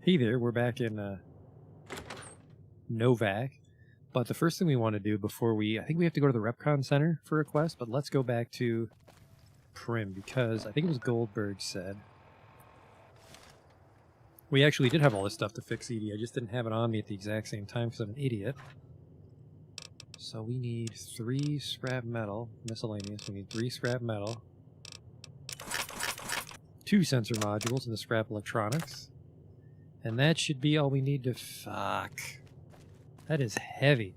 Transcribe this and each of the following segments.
Hey there, we're back in Novak. But the first thing we want to do before I think we have to go to the Repcon Center for a quest, but let's go back to Prim, because I think it was Goldberg said. We actually did have all this stuff to fix Edie, I just didn't have it on me at the exact same time because I'm an idiot. So we need 3 scrap metal, miscellaneous, we need 3 scrap metal, 2 sensor modules and the scrap electronics. And that should be all we need to... Fuck. That is heavy.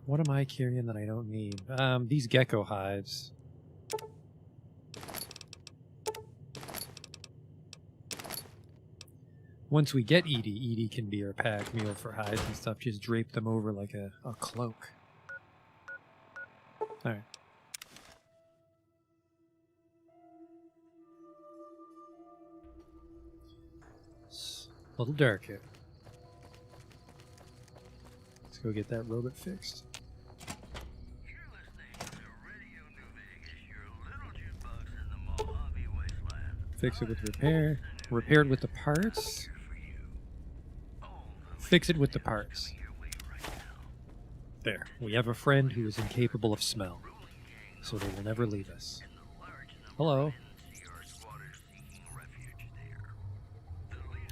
What am I carrying that I don't need? These gecko hives. Once we get Edie can be our pack meal for hives and stuff. Just drape them over like a cloak. Alright. A little dark here. Let's go get that robot fixed. Fix it with repair. Repair it with the parts. Fix it with the parts. There. We have a friend who is incapable of smell, so they will never leave us. Hello.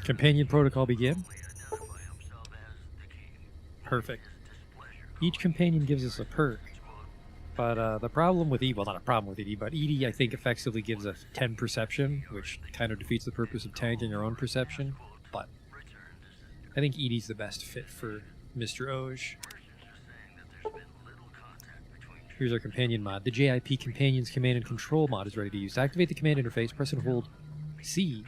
Companion protocol begin. Perfect. Each companion gives us a perk, but the problem with Edie, well, not a problem with Edie, but Edie I think effectively gives us 10 perception, which kind of defeats the purpose of tanking our own perception, but I think Edie's the best fit for Mr. Oj. Here's our companion mod. The JIP Companion's Command and Control mod is ready to use. To activate the command interface, press and hold C.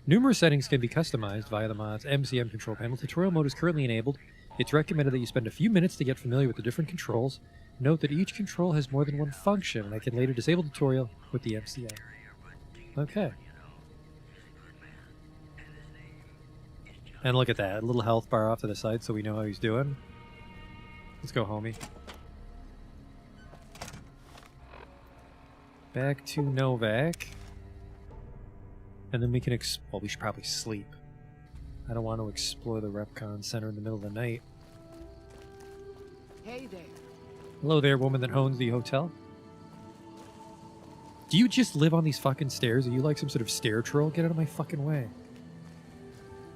Numerous settings can be customized via the mod's MCM control panel. Tutorial mode is currently enabled. It's recommended that you spend a few minutes to get familiar with the different controls. Note that each control has more than one function, and I can later disable the tutorial with the MCM. Okay. And look at that, a little health bar off to the side so we know how he's doing. Let's go, homie. Back to Novak. And then we can well, we should probably sleep. I don't want to explore the Repcon Center in the middle of the night. Hey there. Hello there, woman that owns the hotel. Do you just live on these fucking stairs? Are you like some sort of stair troll? Get out of my fucking way.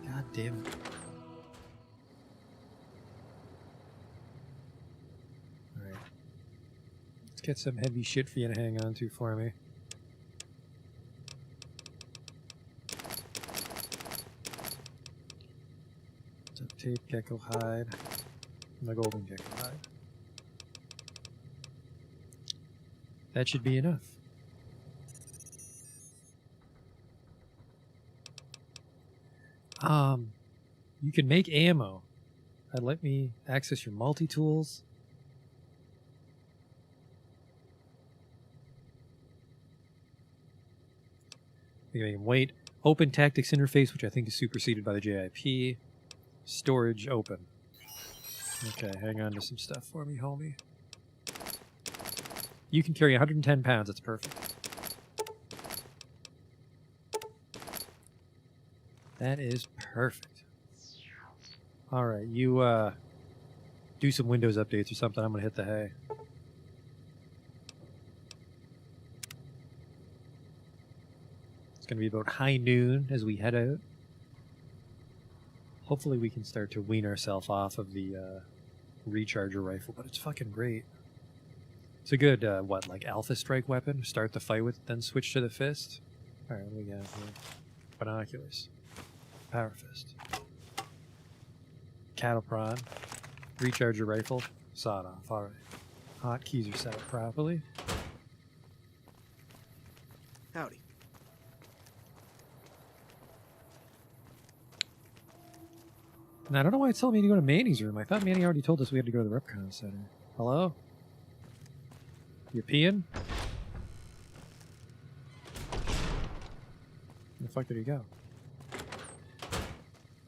God damn it. Alright. Let's get some heavy shit for you to hang on to for me. Tape, gecko hide, and the golden gecko hide. That should be enough. You can make ammo. Let me access your multi-tools. You can wait. Open tactics interface, which I think is superseded by the JIP. Storage open. Okay, hang on to some stuff for me, homie. You can carry 110 pounds, that's perfect. That is perfect. Alright, you do some Windows updates or something, I'm gonna hit the hay. It's gonna be about high noon as we head out. Hopefully we can start to wean ourselves off of the recharger rifle, but it's fucking great. It's a good, what, like alpha strike weapon? Start the fight with, then switch to the fist? Alright, what do we got here? Binoculars. Power fist. Cattle prod. Recharger rifle. Sawed off, alright. Hotkeys are set up properly. Howdy. Now, I don't know why it's telling me to go to Manny's room. I thought Manny already told us we had to go to the Repcon Center. Hello? You peeing? Where the fuck did he go?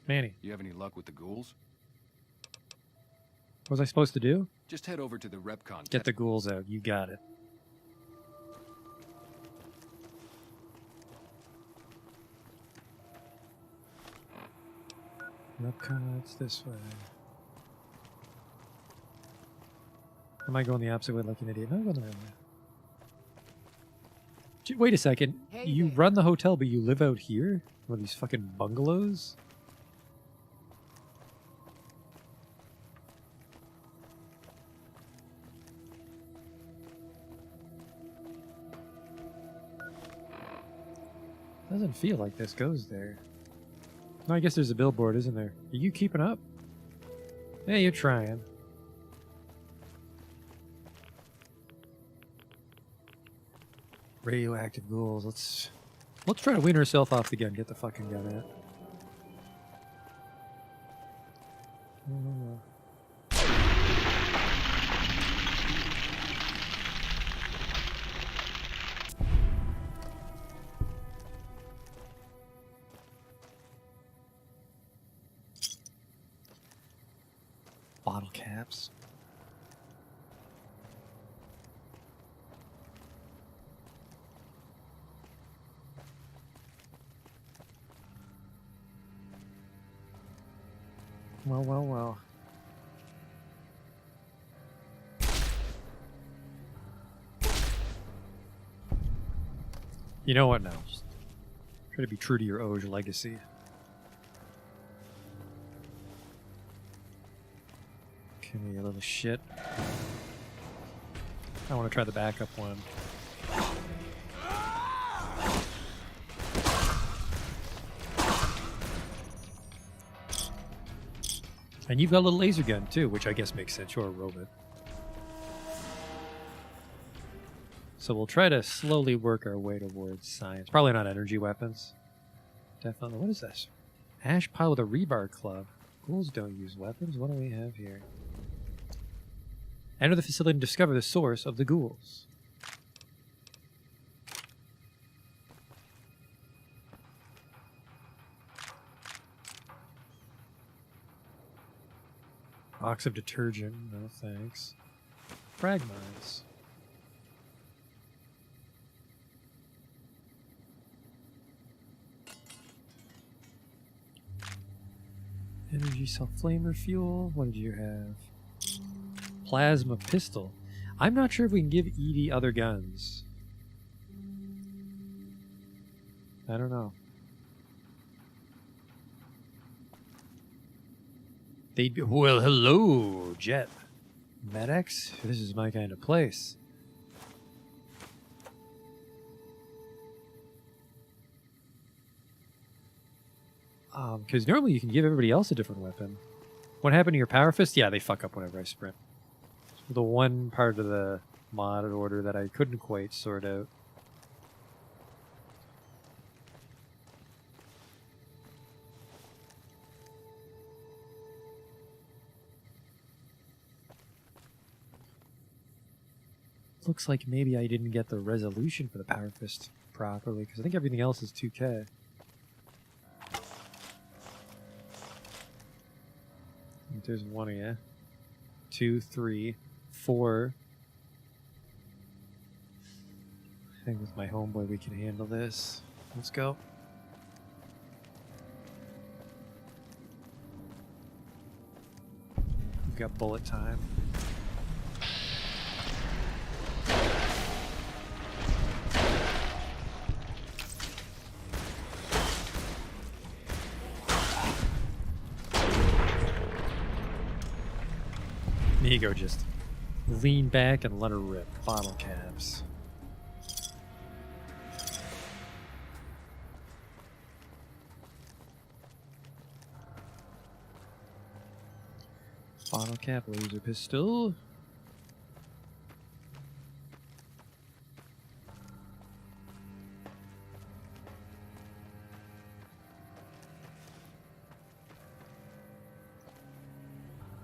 Manny. You have any luck with the ghouls? What was I supposed to do? Just head over to the Repcon. Get the ghouls out. You got it. It's this way. Am I going the opposite way like an idiot? No, I'm going the right way. Wait a second. Hey You there. run the hotel, but you live out here? One of these fucking bungalows? Doesn't feel like this goes there. No, I guess there's a billboard, isn't there? Are you keeping up? Yeah, you're trying. Radioactive ghouls. Let's try to wean ourselves off the gun. Get the fucking gun out. Bottle caps. Well, well, well. You know what now? Just try to be true to your Auge legacy. Come here, you little shit. I want to try the backup one. And you've got a little laser gun too, which I guess makes sense. You're a robot. So we'll try to slowly work our way towards science. Probably not energy weapons. Definitely. What is this? Ash pile with a rebar club. Ghouls don't use weapons. What do we have here? Enter the facility and discover the source of the ghouls. Box of detergent. No thanks. Frag mines. Energy cell flamer fuel. What did you have? Plasma pistol. I'm not sure if we can give Edie other guns. I don't know. They'd be, well, hello, Jet. Med-X? This is my kind of place. Because normally you can give everybody else a different weapon. What happened to your power fist? Yeah, they fuck up whenever I sprint. The one part of the mod order that I couldn't quite sort out. Looks like maybe I didn't get the resolution for the power fist properly, because I think everything else is 2K. There's one of you. 2, 3, 4. I think with my homeboy we can handle this. Let's go. We've got bullet time. Ego just lean back and let her rip. Bottle caps. Bottle cap, laser pistol.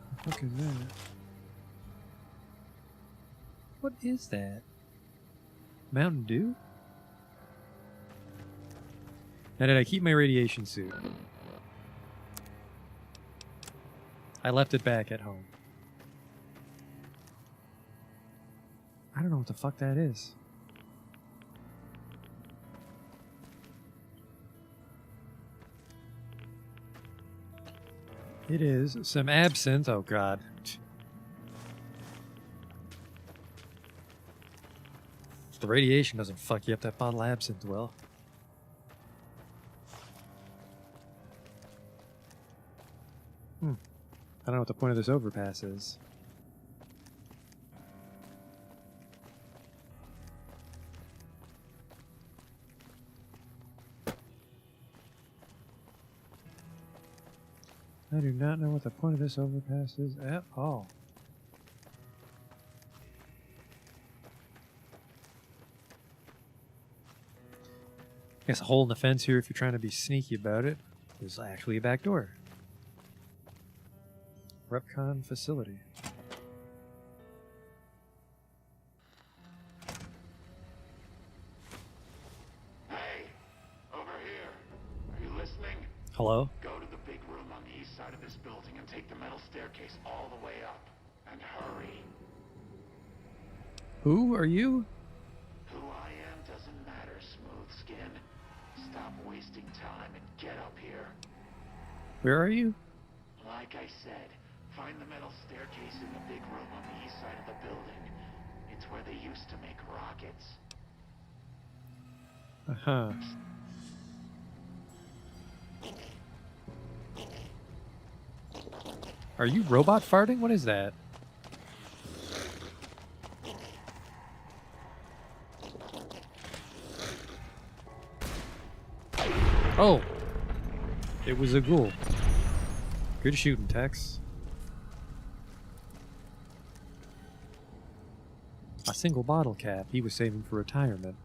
What the fuck is that? What is that? Mountain Dew? Now, did I keep my radiation suit? I left it back at home. I don't know what the fuck that is. It is some absinthe. Oh, God. The radiation doesn't fuck you up that bottle of absinthe well. I don't know what the point of this overpass is. I do not know what the point of this overpass is at all. I guess a hole in the fence here if you're trying to be sneaky about it. There's actually a back door. Repcon facility. Hey, over here. Are you listening? Hello? Go to the big room on the east side of this building and take the metal staircase all the way up. And hurry. Who are you? Who I am doesn't matter, Smooth Skin. Stop wasting time and get up here. Where are you? Like I said, find the metal staircase in the big room on the east side of the building. It's where they used to make rockets. Uh-huh. Are you robot farting? What is that? Oh! It was a ghoul. Good shooting, Tex. A single bottle cap he was saving for retirement.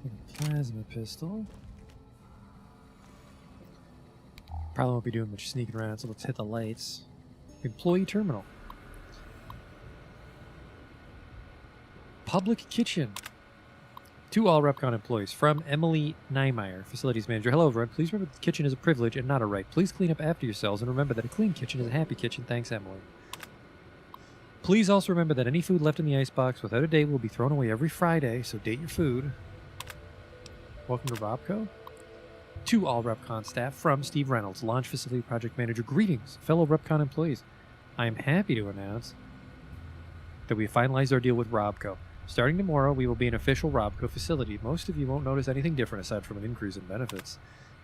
A plasma pistol. Probably won't be doing much sneaking around, so let's hit the lights. Employee terminal. Public kitchen. To all Repcon employees, from Emily Niemeyer, facilities manager. Hello, everyone. Please remember that the kitchen is a privilege and not a right. Please clean up after yourselves, and remember that a clean kitchen is a happy kitchen. Thanks, Emily. Please also remember that any food left in the icebox without a date will be thrown away every Friday, so date your food. Welcome to Robco. To all Repcon staff, from Steve Reynolds, launch facility project manager. Greetings, fellow Repcon employees. I am happy to announce that we have finalized our deal with Robco. Starting tomorrow, we will be an official Robco facility. Most of you won't notice anything different aside from an increase in benefits.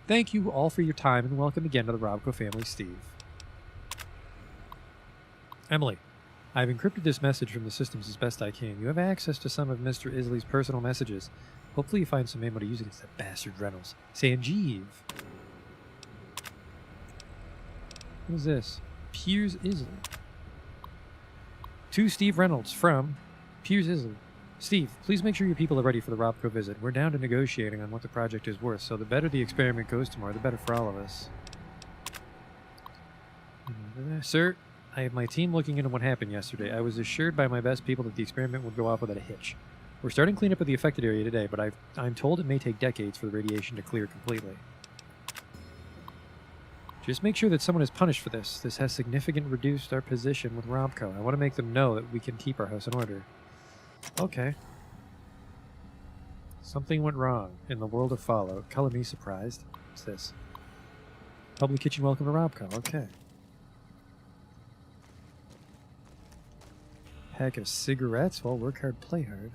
Thank you all for your time, and welcome again to the Robco family, Steve. Emily, I've encrypted this message from the systems as best I can. You have access to some of Mr. Isley's personal messages. Hopefully you find some ammo to use against that bastard Reynolds. Sanjeev. What is this? Piers Isley. To Steve Reynolds from Piers Isley. Steve, please make sure your people are ready for the Robco visit. We're down to negotiating on what the project is worth, so the better the experiment goes tomorrow, the better for all of us. Sir, I have my team looking into what happened yesterday. I was assured by my best people that the experiment would go off without a hitch. We're starting cleanup of the affected area today, but I'm told it may take decades for the radiation to clear completely. Just make sure that someone is punished for this. This has significantly reduced our position with Robco. I want to make them know that we can keep our house in order. Okay. Something went wrong in the world of Fallout. Color me surprised. What's this? Public kitchen, welcome to Robco. Okay. Pack of cigarettes. Well, work hard, play hard.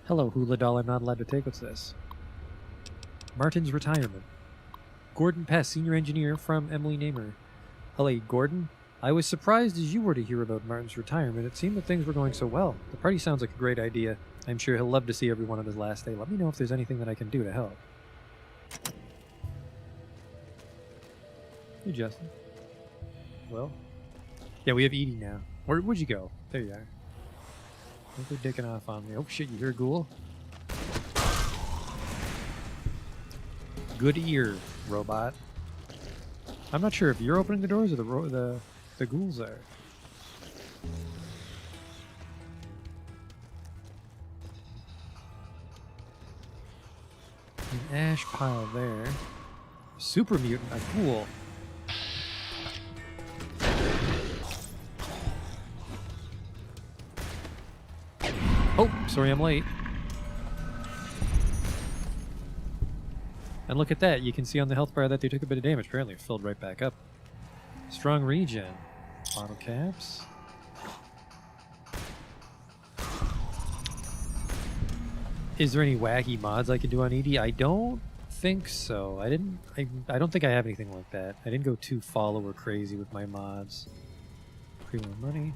Hello, hula doll I'm not allowed to take. What's this? Martin's retirement. Gordon Pest, senior engineer from Emily Namer. Hello, Gordon. I was surprised as you were to hear about Martin's retirement. It seemed that things were going so well. The party sounds like a great idea. I'm sure he'll love to see everyone on his last day. Let me know if there's anything that I can do to help. Hey, Justin. Well? Yeah, we have Edie now. Where'd you go? There you are. I think they're dicking off on me. Oh shit, you hear a ghoul? Good ear, robot. I'm not sure if you're opening the doors or the ghouls are. An ash pile there. Super mutant. Cool. Oh, sorry I'm late. And look at that. You can see on the health bar that they took a bit of damage. Apparently it filled right back up. Strong regen. Bottle caps. Is there any wacky mods I can do on ED? I don't think so. I don't think I have anything like that. I didn't go too follower crazy with my mods. Premium money.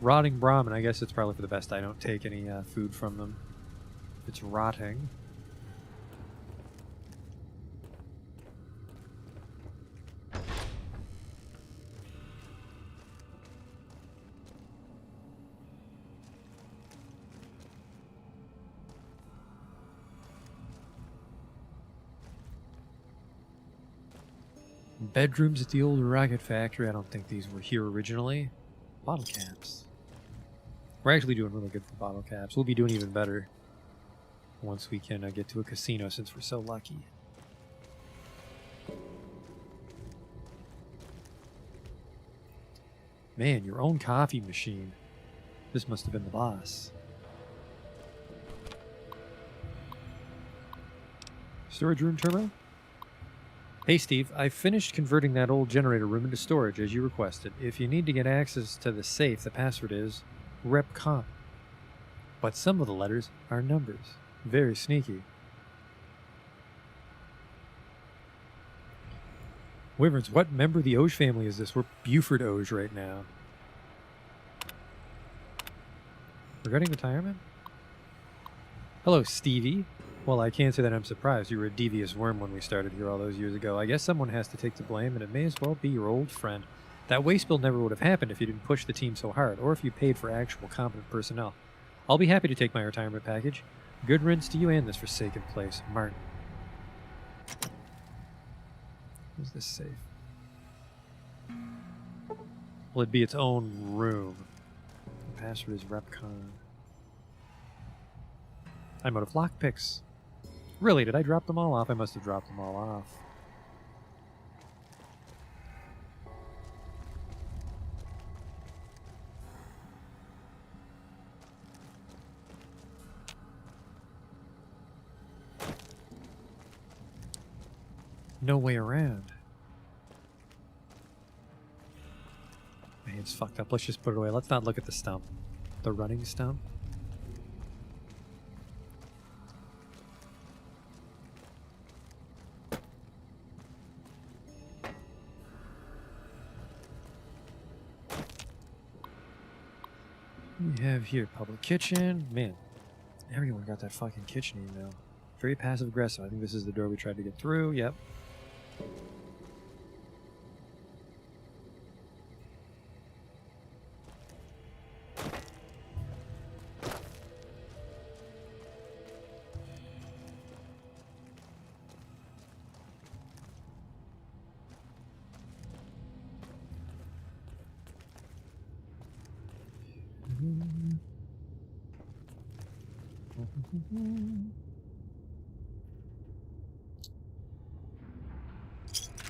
Rotting Brahmin. I guess it's probably for the best I don't take any food from them. If it's rotting. Bedrooms at the old rocket factory. I don't think these were here originally. Bottle caps. We're actually doing really good for bottle caps. We'll be doing even better once we can get to a casino since we're so lucky. Man, your own coffee machine. This must have been the boss. Storage room turbo? Hey Steve, I finished converting that old generator room into storage as you requested. If you need to get access to the safe, the password is RepComp. But some of the letters are numbers. Very sneaky. Wyverns, what member of the Oge family is this? We're Buford Oge right now. Regretting retirement? Hello, Stevie. Well, I can't say that I'm surprised. You were a devious worm when we started here all those years ago. I guess someone has to take the blame, and it may as well be your old friend. That waste spill never would have happened if you didn't push the team so hard, or if you paid for actual competent personnel. I'll be happy to take my retirement package. Good riddance to you and this forsaken place. Martin. Is this safe? Will it be its own room? The password is RepCon. I'm out of lockpicks. Really, did I drop them all off? I must have dropped them all off. No way around. My hand's fucked up. Let's just put it away. Let's not look at the stump. The running stump. We have here public kitchen. Man, everyone got that fucking kitchen email. Very passive aggressive. I think this is the door we tried to get through. Yep.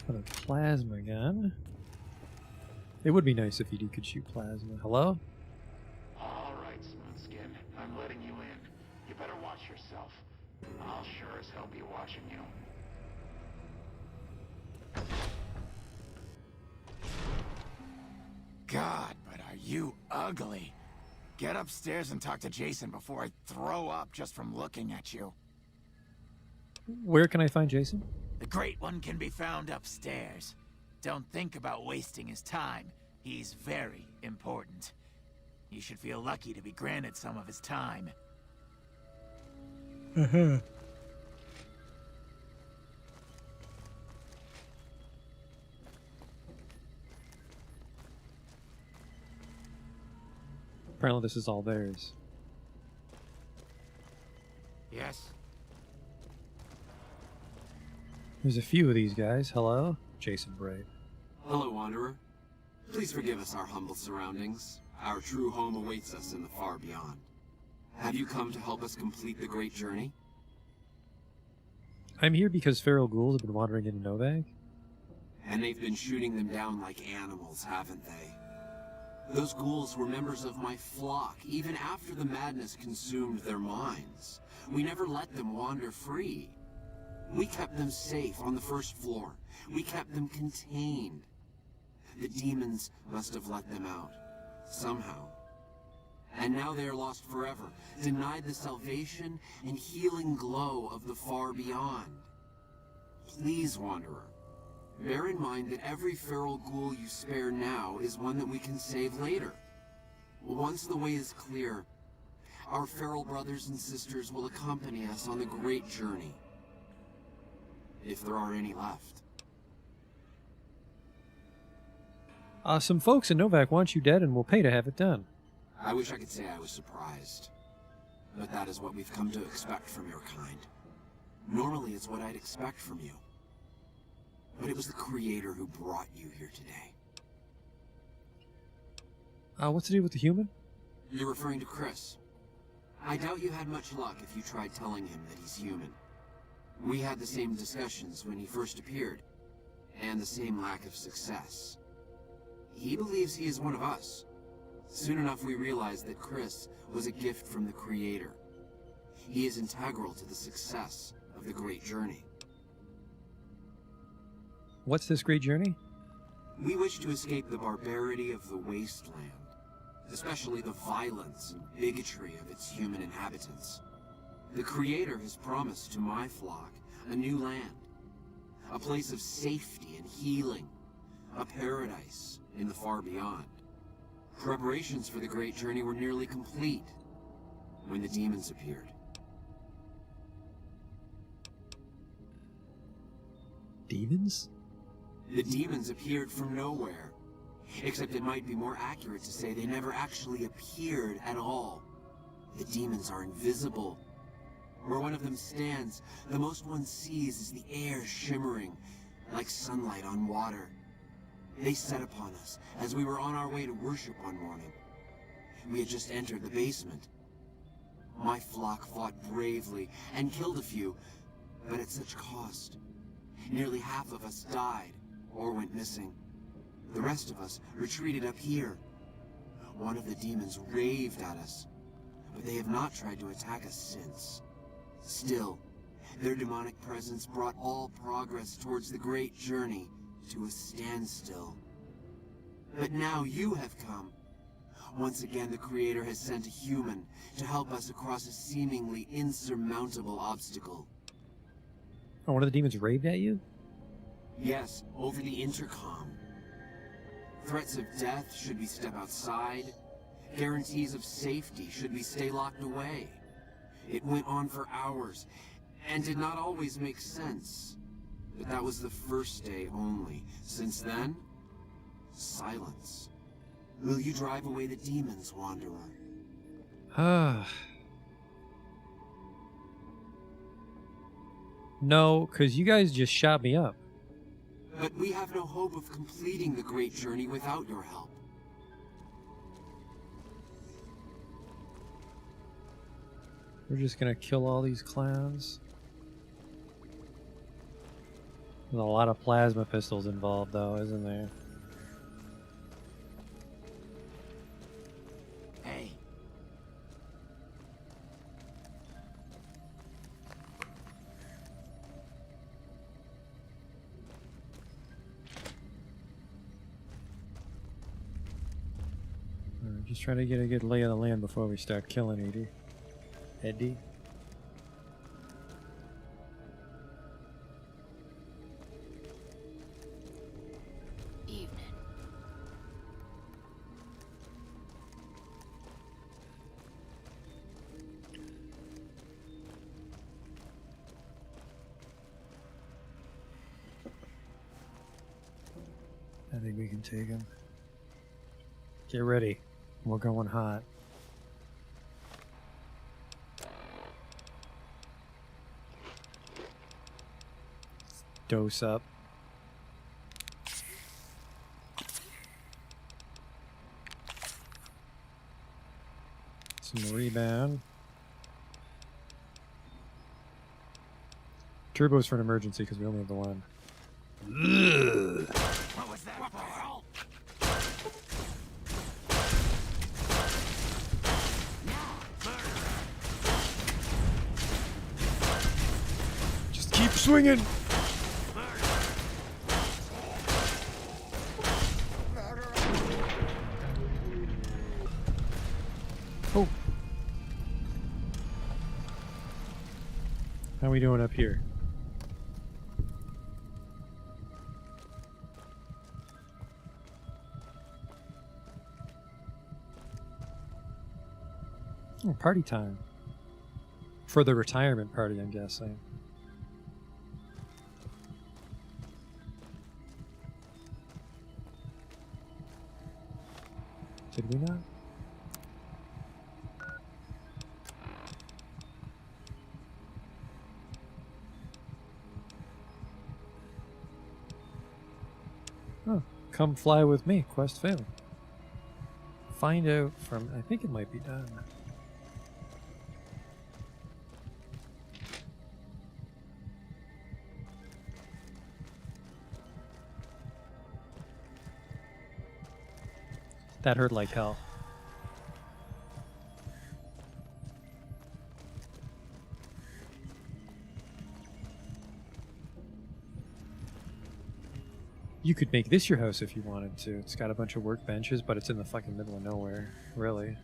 Got a plasma gun. It would be nice if ED could shoot plasma. Hello? All right, Smoothskin. I'm letting you in. You better watch yourself. I'll sure as hell be watching you. God, but are you ugly. Get upstairs and talk to Jason before I throw up just from looking at you. Where can I find Jason? The Great One can be found upstairs. Don't think about wasting his time. He's very important. You should feel lucky to be granted some of his time. Apparently this is all theirs. Yes? There's a few of these guys. Hello? Jason Bright. Hello, Wanderer. Please forgive us our humble surroundings. Our true home awaits us in the far beyond. Have you come to help us complete the great journey? I'm here because feral ghouls have been wandering into Novak. And they've been shooting them down like animals, haven't they? Those ghouls were members of my flock, even after the madness consumed their minds. We never let them wander free. We kept them safe on the first floor. We kept them contained. The demons must have let them out, somehow. And now they are lost forever, denied the salvation and healing glow of the far beyond. Please, Wanderer, bear in mind that every feral ghoul you spare now is one that we can save later. Once the way is clear, our feral brothers and sisters will accompany us on the great journey. If there are any left. Some folks in Novak want you dead and will pay to have it done. I wish I could say I was surprised, but that is what we've come to expect from your kind. Normally it's what I'd expect from you. But it was the Creator who brought you here today. What's the deal with the human? You're referring to Chris. I doubt you had much luck if you tried telling him that he's human. We had the same discussions when he first appeared, and the same lack of success. He believes he is one of us. Soon enough we realized that Chris was a gift from the Creator. He is integral to the success of the great journey. What's this great journey? We wish to escape the barbarity of the wasteland, especially the violence and bigotry of its human inhabitants. The Creator has promised to my flock a new land, a place of safety and healing, a paradise in the far beyond. Preparations for the great journey were nearly complete when the demons appeared. Demons? The demons appeared from nowhere, except it might be more accurate to say they never actually appeared at all. The demons are invisible. Where one of them stands, the most one sees is the air shimmering like sunlight on water. They set upon us as we were on our way to worship one morning. We had just entered the basement. My flock fought bravely and killed a few, but at such cost. Nearly half of us died or went missing. The rest of us retreated up here. One of the demons raved at us, but they have not tried to attack us since. Still, their demonic presence brought all progress towards the great journey to a standstill. But now you have come. Once again, the Creator has sent a human to help us across a seemingly insurmountable obstacle. Oh, one of the demons raved at you? Yes, over the intercom. Threats of death should we step outside. Guarantees of safety should we stay locked away. It went on for hours, and did not always make sense. But that was the first day only. Since then, silence. Will you drive away the demons, Wanderer? No, because you guys just shot me up. But we have no hope of completing the great journey without your help. We're just gonna kill all these clowns. There's a lot of plasma pistols involved, though, isn't there? Hey. Just trying to get a good lay of the land before we start killing Eddie. Evening. I think we can take him. Get ready. We're going hot. Dose up. Some rebound. Turbos for an emergency because we only have the one. What was that for? Just keep swinging. Oh. How are we doing up here? Oh, party time. For the retirement party, I'm guessing. Did we not? Oh, come fly with me. Quest failed. Find out from... I think it might be done. That hurt like hell. You could make this your house if you wanted to. It's got a bunch of workbenches, but it's in the fucking middle of nowhere. Really.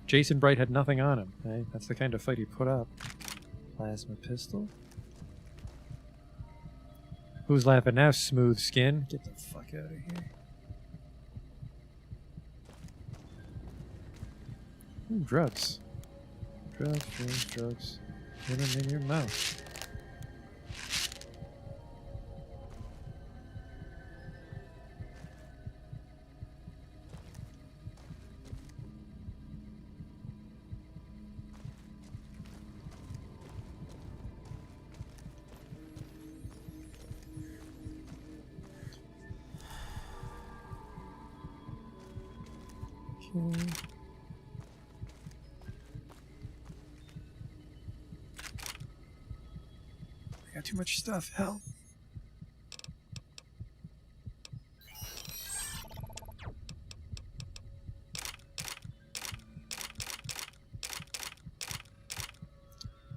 Jason Bright had nothing on him. Eh? That's the kind of fight he put up. Plasma pistol? Who's laughing now, smooth skin? Get the fuck out of here. Ooh, drugs. Drugs. Get them in your mouth. Okay. I got too much stuff, hell.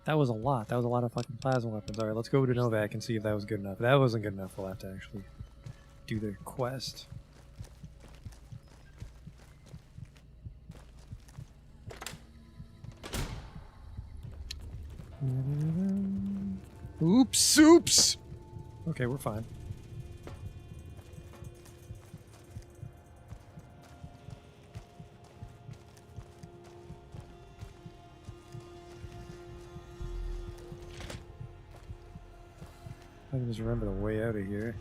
That was a lot. That was a lot of fucking plasma weapons. Alright, let's go to Novak and see if that was good enough. If that wasn't good enough, we'll have to actually do the quest. Oops! Okay, we're fine. I can just remember the way out of here.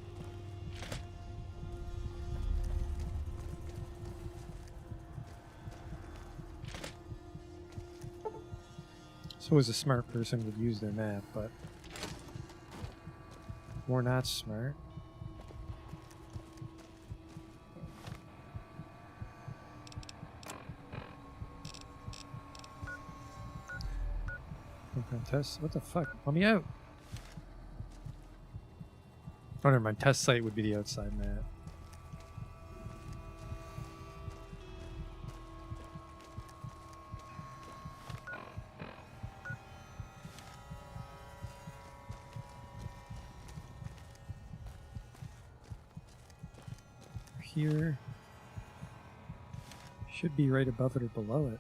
So as a smart person would use their map, but we're not smart. Test? What the fuck? Let me out! Oh, never mind. Test site would be the outside map. Here. Should be right above it or below it.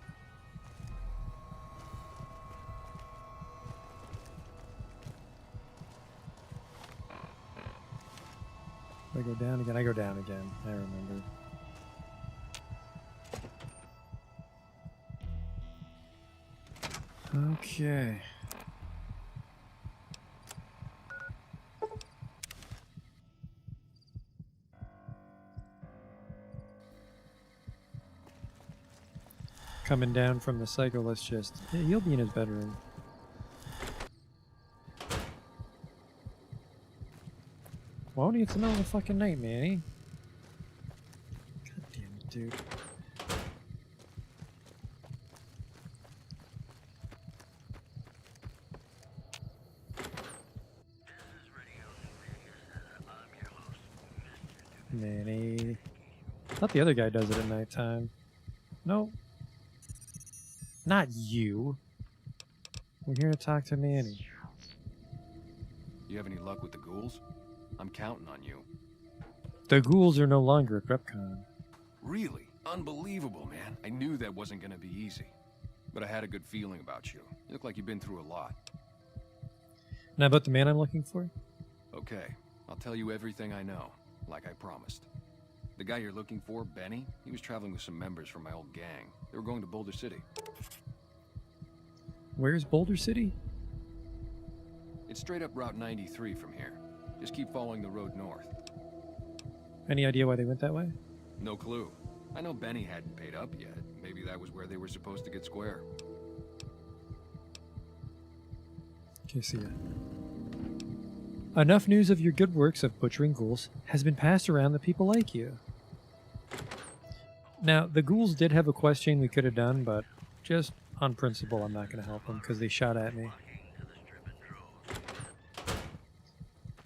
If I go down again, I go down again. I remember. Okay. Coming down from the cycle, let's just... Yeah, he'll be in his bedroom. Why don't you get to the middle of the fucking night, Manny? dude. Manny. I thought the other guy does it at nighttime. No. Not you. We're here to talk to Manny. You have any luck with the ghouls? I'm counting on you. The ghouls are no longer at RepCon. Really? Unbelievable, man. I knew that wasn't gonna be easy. But I had a good feeling about you. You look like you've been through a lot. Now about the man I'm looking for? Okay, I'll tell you everything I know, like I promised. The guy you're looking for, Benny, he was traveling with some members from my old gang. They were going to Boulder City. Where's Boulder City? It's straight up Route 93 from here. Just keep following the road north. Any idea why they went that way? No clue. I know Benny hadn't paid up yet. Maybe that was where they were supposed to get square. Okay, see ya. Enough news of your good works of butchering ghouls has been passed around that people like you. Now, the ghouls did have a quest chain we could have done, but just on principle, I'm not going to help them because they shot at me.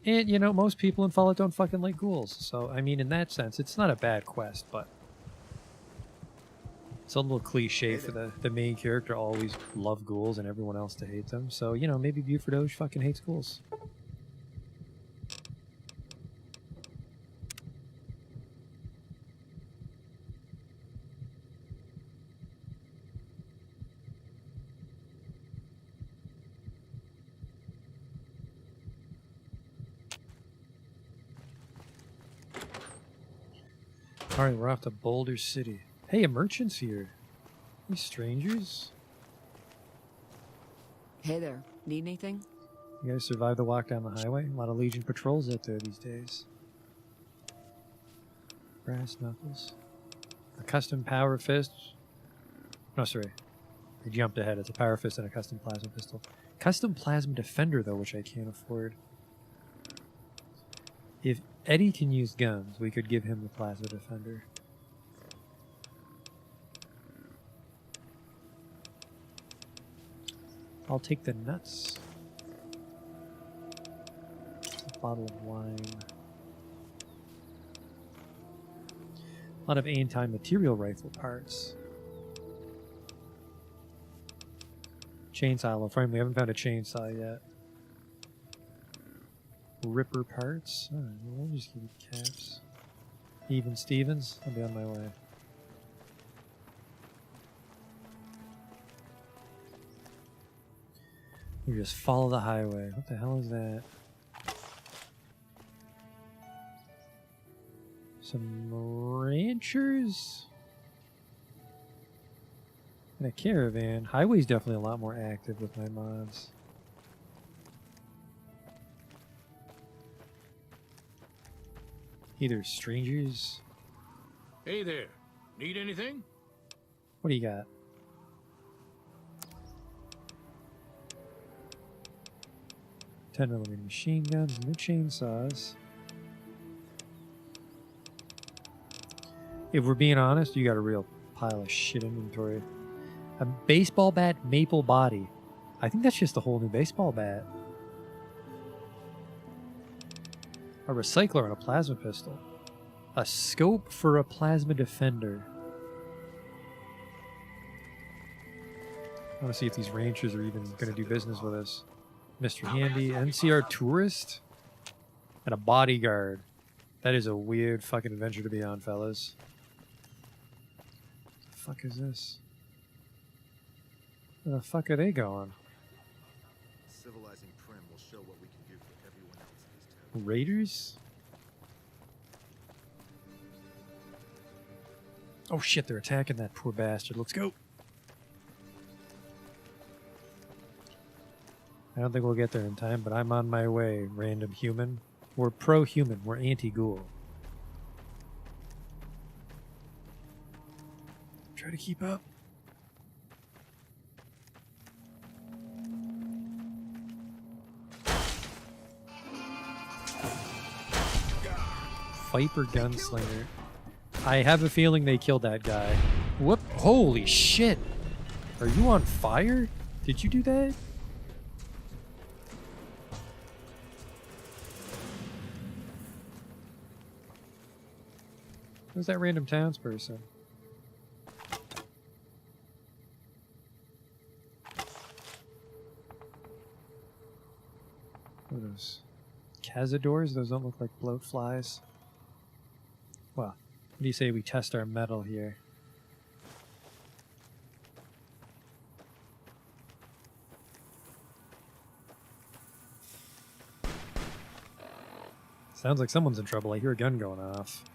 And, you know, most people in Fallout don't fucking like ghouls. So, I mean, in that sense, it's not a bad quest, but it's a little cliche for the main character to always love ghouls and everyone else to hate them. So, you know, maybe Buford Doge fucking hates ghouls. Alright, we're off to Boulder City. Hey, a merchant's here. Any strangers? Hey there. Need anything? You guys survived the walk down the highway? A lot of Legion patrols out there these days. Brass knuckles. A custom power fist. No, sorry. I jumped ahead. It's a power fist and a custom plasma pistol. Custom plasma defender, though, which I can't afford. If Eddie can use guns, we could give him the plasma defender. I'll take the nuts. A bottle of wine. A lot of anti-material rifle parts. Chainsaw, well, frame. We haven't found a chainsaw yet. Ripper parts. Alright, well, I'll just give you caps. Even Stevens, I'll be on my way. We just follow the highway. What the hell is that? Some ranchers? And a caravan. Highway's definitely a lot more active with my mods. Either strangers. Hey there. Need anything? What do you got? 10mm machine guns, no chainsaws. If we're being honest, you got a real pile of shit inventory. A baseball bat, maple body. I think that's just a whole new baseball bat. A recycler and a plasma pistol. A scope for a plasma defender. I want to see if these ranchers are even going to do business with us. Mr. Handy, NCR tourist, and a bodyguard. That is a weird fucking adventure to be on, fellas. What the fuck is this? Where the fuck are they going? Civilizing Prim will show what we can do for everyone else in this town. Raiders? Oh shit, they're attacking that poor bastard. Let's go. I don't think we'll get there in time, but I'm on my way, random human. We're pro-human. We're anti-ghoul. Try to keep up. Viper Gunslinger. I have a feeling they killed that guy. Whoop. Holy shit. Are you on fire? Did you do that? Who's that random townsperson? What are those? Cazadors? Those don't look like bloat flies. Well, what do you say we test our metal here? Sounds like someone's in trouble. I hear a gun going off.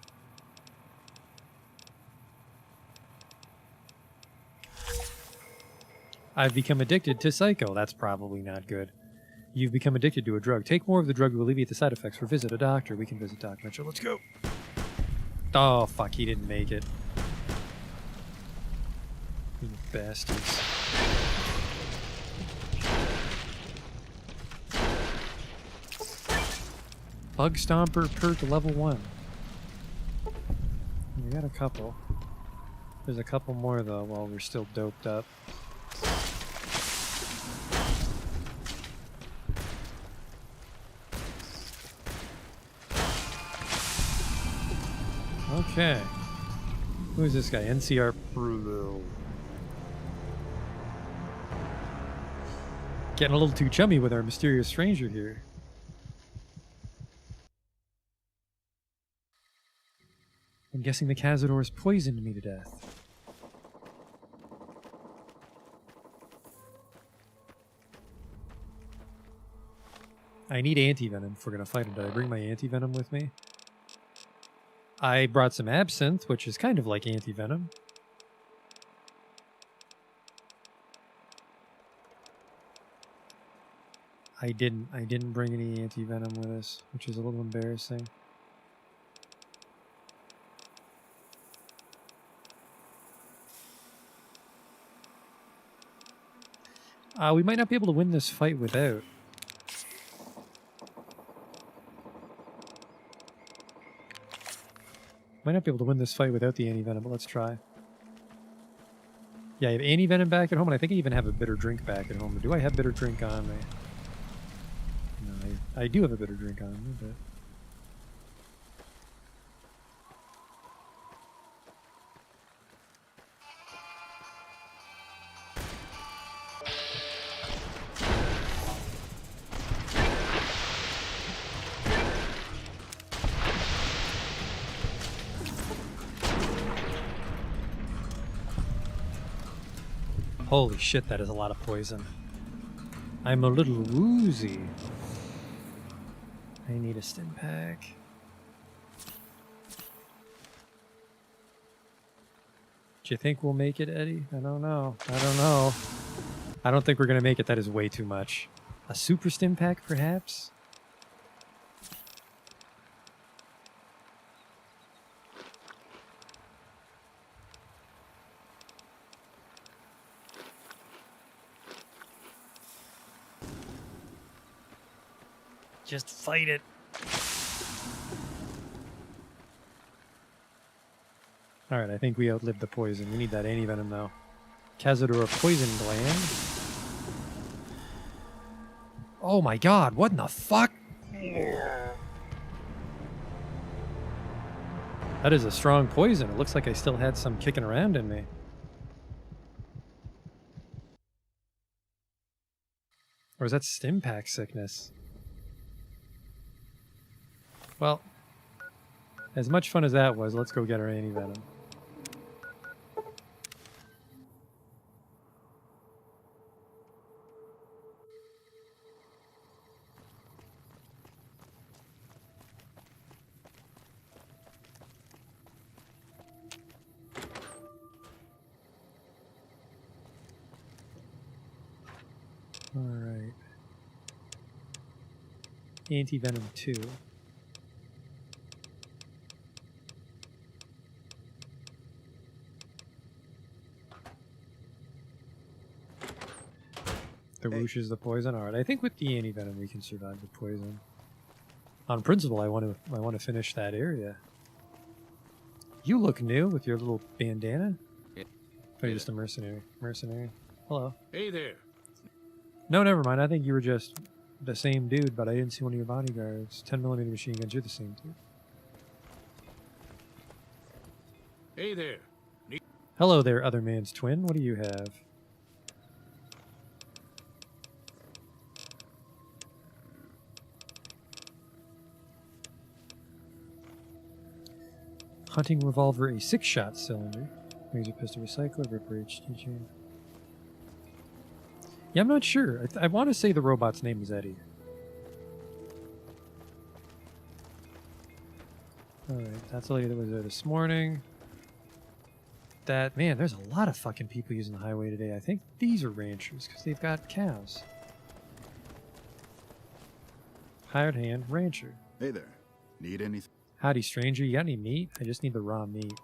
I've become addicted to Psycho. That's probably not good. You've become addicted to a drug. Take more of the drug to alleviate the side effects, or visit a doctor. We can visit Dr. Mitchell. Let's go. Oh, fuck. He didn't make it. You bastards. Bug Stomper perk level 1. We got a couple. There's a couple more, though, while we're still doped up. Okay. Who's this guy? NCR Pro. Getting a little too chummy with our mysterious stranger here. I'm guessing the Cazadors poisoned me to death. I need anti-venom if we're gonna fight him. Did I bring my anti-venom with me? I brought some absinthe, which is kind of like anti-venom. I didn't bring any anti-venom with us, which is a little embarrassing. We might not be able to win this fight without. Might not be able to win this fight without the anti-venom, but let's try. Yeah, I have anti-venom back at home, and I think I even have a bitter drink back at home. Or do I have bitter drink on me? No, I do have a bitter drink on me, but... Holy shit, that is a lot of poison. I'm a little woozy. I need a stim pack. Do you think we'll make it, Eddie? I don't know. I don't know. I don't think we're gonna make it. That is way too much. A super stim pack, perhaps? Just fight it. Alright, I think we outlived the poison. We need that anti-venom now. Cazador poison gland. Oh my god, what in the fuck? That is a strong poison. It looks like I still had some kicking around in me. Or is that stim pack sickness? Well, as much fun as that was, let's go get our anti-venom. Alright. Anti-venom 2. The whoosh is the poison. All right, I think with the anti-venom we can survive the poison. On principle, I want to finish that area. You look new with your little bandana. Yeah. Or you're just a mercenary. Mercenary. Hello. Hey there. No, never mind. I think you were just the same dude, but I didn't see one of your bodyguards. 10mm machine guns. You're the same dude. Hey there. Hello there, other man's twin. What do you have? Hunting revolver, a 6-shot cylinder. Razor pistol recycler, Ripper HTG. Yeah, I'm not sure. I want to say the robot's name is Eddie. Alright, that's the lady that was there this morning. That, man, there's a lot of fucking people using the highway today. I think these are ranchers because they've got cows. Hired hand, rancher. Hey there. Need anything? Howdy, stranger. You got any meat? I just need the raw meat.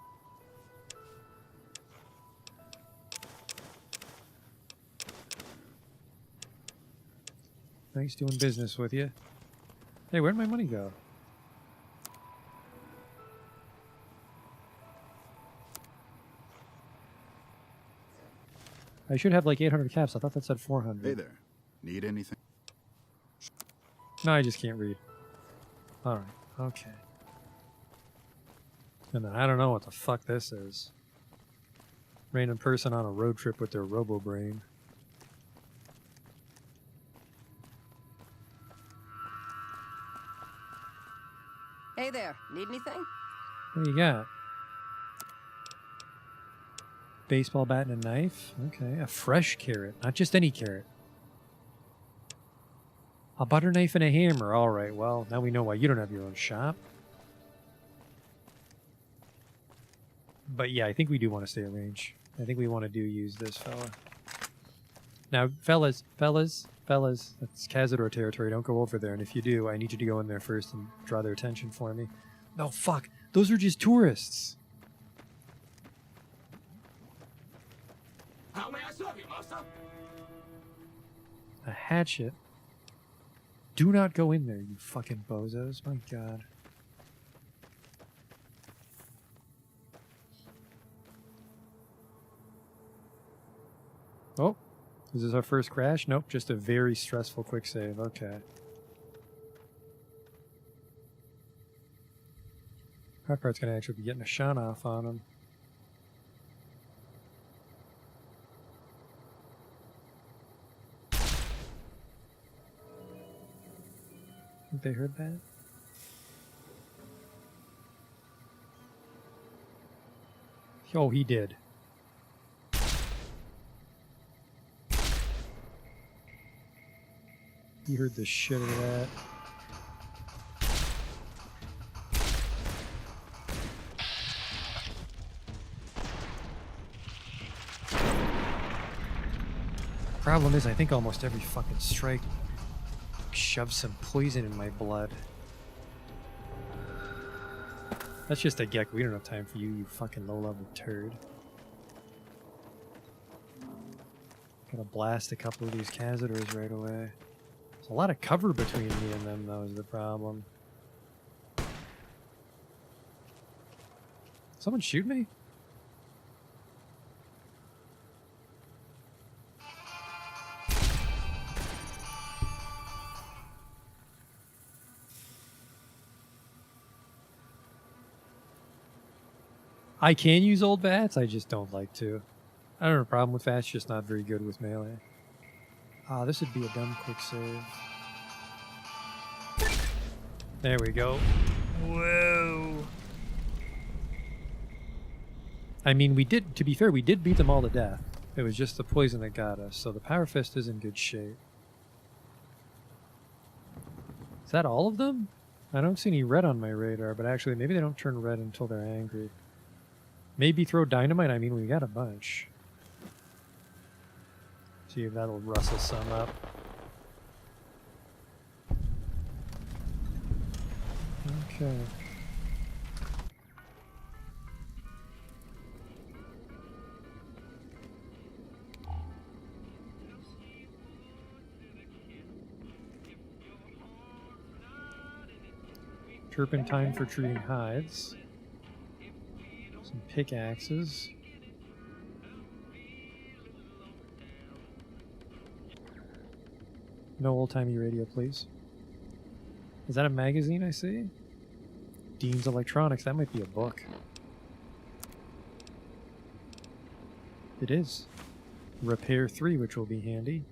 Nice doing business with you. Hey, where'd my money go? I should have like 800 caps. I thought that said 400. Hey there. Need anything? No, I just can't read. Alright, okay. And then I don't know what the fuck this is. Random person on a road trip with their robo-brain. Hey there, need anything? What do you got? Baseball bat and a knife? Okay, a fresh carrot, not just any carrot. A butter knife and a hammer. Alright, well, now we know why you don't have your own shop. But yeah, I think we do want to stay at range. I think we want to use this fella. Now, fellas, that's Cazador territory. Don't go over there. And if you do, I need you to go in there first and draw their attention for me. No, fuck. Those are just tourists. How may I serve you, master? A hatchet. Do not go in there, you fucking bozos. My god. Oh, is this our first crash? Nope, just a very stressful quick save. Okay. Our part's gonna actually be getting a shot off on him. Think they heard that? Oh, he did. He heard the shit out of that. Problem is, I think almost every fucking strike shoves some poison in my blood. That's just a Gek. We don't have time for you, you fucking low-level turd. Gotta blast a couple of these Cazadors right away. There's a lot of cover between me and them, though, is the problem. Someone shoot me? I can use old bats, I just don't like to. I don't have a problem with bats, just not very good with melee. Ah, this would be a dumb quick save. There we go. Whoa. I mean, we did, to be fair, we did beat them all to death. It was just the poison that got us, so the Power Fist is in good shape. Is that all of them? I don't see any red on my radar, but actually, maybe they don't turn red until they're angry. Maybe throw dynamite? I mean, we got a bunch. See if that'll rustle some up. Okay. Turpentine for treating hides. Some pickaxes. No old-timey radio, please. Is that a magazine I see? Dean's Electronics. That might be a book. It is. Repair 3, which will be handy.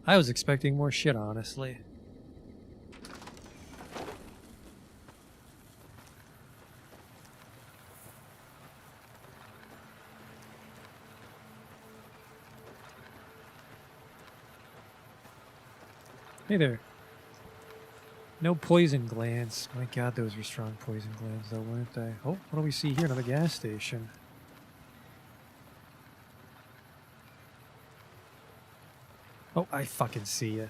I was expecting more shit, honestly. Hey there. No poison glands. My god, those were strong poison glands though, weren't they? Oh, what do we see here? Another gas station. Oh, I fucking see ya.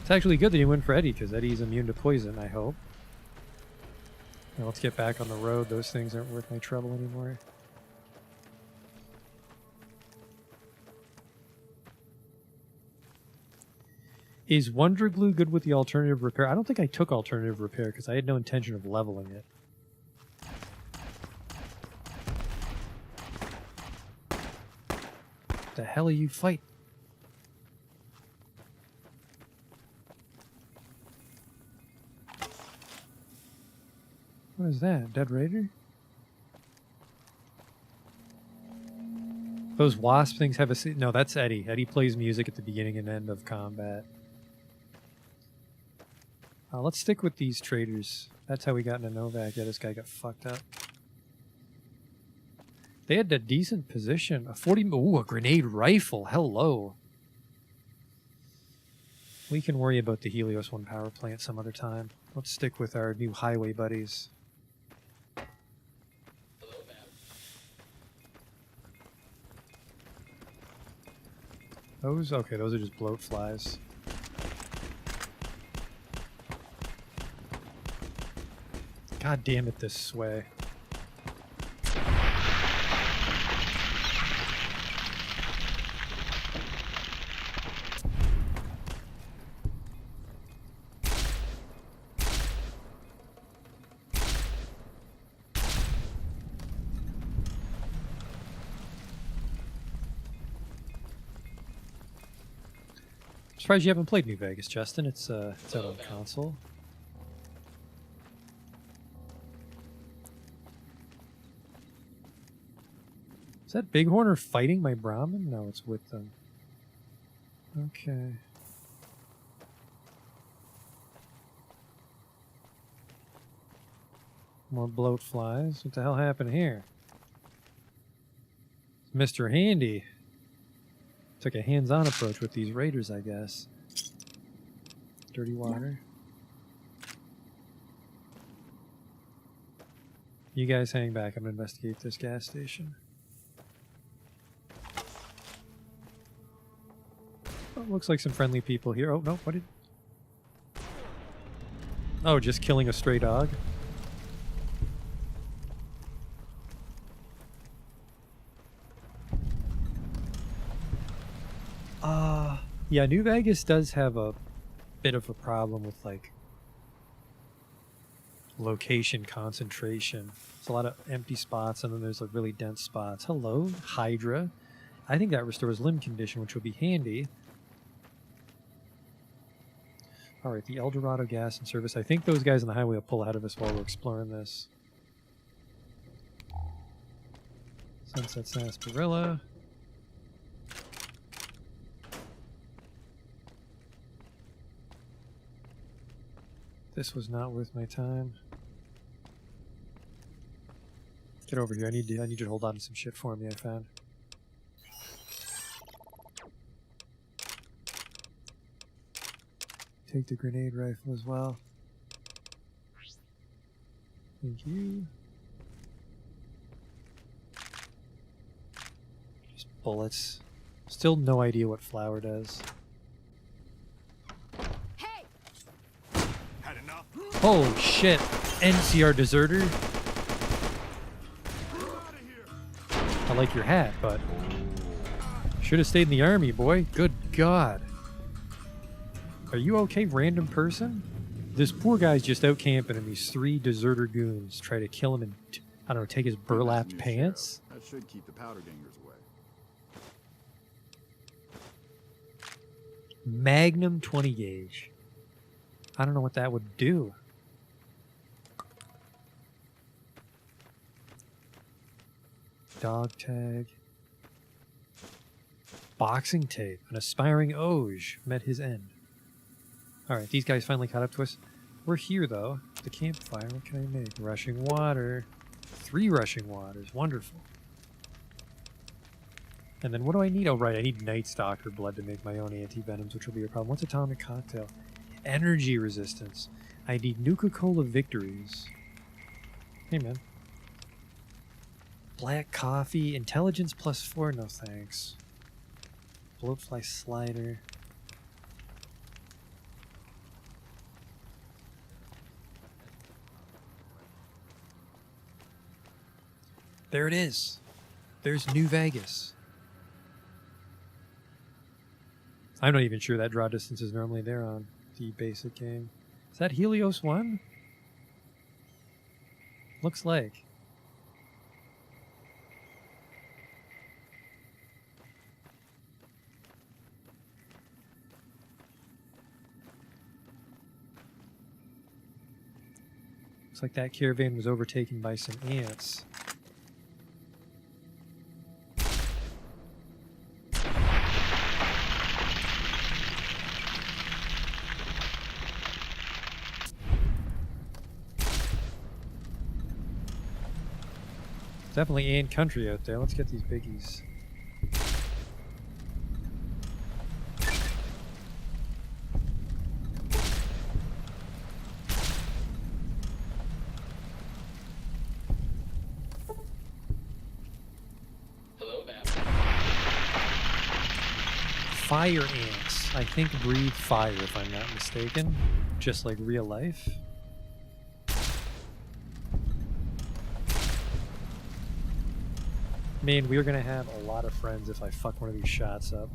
It's actually good that you went for Eddie, because Eddie's immune to poison, I hope. Now let's get back on the road. Those things aren't worth my trouble anymore. Is Wonder Glue good with the alternative repair? I don't think I took alternative repair because I had no intention of leveling it. The hell are you fighting? What is that? Dead Raider? Those wasp things have a... No, that's Eddie. Eddie plays music at the beginning and end of combat. Let's stick with these traders. That's how we got into Novak. Yeah, this guy got fucked up. They had a decent position. A 40... Ooh, a grenade rifle. Hello. We can worry about the Helios 1 power plant some other time. Let's stick with our new highway buddies. Those? Okay, those are just bloat flies. God damn it, this sway. Surprised you haven't played New Vegas, Justin. It's out on console. Is that Bighorner fighting my Brahmin? No, it's with them. Okay. More bloat flies. What the hell happened here? Mr. Handy took a hands-on approach with these raiders, I guess. Dirty water. You guys hang back. I'm gonna investigate this gas station. Oh, looks like some friendly people here. Oh, no, what did... Oh, just killing a stray dog? Yeah, New Vegas does have a bit of a problem with, like, location concentration. There's a lot of empty spots, and then there's, like, really dense spots. Hello, Hydra. I think that restores limb condition, which will be handy. Alright, the El Dorado gas and service. I think those guys on the highway will pull ahead of us while we're exploring this. Sunset Sarsaparilla. This was not worth my time. Get over here. I need you to hold on to some shit for me I found. Take the grenade rifle as well. Thank you. Just bullets. Still no idea what flour does. Holy shit. NCR deserter. I like your hat, but Should have stayed in the army, boy. Good God. Are you okay, random person? This poor guy's just out camping and these 3 deserter goons try to kill him and, I don't know, take his burlapped pants? That should keep the powder gangers away. Magnum 20 gauge. I don't know what that would do. Dog tag. Boxing tape. An aspiring Oge met his end. Alright, these guys finally caught up to us. We're here, though. The campfire. What can I make? Rushing water. 3 rushing waters. Wonderful. And then what do I need? Oh, right. I need Night Stalker blood to make my own anti-venoms, which will be a problem. What's Atomic Cocktail? Energy resistance. I need Nuka-Cola victories. Hey, man. Black coffee. Intelligence +4. No thanks. Bloatfly slider. There it is. There's New Vegas. I'm not even sure that draw distance is normally there on the basic game. Is that Helios 1? Looks like. Looks like that caravan was overtaken by some ants. Definitely ant country out there. Let's get these biggies. Fire ants, I think, breathe fire, if I'm not mistaken. Just like real life. Man, we're gonna have a lot of friends if I fuck one of these shots up.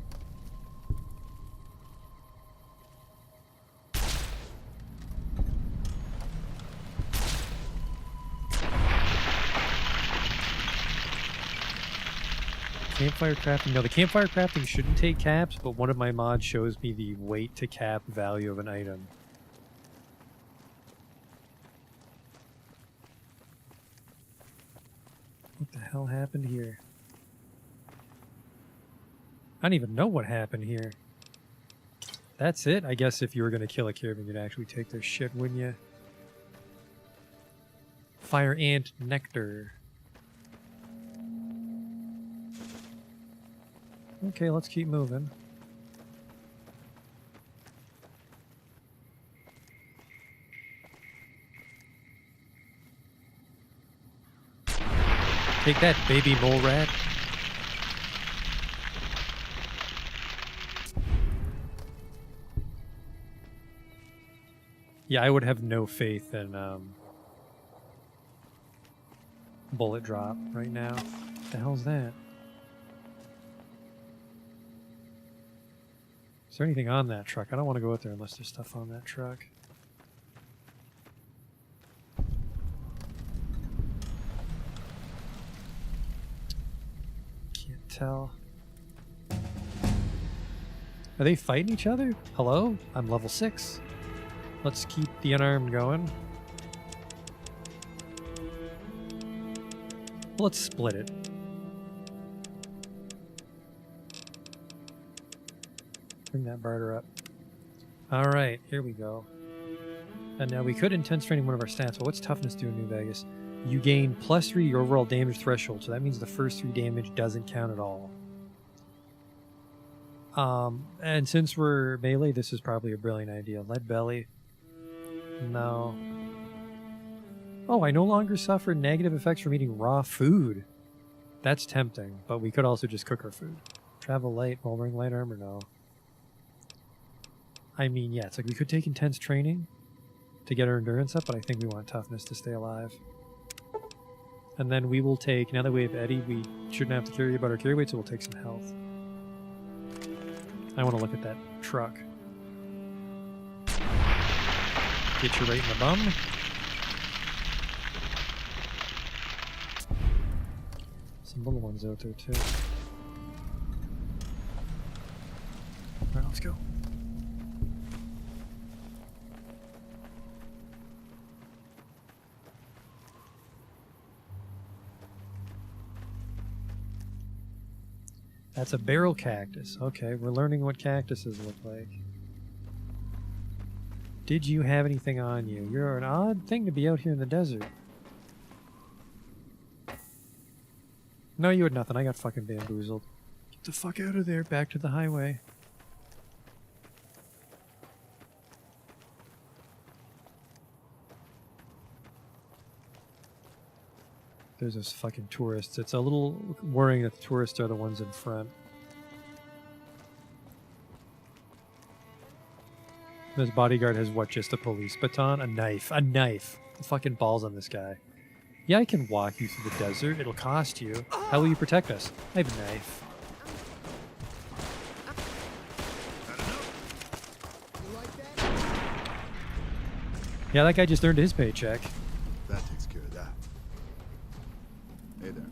Campfire crafting. No, the campfire crafting shouldn't take caps, but one of my mods shows me the weight to cap value of an item. What the hell happened here? I don't even know what happened here. That's it? I guess if you were going to kill a caravan, you'd actually take their shit, wouldn't you? Fire ant nectar. Okay, let's keep moving. Take that, baby mole rat. Yeah, I would have no faith in bullet drop right now. What the hell's that? Is there anything on that truck? I don't want to go out there unless there's stuff on that truck. Can't tell. Are they fighting each other? Hello? I'm level 6. Let's keep the unarmed going. Let's split it. Bring that barter up. Alright, here we go. And now we could intense training one of our stats, but what's toughness do in New Vegas? You gain +3 your overall damage threshold, so that means the first 3 damage doesn't count at all. And since we're melee, this is probably a brilliant idea. Lead belly. No. Oh, I no longer suffer negative effects from eating raw food. That's tempting, but we could also just cook our food. Travel light while wearing light armor? No. I mean, yeah, it's like we could take intense training to get our endurance up, but I think we want toughness to stay alive. And then we will take, now that we have Eddie, we shouldn't have to carry about our carry weight, so we'll take some health. I want to look at that truck. Get you right in the bum. Some little ones out there too. Alright, let's go. That's a barrel cactus. Okay, we're learning what cactuses look like. Did you have anything on you? You're an odd thing to be out here in the desert. No, you had nothing. I got fucking bamboozled. Get the fuck out of there. Back to the highway. There's those fucking tourists. It's a little worrying that the tourists are the ones in front. This bodyguard has what? Just a police baton? A knife. A knife. The fucking balls on this guy. Yeah, I can walk you through the desert. It'll cost you. How will you protect us? I have a knife. Yeah, that guy just earned his paycheck. That takes care of that. Hey there.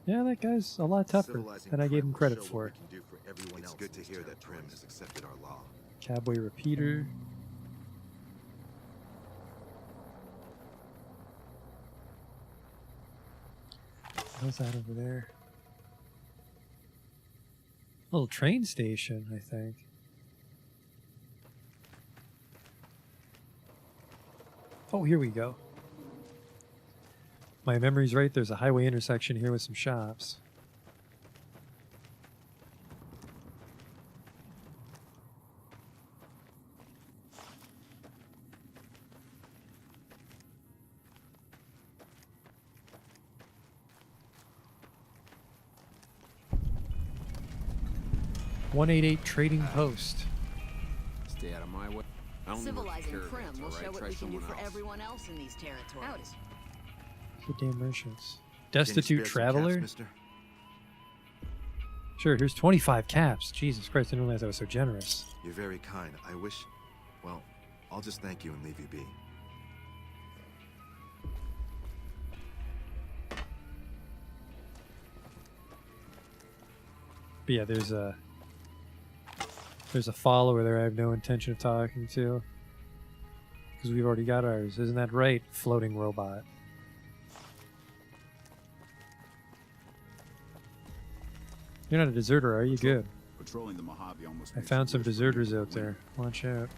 Yeah, that guy's a lot tougher Civilizing than I gave him Prim will credit show what for. we can do for everyone else good to hear that Prim has accepted our law. Cowboy repeater. What's that over there? Little train station, I think. Oh, here we go. My memory's right, there's a highway intersection here with some shops. .188 Trading Post. Stay out of my way. I don't Civilizing care Prim will show what Try we can do someone for else. everyone else in these territories. Good damn merchants. Can you Destitute spare some traveler? caps, mister? Sure, here's 25 caps. Jesus Christ, I didn't realize I was so generous. You're very kind. I wish... Well, I'll just thank you and leave you be. But yeah, there's a follower there I have no intention of talking to. Because we've already got ours. Isn't that right, floating robot? You're not a deserter, are you? Good. Patrolling the Mojave almost I makes found it some worse for deserters people out to win. there. Watch out.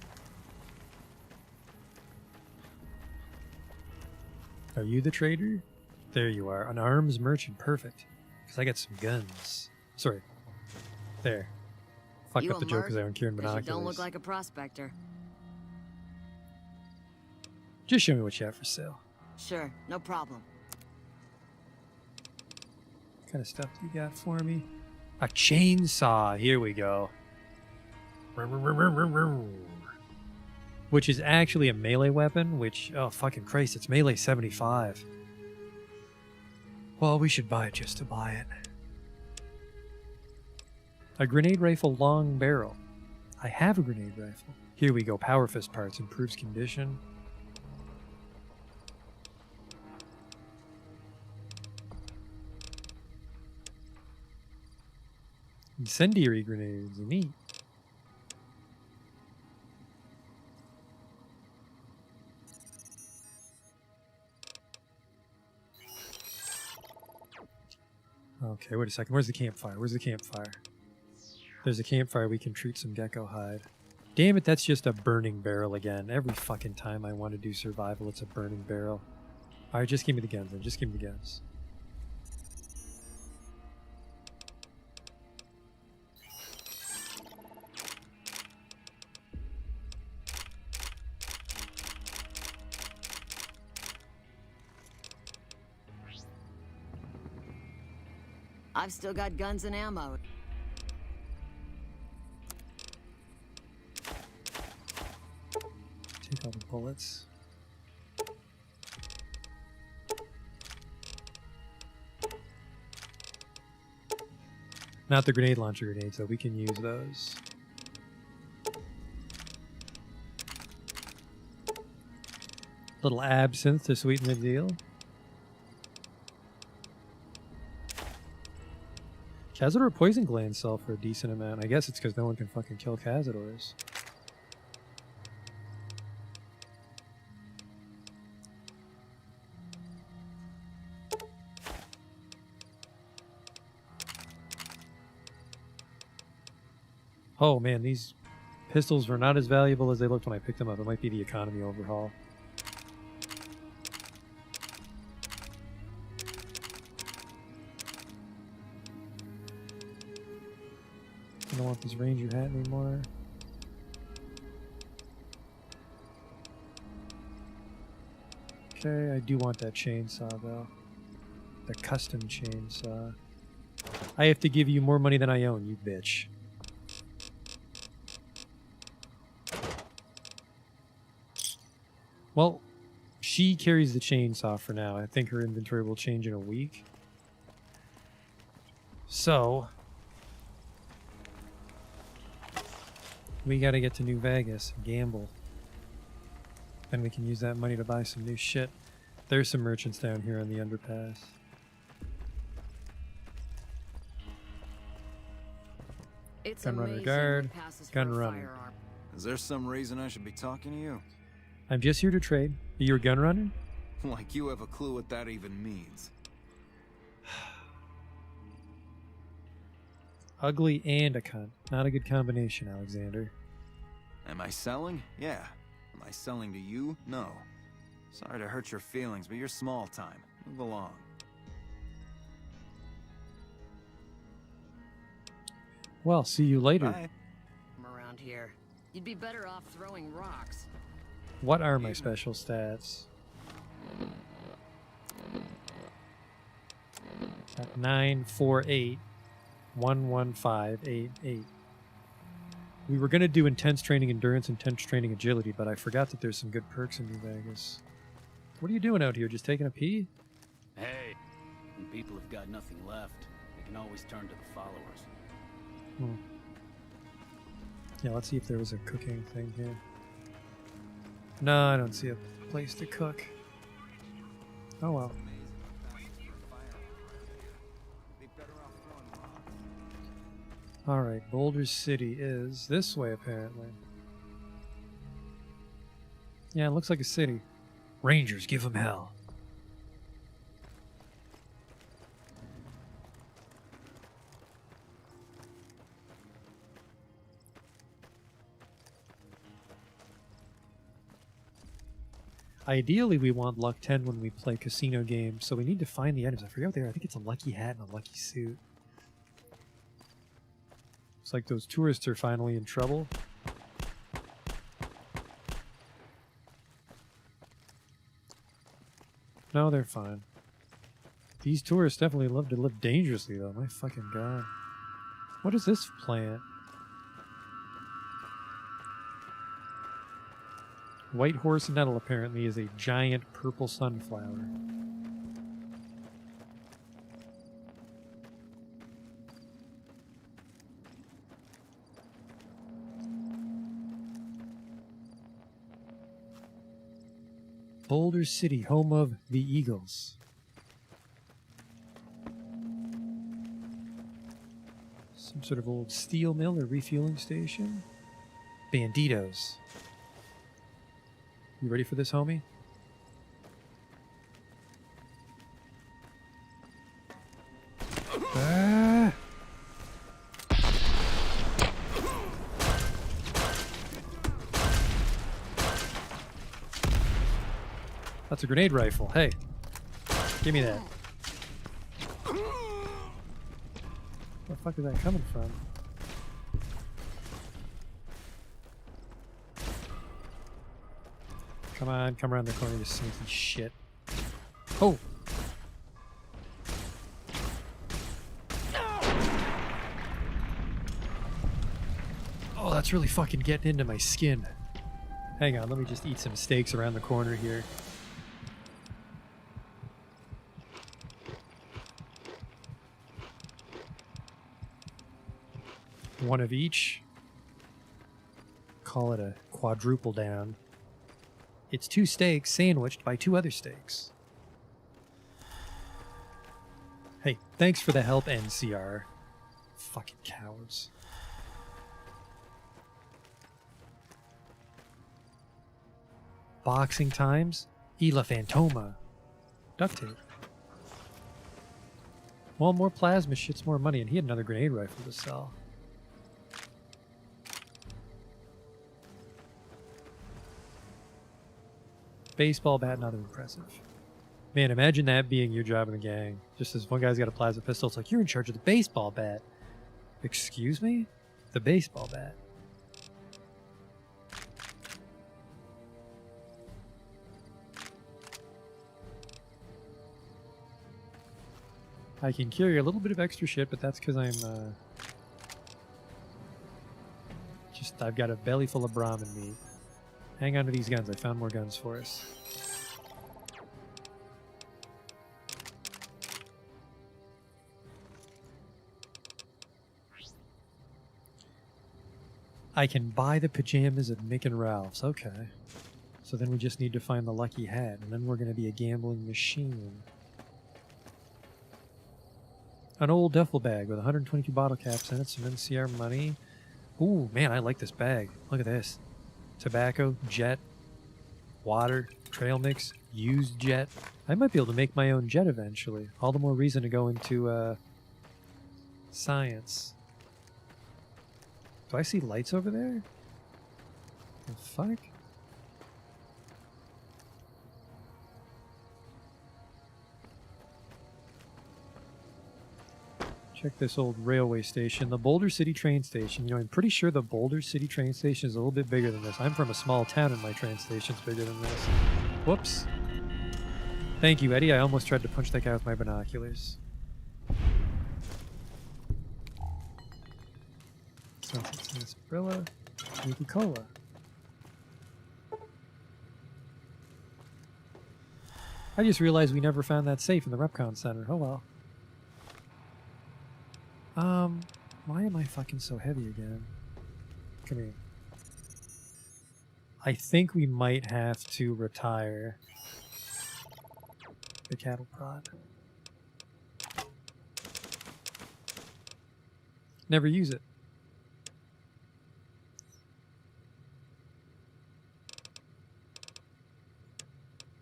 Are you the trader? There you are. An arms merchant. Perfect. Because I got some guns. Sorry. There. Fucked You up a the joke because I merc? don't carry 'Cause binoculars. you don't look like a prospector. Just show me what you have for sale. Sure, no problem. What kind of stuff do you got for me? A chainsaw. Here we go. Which is actually a melee weapon, which, oh fucking Christ, it's melee 75. Well, we should buy it just to buy it. A grenade rifle long barrel. I have a grenade rifle. Here we go. Power fist parts. Improves condition. Incendiary grenades. Neat. Okay, wait a second. Where's the campfire? Where's the campfire? There's a campfire. We can treat some gecko hide. Damn it, that's just a burning barrel again. Every fucking time I want to do survival, it's a burning barrel. Alright, just give me the guns then. Just give me the guns. I've still got guns and ammo. Take all the bullets. Not the grenade launcher grenades, though. We can use those. Little absinthe to sweeten the deal. Cazador poison glands sell for a decent amount. I guess it's because no one can fucking kill Cazadors. Oh man, these pistols were not as valuable as they looked when I picked them up. It might be the economy overhaul. I don't want this Ranger hat anymore. Okay, I do want that chainsaw though. The custom chainsaw. I have to give you more money than I own, you bitch. Well, she carries the chainsaw for now. I think her inventory will change in a week. So, we gotta get to New Vegas and gamble. Then we can use that money to buy some new shit. There's some merchants down here on the underpass. It's Gun runner amazing guard, what passes gun for a runner. firearm. Is there some reason I should be talking to you? I'm just here to trade. Are you a gun runner? Like you have a clue what that even means. Ugly and a cunt. Not a good combination, Alexander. Am I selling? Yeah. Am I selling to you? No. Sorry to hurt your feelings, but you're small time. Move along. Well, see you later. Bye. From around here. You'd be better off throwing rocks. What are my special stats? At 948 11588. We were gonna do intense training endurance, intense training agility, but I forgot that there's some good perks in New Vegas. What are you doing out here? Just taking a pee? Hey, when people have got nothing left, they can always turn to the followers. Hmm. Yeah, let's see if there was a cooking thing here. No, I don't see a place to cook. Oh well. Alright, Boulder City is this way apparently. Yeah, it looks like a city. Rangers, give them hell. Ideally, we want luck 10 when we play casino games, so we need to find the items. I forget what they are. I think it's a lucky hat and a lucky suit. It's like those tourists are finally in trouble. No, they're fine. These tourists definitely love to live dangerously, though. My fucking god. What is this plant? White horse nettle apparently is a giant purple sunflower. Boulder City, home of the Eagles. Some sort of old steel mill or refueling station. Banditos. You ready for this, homie? Ah! That's a grenade rifle. Hey, give me that. Where the fuck is that coming from? Come on, come around the corner, you sneaky shit. Oh! Oh, that's really fucking getting into my skin. Hang on, let me just eat some steaks around the corner here. one of each. Call it a quadruple down. It's 2 steaks sandwiched by 2 other steaks. Hey, thanks for the help, NCR. Fucking cowards. Boxing times. Ela Phantoma. Duct tape. Well, more plasma shits more money, and he had another grenade rifle to sell. Baseball bat, not impressive. Man, imagine that being your job in the gang. Just as one guy's got a plasma pistol, it's like, you're in charge of the baseball bat. Excuse me? The baseball bat. I can carry a little bit of extra shit, but that's because I'm, I've got a belly full of Brahmin meat. Hang on to these guns. I found more guns for us. I can buy the pajamas at Mick and Ralph's. Okay. So then we just need to find the lucky hat, and then we're going to be a gambling machine. An old duffel bag with 122 bottle caps in it, some NCR money. Ooh, man, I like this bag. Look at this. Tobacco, jet, water, trail mix, used jet. I might be able to make my own jet eventually. All the more reason to go into science. Do I see lights over there? The fuck? Check this old railway station, the Boulder City train station. You know, I'm pretty sure the Boulder City train station is a little bit bigger than this. I'm from a small town and my train station's bigger than this. Whoops. Thank you, Eddie. I almost tried to punch that guy with my binoculars. Sunset Sarsaparilla, Nuka-Cola. I just realized we never found that safe in the Repcon Center. Oh well. Why am I fucking so heavy again? Come here. I think we might have to retire the cattle prod. Never use it.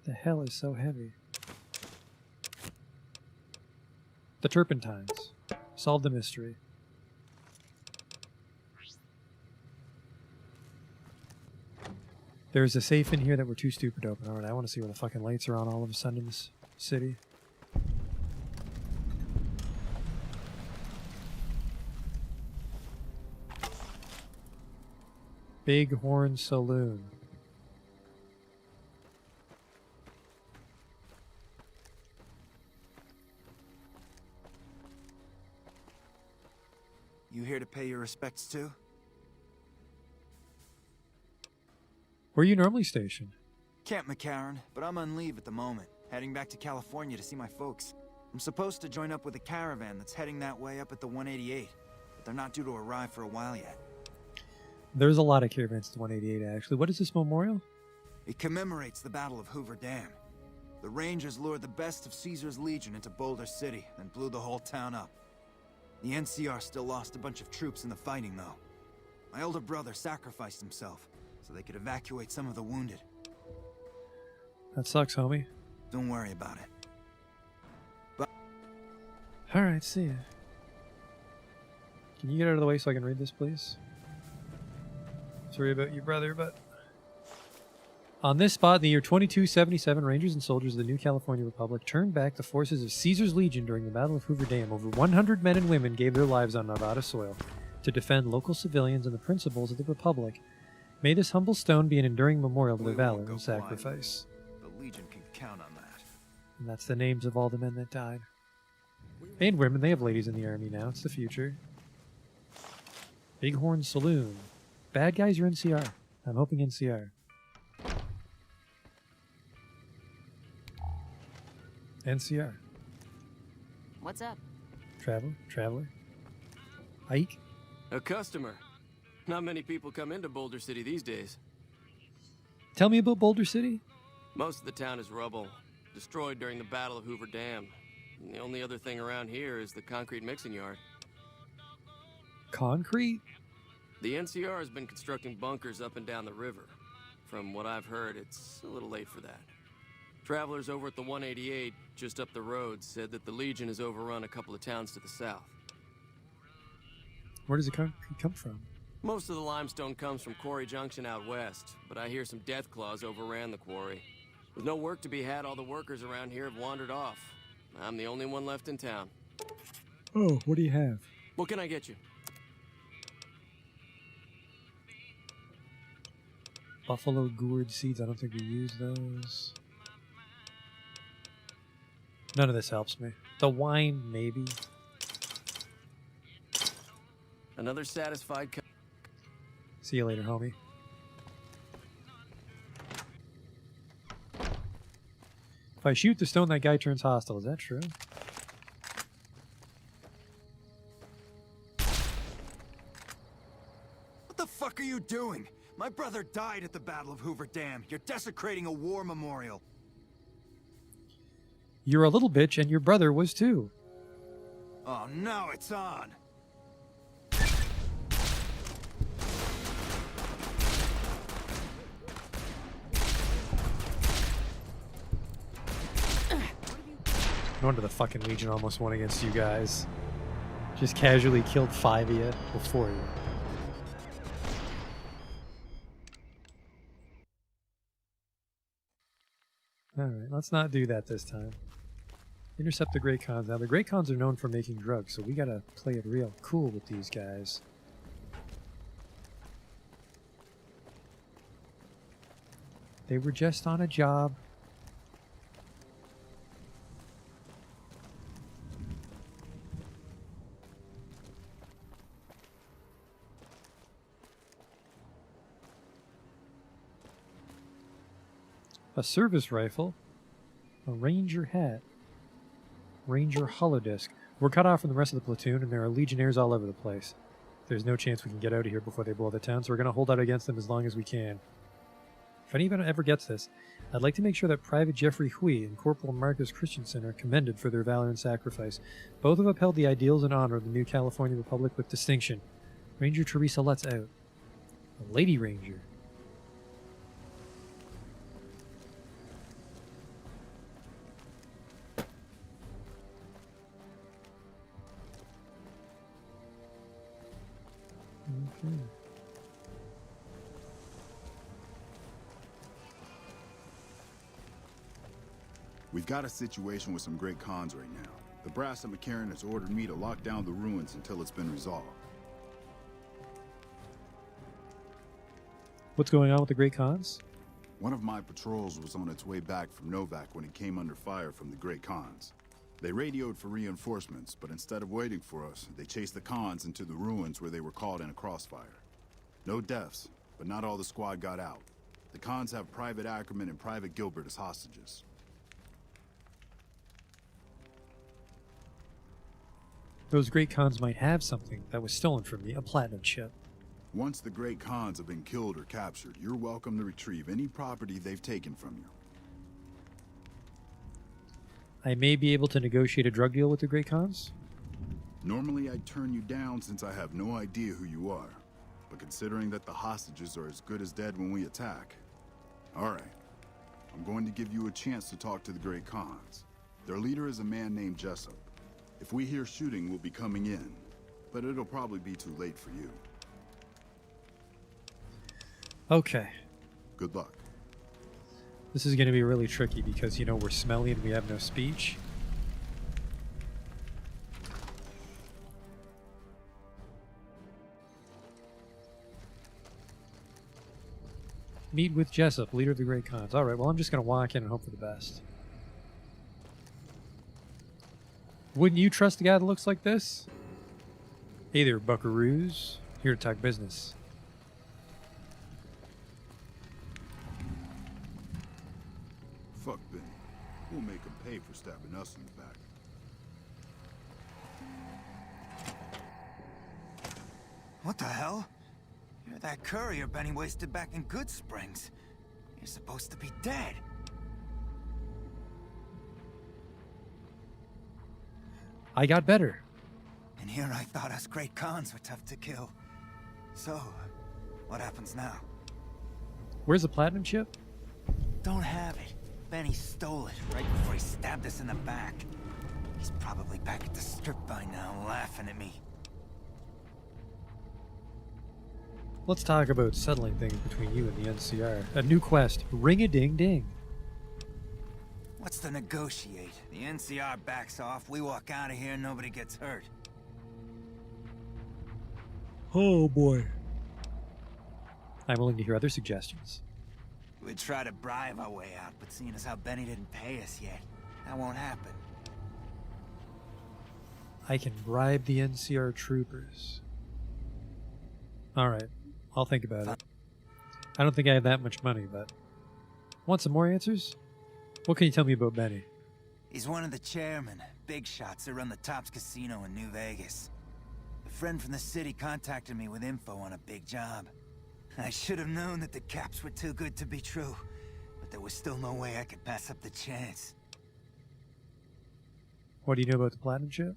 The hell is so heavy? The turpentines. Solve the mystery. There's a safe in here that we're too stupid to open. Alright, I want to see where the fucking lights are on all of a sudden in this city. Bighorn Saloon. You here to pay your respects too? Where are you normally stationed? Camp McCarran, but I'm on leave at the moment, heading back to California to see my folks. I'm supposed to join up with a caravan that's heading that way up at the 188, but they're not due to arrive for a while yet. There's a lot of caravans to 188 actually. What is this memorial? It commemorates the Battle of Hoover Dam. The Rangers lured the best of Caesar's Legion into Boulder City and blew the whole town up. The NCR still lost a bunch of troops in the fighting though. My older brother sacrificed himself so they could evacuate some of the wounded. That sucks, homie. Don't worry about it. But Alright, see ya. Can you get out of the way so I can read this, please? Sorry about you, brother, but... On this spot in the year 2277, Rangers and soldiers of the New California Republic turned back the forces of Caesar's Legion during the Battle of Hoover Dam. Over 100 men and women gave their lives on Nevada soil to defend local civilians and the principles of the Republic. May this humble stone be an enduring memorial to their We valor won't go and sacrifice. the Legion can count on that. And that's the names of all the men that died. And women, they have ladies in the army now. It's the future. Bighorn Saloon. Bad guys or NCR? I'm hoping NCR. NCR. What's up? Traveler. Ike. A customer. Not many people come into Boulder City these days. Tell me about Boulder City. Most of the town is rubble, destroyed during the Battle of Hoover Dam. And the only other thing around here is the concrete mixing yard. Concrete? The NCR has been constructing bunkers up and down the river. From what I've heard, it's a little late for that. Travelers over at the 188, just up the road, said that the Legion has overrun a couple of towns to the south. Where does the concrete come from? Most of the limestone comes from Quarry Junction out west, but I hear some Deathclaws overran the quarry. With no work to be had, all the workers around here have wandered off. I'm the only one left in town. Oh, what do you have? What can I get you? Buffalo gourd seeds. I don't think we use those. None of this helps me. The wine, maybe. Another satisfied. See you later, homie. If I shoot the stone, that guy turns hostile. Is that true? What the fuck are you doing? My brother died at the Battle of Hoover Dam. You're desecrating a war memorial. You're a little bitch, and your brother was too. Oh, now it's on. No wonder the fucking Legion almost won against you guys. Just casually killed 5 of you before you. Alright, let's not do that this time. Intercept the Great Khans. Now, the Great Khans are known for making drugs, so we gotta play it real cool with these guys. They were just on a job. A service rifle, a ranger hat, ranger holodisc. We're cut off from the rest of the platoon, and there are legionnaires all over the place. There's no chance we can get out of here before they blow the town, so we're going to hold out against them as long as we can. If anyone ever gets this, I'd like to make sure that Private Jeffrey Hui and Corporal Marcus Christensen are commended for their valor and sacrifice. Both have upheld the ideals and honor of the new California Republic with distinction. Ranger Teresa Lutz out. A Lady Ranger. Okay. We've got a situation with some Great Khans right now. The Brass at McCarran has ordered me to lock down the ruins until it's been resolved. What's going on with the Great Khans? One of my patrols was on its way back from Novak when it came under fire from the Great Khans. They radioed for reinforcements, but instead of waiting for us, they chased the Khans into the ruins where they were caught in a crossfire. No deaths, but not all the squad got out. The Khans have Private Ackerman and Private Gilbert as hostages. Those Great Khans might have something that was stolen from me, a platinum chip. Once the Great Khans have been killed or captured, you're welcome to retrieve any property they've taken from you. I may be able to negotiate a drug deal with the Great Khans? Normally I'd turn you down since I have no idea who you are. But considering that the hostages are as good as dead when we attack... Alright. I'm going to give you a chance to talk to the Great Khans. Their leader is a man named Jessup. If we hear shooting, we'll be coming in. But it'll probably be too late for you. Okay. Good luck. This is going to be really tricky because, you know, we're smelly and we have no speech. Meet with Jessup, leader of the Great Khans. Alright, well, I'm just going to walk in and hope for the best. Wouldn't you trust a guy that looks like this? Hey there, buckaroos. Here to talk business. Fuck Benny. We'll make him pay for stabbing us in the back. What the hell? You're that courier Benny wasted back in Good Springs. You're supposed to be dead. I got better. And here I thought us great Khans were tough to kill. So, what happens now? Where's the platinum chip? Don't have it. Benny stole it right before he stabbed us in the back. He's probably back at the strip by now, laughing at me. Let's talk about settling things between you and the NCR. A new quest, Ring-a-Ding-Ding. What's to negotiate? The NCR backs off, we walk out of here, nobody gets hurt. Oh boy. I'm willing to hear other suggestions. We'd try to bribe our way out, but seeing as how Benny didn't pay us yet, that won't happen. I can bribe the NCR troopers. Alright, I'll think about it. I don't think I have that much money, but... Want some more answers? What can you tell me about Benny? He's one of the chairmen, big shots that run the Tops Casino in New Vegas. A friend from the city contacted me with info on a big job. I should have known that the caps were too good to be true, but there was still no way I could pass up the chance. What do you know about the platinum chip?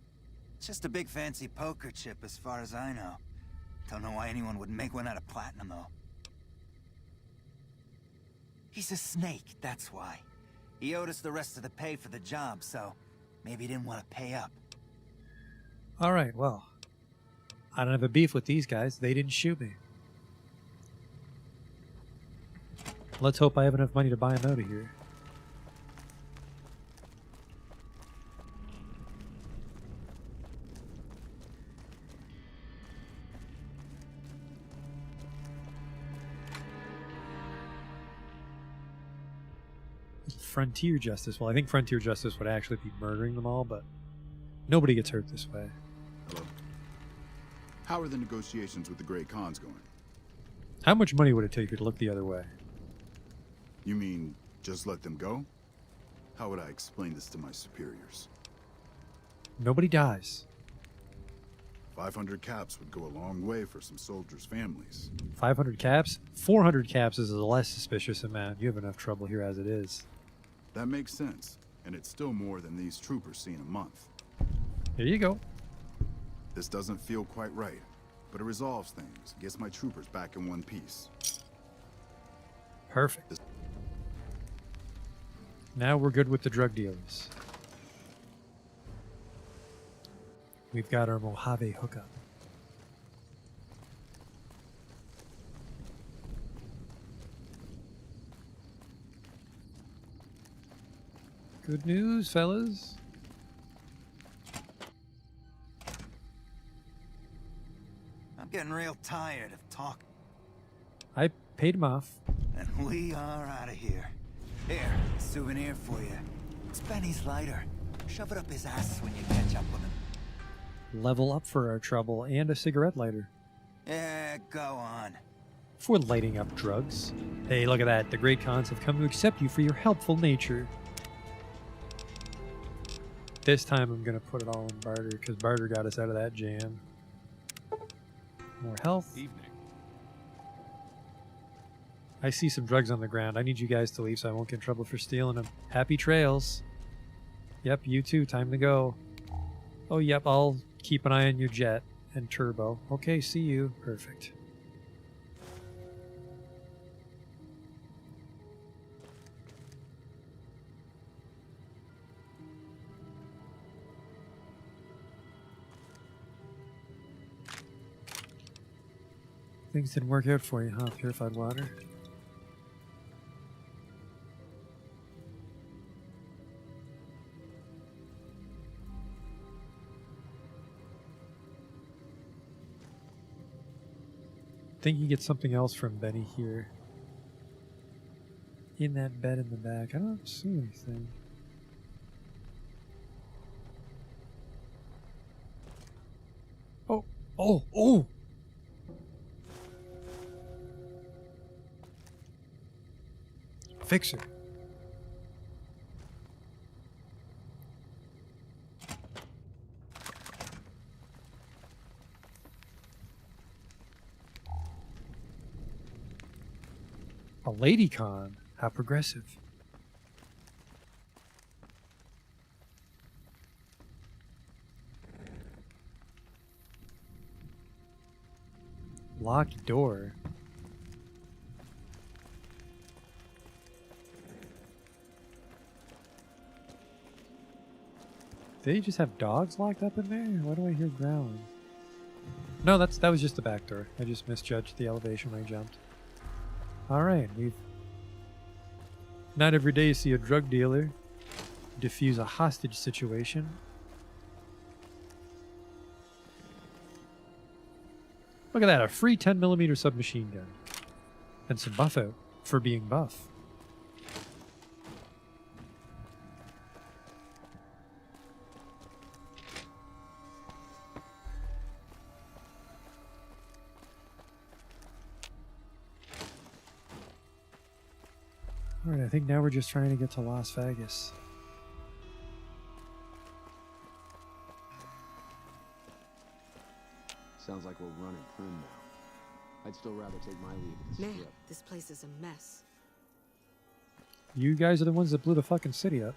It's just a big fancy poker chip as far as I know. Don't know why anyone would make one out of platinum, though. He's a snake, that's why. He owed us the rest of the pay for the job, so maybe he didn't want to pay up. Alright, well. I don't have a beef with these guys. They didn't shoot me. Let's hope I have enough money to buy him out of here. Frontier justice. Well, I think frontier justice would actually be murdering them all, but nobody gets hurt this way. Hello. How are the negotiations with the Great Khans going? How much money would it take you to look the other way? You mean, just let them go? How would I explain this to my superiors? Nobody dies. 500 caps would go a long way for some soldiers' families. 500 caps? 400 caps is a less suspicious amount. You have enough trouble here as it is. That makes sense, and it's still more than these troopers see in a month. Here you go. This doesn't feel quite right, but it resolves things, gets my troopers back in one piece. Perfect. Now we're good with the drug dealers. We've got our Mojave hookup. Good news, fellas. I'm getting real tired of talking. I paid him off. And we are out of here. Here, a souvenir for you. It's Benny's lighter. Shove it up his ass when you catch up with him. Level up for our trouble and a cigarette lighter. Yeah, go on. For lighting up drugs. Hey, look at that. The Great Khans have come to accept you for your helpful nature. This time I'm going to put it all in barter, because barter got us out of that jam. More health. Evening. I see some drugs on the ground. I need you guys to leave so I won't get in trouble for stealing them. Happy trails. Yep, you too. Time to go. Oh, yep, I'll keep an eye on your jet and turbo. Okay, see you. Perfect. Things didn't work out for you, huh? Purified water. Think you get something else from Benny here. In that bed in the back. I don't see anything. Oh, oh, oh! Fixer. A lady con. How progressive. Locked door. They just have dogs locked up in there? Why do I hear growling? No, that was just the back door. I just misjudged the elevation when I jumped. Alright, we've... Not every day you see a drug dealer defuse a hostage situation. Look at that, a free 10mm submachine gun. And some buff out for being buff. Alright, I think now we're just trying to get to Las Vegas. Sounds like we're running prim now. I'd still rather take my leave at the Man, strip. this place is a mess. You guys are the ones that blew the fucking city up.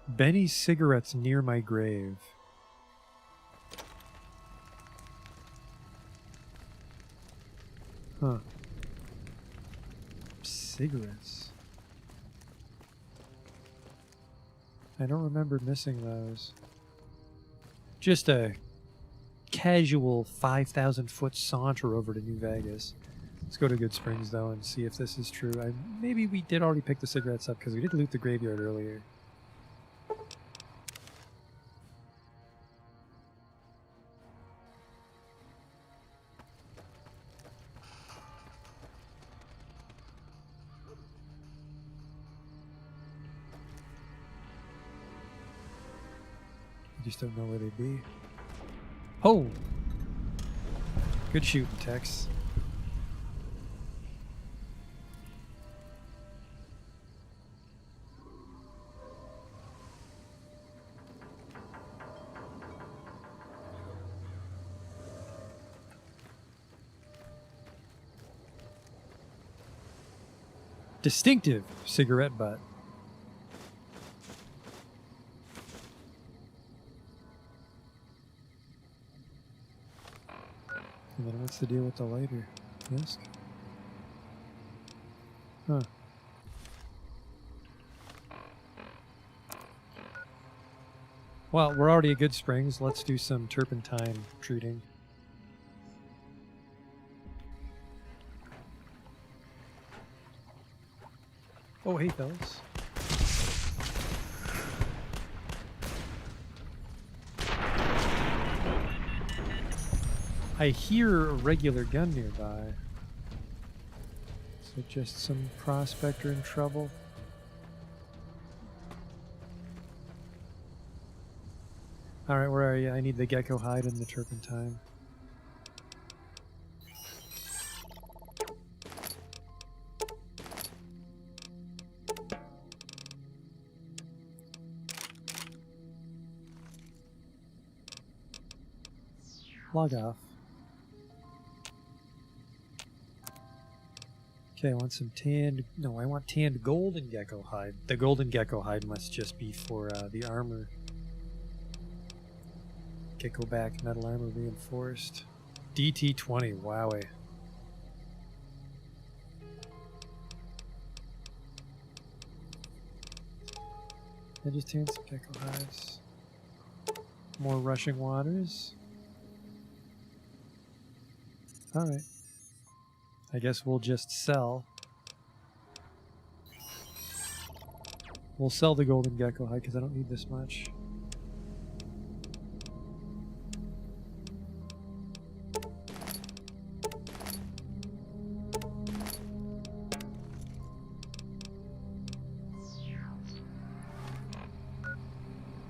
Benny's cigarettes near my grave. Huh. Cigarettes. I don't remember missing those. Just a casual 5,000 foot saunter over to New Vegas. Let's go to Good Springs though and see if this is true. Maybe we did already pick the cigarettes up because we did loot the graveyard earlier. Just don't know where they'd be. Oh! Good shooting, Tex. Distinctive cigarette butt. And then what's the deal with the lighter? Yes? Huh. Well, we're already at Good Springs. Let's do some turpentine treating. Oh, hey, fellas. I hear a regular gun nearby. Is it just some prospector in trouble? Alright, where are you? I need the gecko hide and the turpentine. Log off. Okay, I want some tanned... No, I want tanned golden gecko hide. The golden gecko hide must just be for the armor. Gecko back, metal armor reinforced. DT-20, wowee. I just tanned some gecko hides. More rushing waters. Alright. I guess we'll just sell. We'll sell the golden gecko hide because I don't need this much.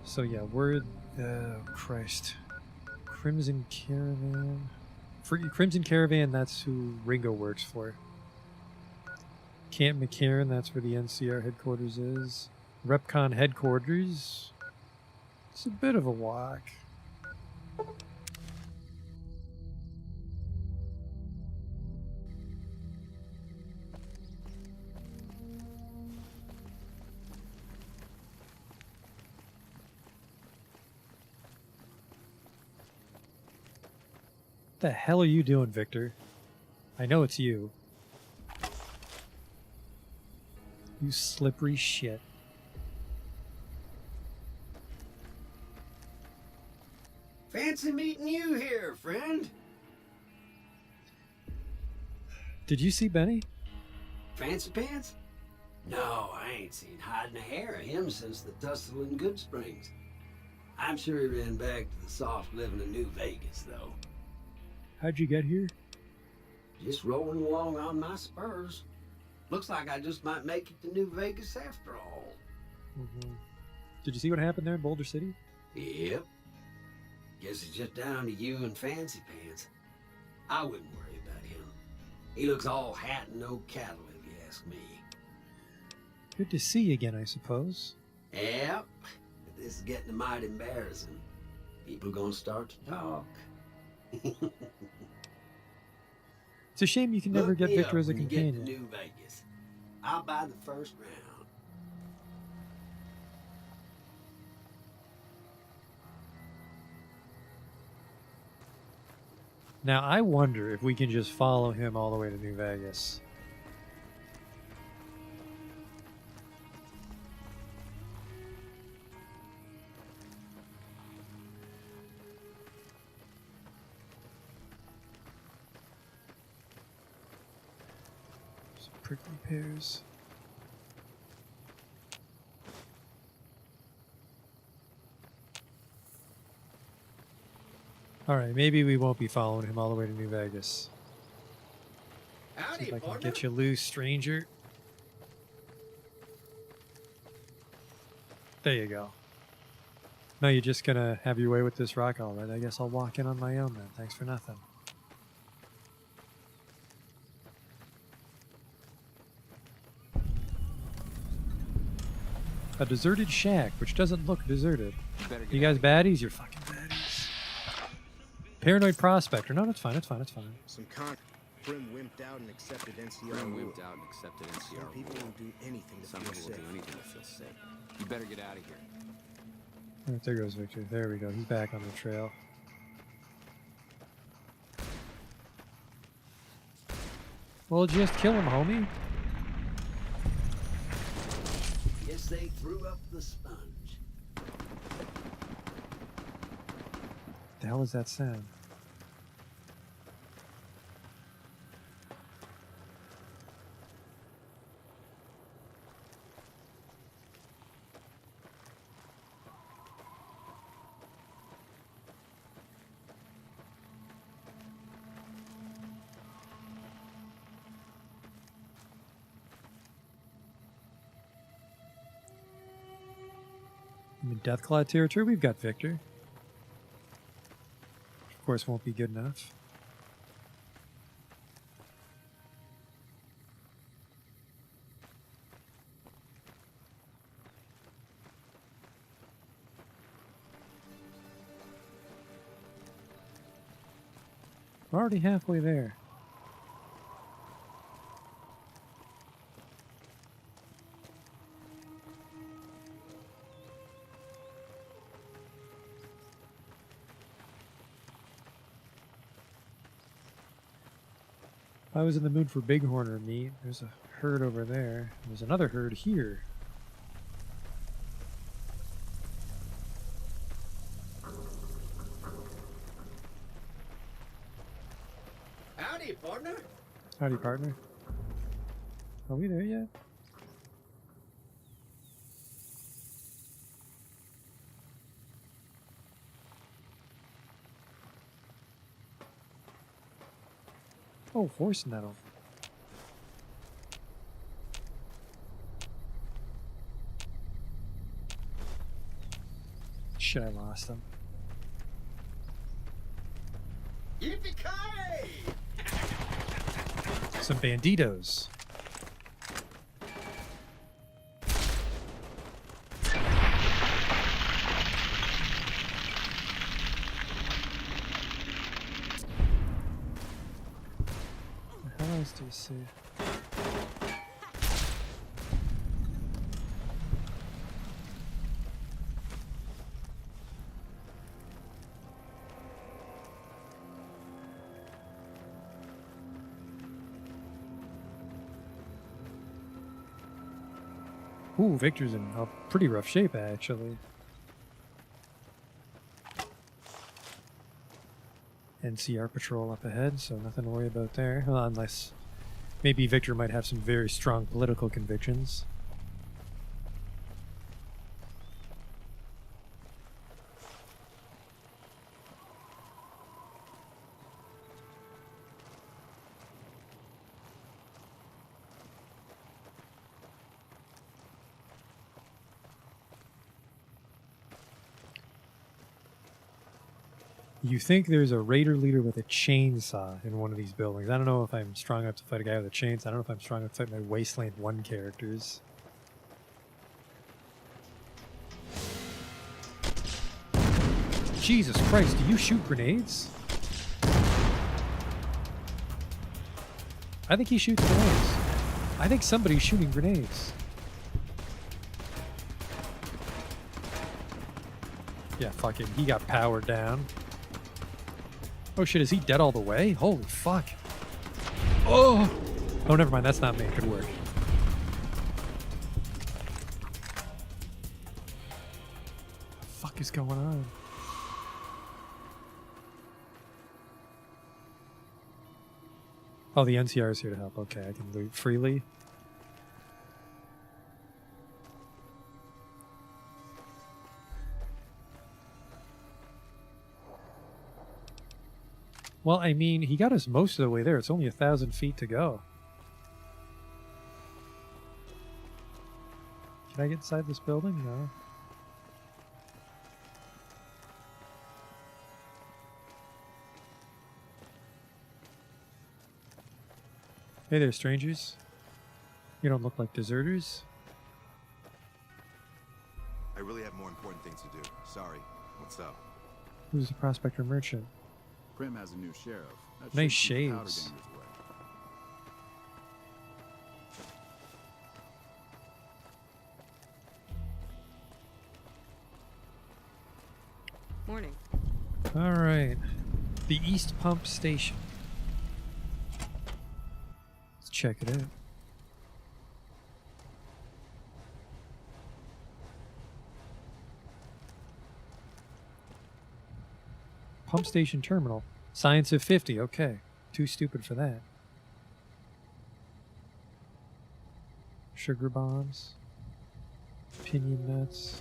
So yeah, we're... Oh, Christ. Crimson Caravan... For Crimson Caravan, that's who Ringo works for. Camp McCarran, that's where the NCR headquarters is. Repcon headquarters. It's a bit of a walk. What the hell are you doing, Victor? I know it's you. You slippery shit. Fancy meeting you here, friend. Did you see Benny? Fancy pants? No, I ain't seen hide nor hair of him since the tussle in Good Springs. I'm sure he ran back to the soft living of New Vegas, though. How'd you get here? Just rolling along on my spurs. Looks like I just might make it to New Vegas after all. Mm-hmm. Did you see what happened there in Boulder City? Yep. Guess it's just down to you and Fancy Pants. I wouldn't worry about him. He looks all hat and no cattle, if you ask me. Good to see you again, I suppose. Yep. But this is getting mighty embarrassing. People gonna start to talk. It's a shame you can never Look get me Victor up as a when you companion. get to New Vegas. I'll buy the first round. Now, I wonder if we can just follow him all the way to New Vegas. Some prickly pears. Alright, maybe we won't be following him all the way to New Vegas. See if I can get you loose, stranger. There you go. No, you're just gonna have your way with this rock, alright. I guess I'll walk in on my own then. Thanks for nothing. A deserted shack, which doesn't look deserted. You guys baddies? You're fucking baddies. Paranoid prospector. No, that's fine, it's fine, it's fine. Some Prim wimped out and accepted NCR. Prim rule. wimped out and accepted NCR. Some people rule. will do anything to Some feel people will safe. do anything to feel safe. You better get out of here. Alright, there goes Victor. There we go. He's back on the trail. Well, just kill him, homie. Guess they threw up the sponge. The hell is that sound? In Deathclaw territory, we've got Victor. Of course, won't be good enough. We're already halfway there. If I was in the mood for bighorner meat, there's a herd over there. There's another herd here. Howdy, partner. Howdy, partner. Are we there yet? Oh, horse nettle. Shit, I lost him. Yippee-ki-yay! Some banditos. What else do you see? Ooh, Victor's in a pretty rough shape, actually. NCR patrol up ahead, so nothing to worry about there. Well, unless maybe Victor might have some very strong political convictions. You think there's a raider leader with a chainsaw in one of these buildings. I don't know if I'm strong enough to fight a guy with a chainsaw. I don't know if I'm strong enough to fight my Wasteland 1 characters. Jesus Christ, do you shoot grenades? I think he shoots grenades. I think somebody's shooting grenades. Yeah, fuck him. He got powered down. Oh shit, is he dead all the way? Holy fuck. Oh! Oh, never mind. That's not me. It could work. What the fuck is going on? Oh, the NCR is here to help. Okay, I can loot freely. Well, I mean, he got us most of the way there. It's only 1,000 feet to go. Can I get inside this building? No. Hey there, strangers. You don't look like deserters. I really have more important things to do. Sorry. What's up? Who's the prospector merchant? Prim has a new sheriff. That Nice should keep the powder shades. gangers away. Morning. All right. The East Pump Station. Let's check it out. Pump Station Terminal. Science of 50. Okay. Too stupid for that. Sugar bombs. Pinion nuts.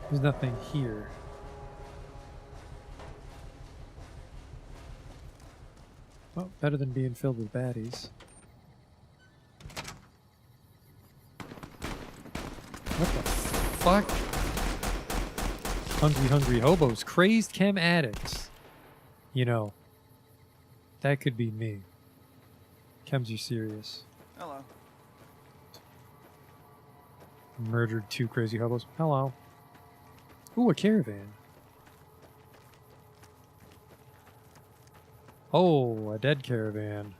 There's nothing here. Well, better than being filled with baddies. What the fuck? Hungry hobos. Crazed chem addicts. You know, that could be me. Chems are serious. Hello. Murdered 2 crazy hobos. Hello. Ooh, a caravan. Oh, a dead caravan.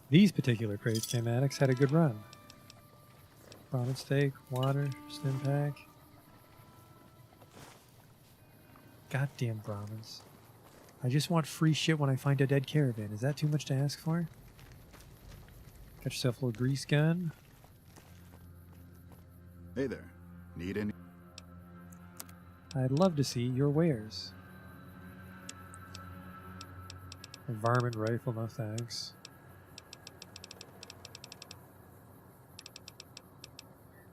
These particular crazed chem addicts had a good run. Ramen steak, water, stim pack. Goddamn Brahmins. I just want free shit when I find a dead caravan. Is that too much to ask for? Got yourself a little grease gun. Hey there. Need any? I'd love to see your wares. A varmint rifle, no thanks.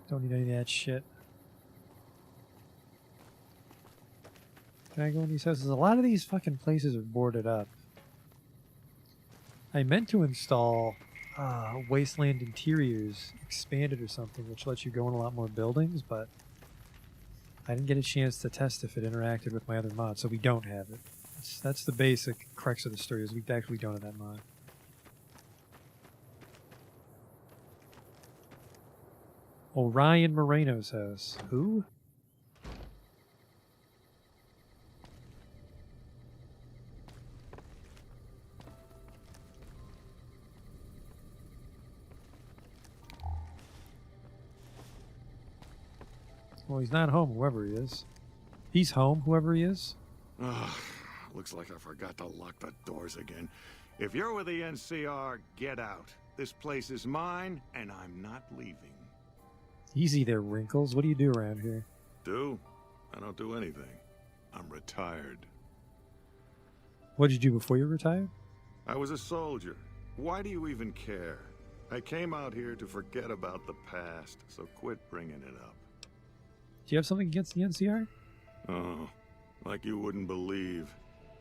Don't need any of that shit. Can I go in these houses? A lot of these fucking places are boarded up. I meant to install Wasteland Interiors Expanded or something, which lets you go in a lot more buildings, but I didn't get a chance to test if it interacted with my other mod, so we don't have it. That's the basic crux of the story, is we actually don't have that mod. Orion Moreno's house. Who? Well, he's not home, whoever he is. He's home, whoever he is. Ugh, looks like I forgot to lock the doors again. If you're with the NCR, get out. This place is mine, and I'm not leaving. Easy there, Wrinkles. What do you do around here? Do? I don't do anything. I'm retired. What did you do before you retired? I was a soldier. Why do you even care? I came out here to forget about the past, so quit bringing it up. Do you have something against the NCR? Oh, like you wouldn't believe.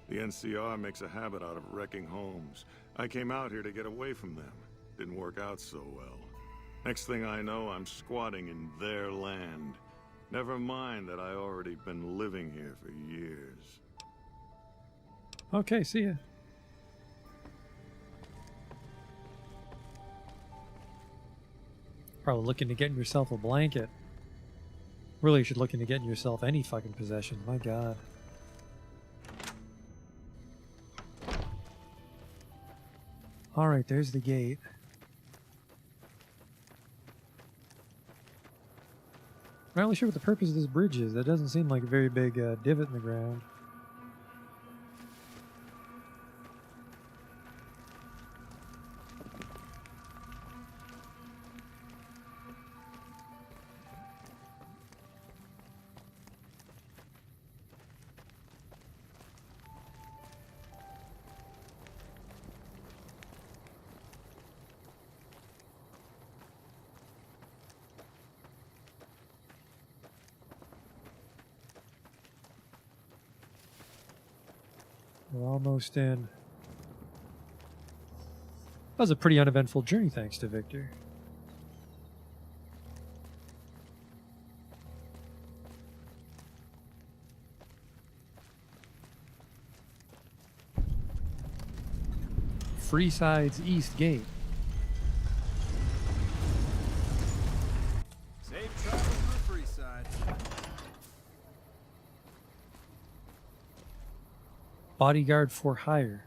The NCR makes a habit out of wrecking homes. I came out here to get away from them. Didn't work out so well. Next thing I know, I'm squatting in their land. Never mind that I already been living here for years. Okay, see ya. Probably looking to get yourself a blanket. Really, you should look into getting yourself any fucking possession. My god. Alright, there's the gate. I'm not really sure what the purpose of this bridge is. That doesn't seem like a very big divot in the ground. We're almost in. That was a pretty uneventful journey, thanks to Victor. Freeside's East Gate. Safe travel through Freeside. Bodyguard for hire.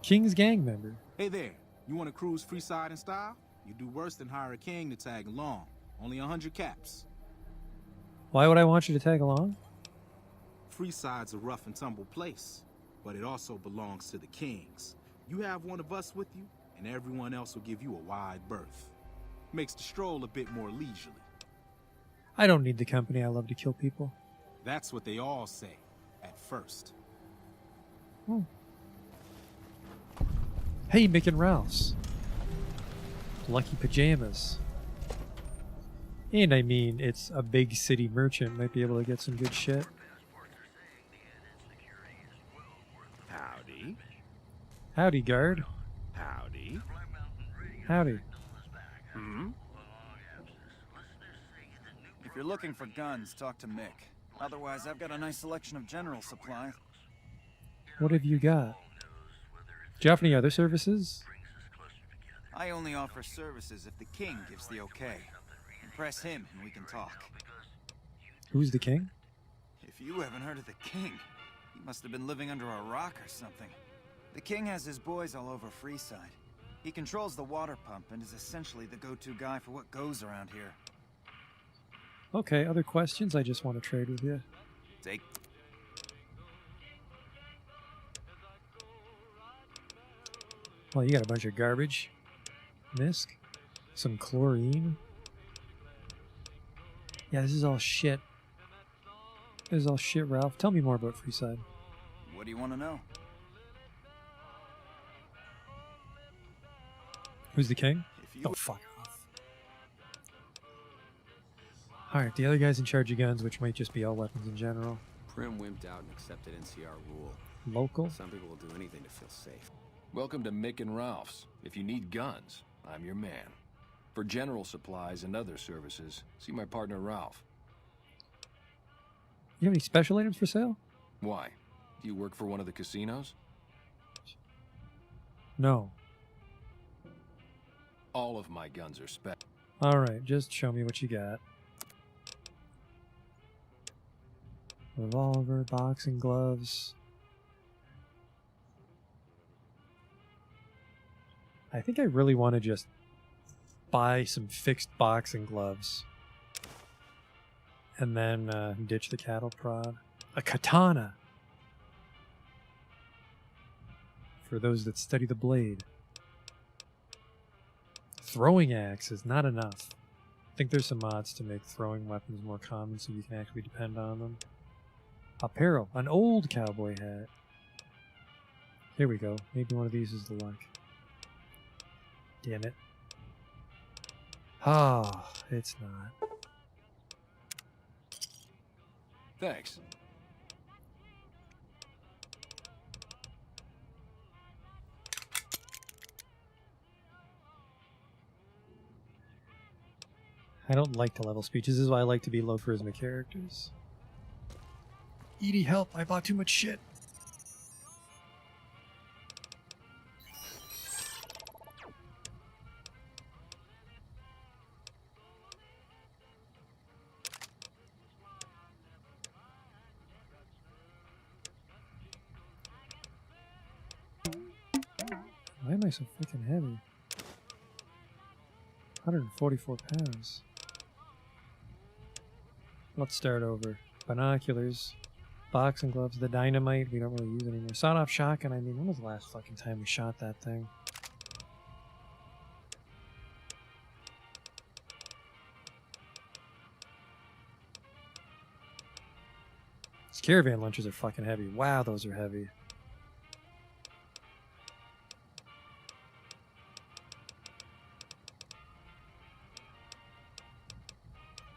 King's gang member. Hey there, you want to cruise Freeside in style? You do worse than hire a king to tag along. Only 100 caps. Why would I want you to tag along? Freeside's a rough and tumble place, but it also belongs to the kings. You have one of us with you, and everyone else will give you a wide berth. Makes the stroll a bit more leisurely. I don't need the company. I love to kill people. That's what they all say, at first. Oh. Hey, Mick and Ralph's. Lucky pajamas. And I mean, it's a big city merchant. Might be able to get some good shit. Howdy. Howdy, guard. Howdy. Howdy. If you're looking for guns, talk to Mick. Otherwise, I've got a nice selection of general supplies. What have you got? Do you have any other services? I only offer services if the king gives the okay. Impress him and we can talk. Who's the king? If you haven't heard of the king, he must have been living under a rock or something. The king has his boys all over Freeside. He controls the water pump and is essentially the go-to guy for what goes around here. Okay, other questions? I just want to trade with you. Take. Well, you got a bunch of garbage. Misk. Some chlorine. Yeah, this is all shit. This is all shit, Ralph. Tell me more about Freeside. What do you want to know? Who's the king? Oh, fuck off. Alright, the other guy's in charge of guns, which might just be all weapons in general. Prim wimped out and accepted NCR rule. Local? Some people will do anything to feel safe. Welcome to Mick and Ralph's. If you need guns, I'm your man. For general supplies and other services, see my partner Ralph. You have any special items for sale? Why? Do you work for one of the casinos? No. All of my guns are spec. Alright, just show me what you got. Revolver, boxing gloves. I think I really want to just buy some fixed boxing gloves. And then ditch the cattle prod. A katana! For those that study the blade. Throwing axe is not enough. I think there's some mods to make throwing weapons more common so you can actually depend on them. Apparel. An old cowboy hat. Here we go. Maybe one of these is the luck. Damn it. Ah, it's not. Thanks. I don't like to level speeches. This is why I like to be low charisma characters. Edie, help! I bought too much shit. Why am I so freaking heavy? 144 pounds. Let's start over. Binoculars, boxing gloves, the dynamite we don't really use anymore. Sawed-off shotgun, I mean, when was the last fucking time we shot that thing? These caravan lunches are fucking heavy. Wow, those are heavy.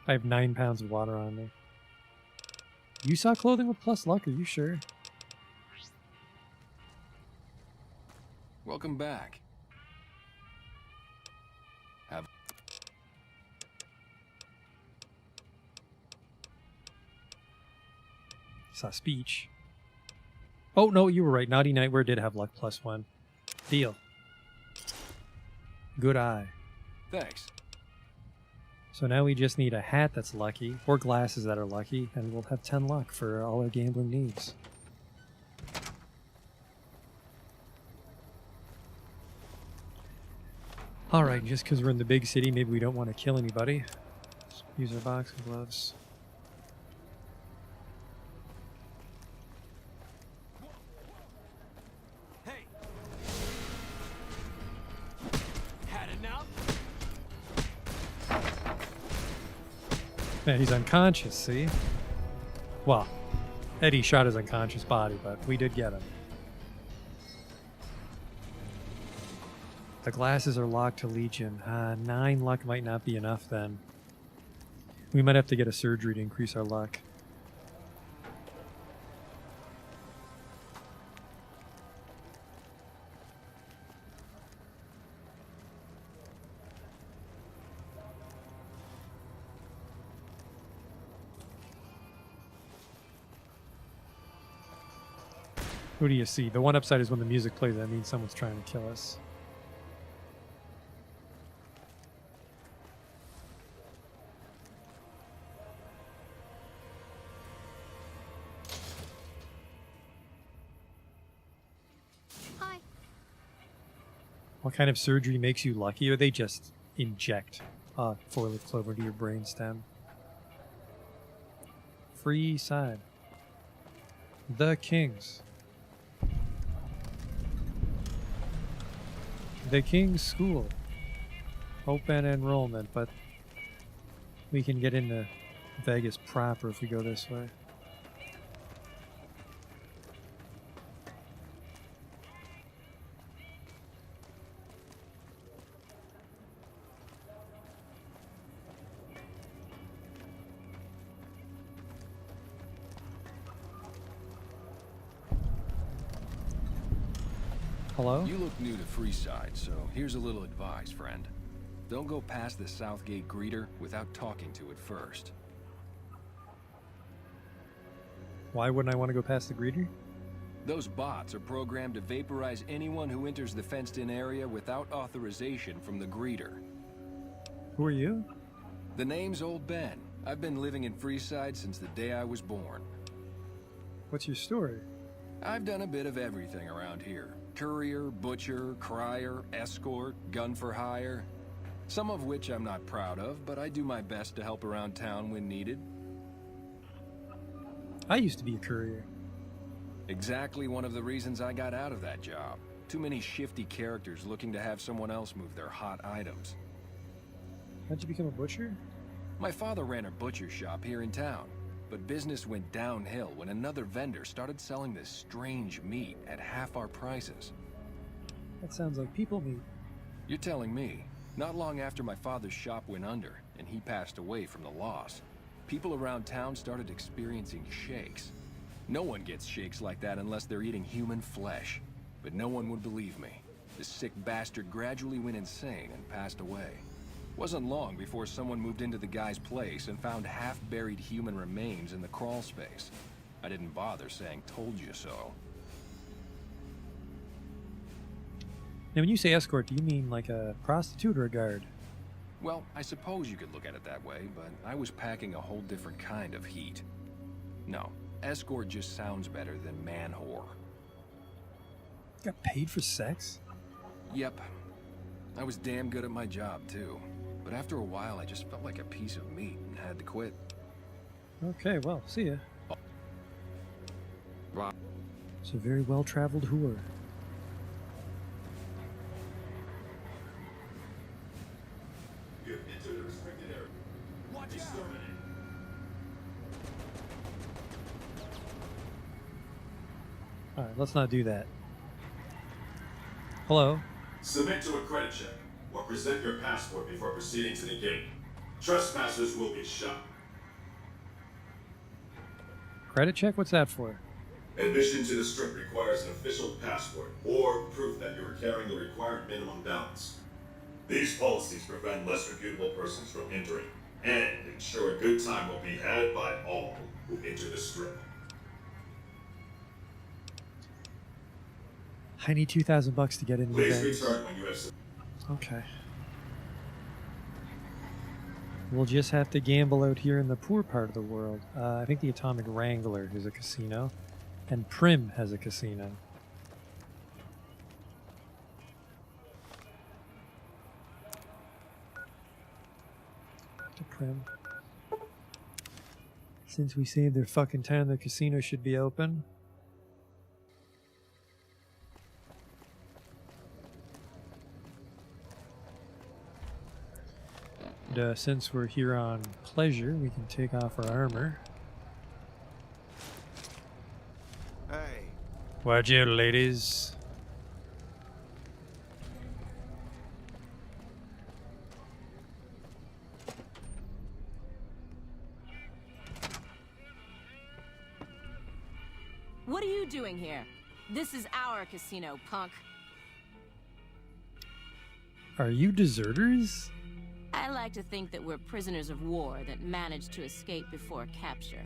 I have 9 pounds of water on me. You saw clothing with plus luck, are you sure? Welcome back. Have Saw speech. Oh no, you were right. Naughty Nightwear did have luck +1. Deal. Good eye. Thanks. So now we just need a hat that's lucky, or glasses that are lucky, and we'll have 10 luck for all our gambling needs. Alright, just because we're in the big city, maybe we don't want to kill anybody. Let's use our boxing gloves. Man, he's unconscious, see? Well, Eddie shot his unconscious body, but we did get him. The glasses are locked to Legion. 9 luck might not be enough then. We might have to get a surgery to increase our luck. Who do you see? The one upside is when the music plays, that means someone's trying to kill us. Hi. What kind of surgery makes you lucky, or they just inject 4-leaf clover into your brainstem? Free side. The Kings. The King's School. Open enrollment, but we can get into Vegas proper if we go this way. Hello? You look new to Freeside, so here's a little advice, friend. Don't go past the Southgate greeter without talking to it first. Why wouldn't I want to go past the greeter? Those bots are programmed to vaporize anyone who enters the fenced-in area without authorization from the greeter. Who are you? The name's Old Ben. I've been living in Freeside since the day I was born. What's your story? I've done a bit of everything around here. Courier, butcher, crier, escort, gun for hire. Some of which I'm not proud of, but I do my best to help around town when needed. I used to be a courier. Exactly one of the reasons I got out of that job. Too many shifty characters looking to have someone else move their hot items. How'd you become a butcher? My father ran a butcher shop here in town, but business went downhill when another vendor started selling this strange meat at half our prices. That sounds like people meat. You're telling me. Not long after my father's shop went under, and he passed away from the loss, people around town started experiencing shakes. No one gets shakes like that unless they're eating human flesh. But no one would believe me. The sick bastard gradually went insane and passed away. Wasn't long before someone moved into the guy's place and found half-buried human remains in the crawl space. I didn't bother saying "told you so." Now, when you say escort, do you mean like a prostitute or a guard? Well, I suppose you could look at it that way, but I was packing a whole different kind of heat. No, escort just sounds better than man-whore. Got paid for sex? Yep. I was damn good at my job, too. But after a while, I just felt like a piece of meat and had to quit. Okay, well, see ya. Wow. It's a very well-traveled whore. You have entered the restricted area. Watch out! Alright, let's not do that. Hello? Submit to a credit check, or present your passport before proceeding to the gate. Trespassers will be shot. Credit check? What's that for? Admission to the strip requires an official passport, or proof that you are carrying the required minimum balance. These policies prevent less reputable persons from entering, and ensure a good time will be had by all who enter the strip. I need $2,000 to get into the Please bank. return when you have... Okay. We'll just have to gamble out here in the poor part of the world. I think the Atomic Wrangler is a casino, and Prim has a casino. To Prim. Since we saved their fucking town, the casino should be open. And, since we're here on pleasure, we can take off our armor. Hey. Watch out, ladies. What are you doing here? This is our casino, punk. Are you deserters? I like to think that we're prisoners of war that managed to escape before capture.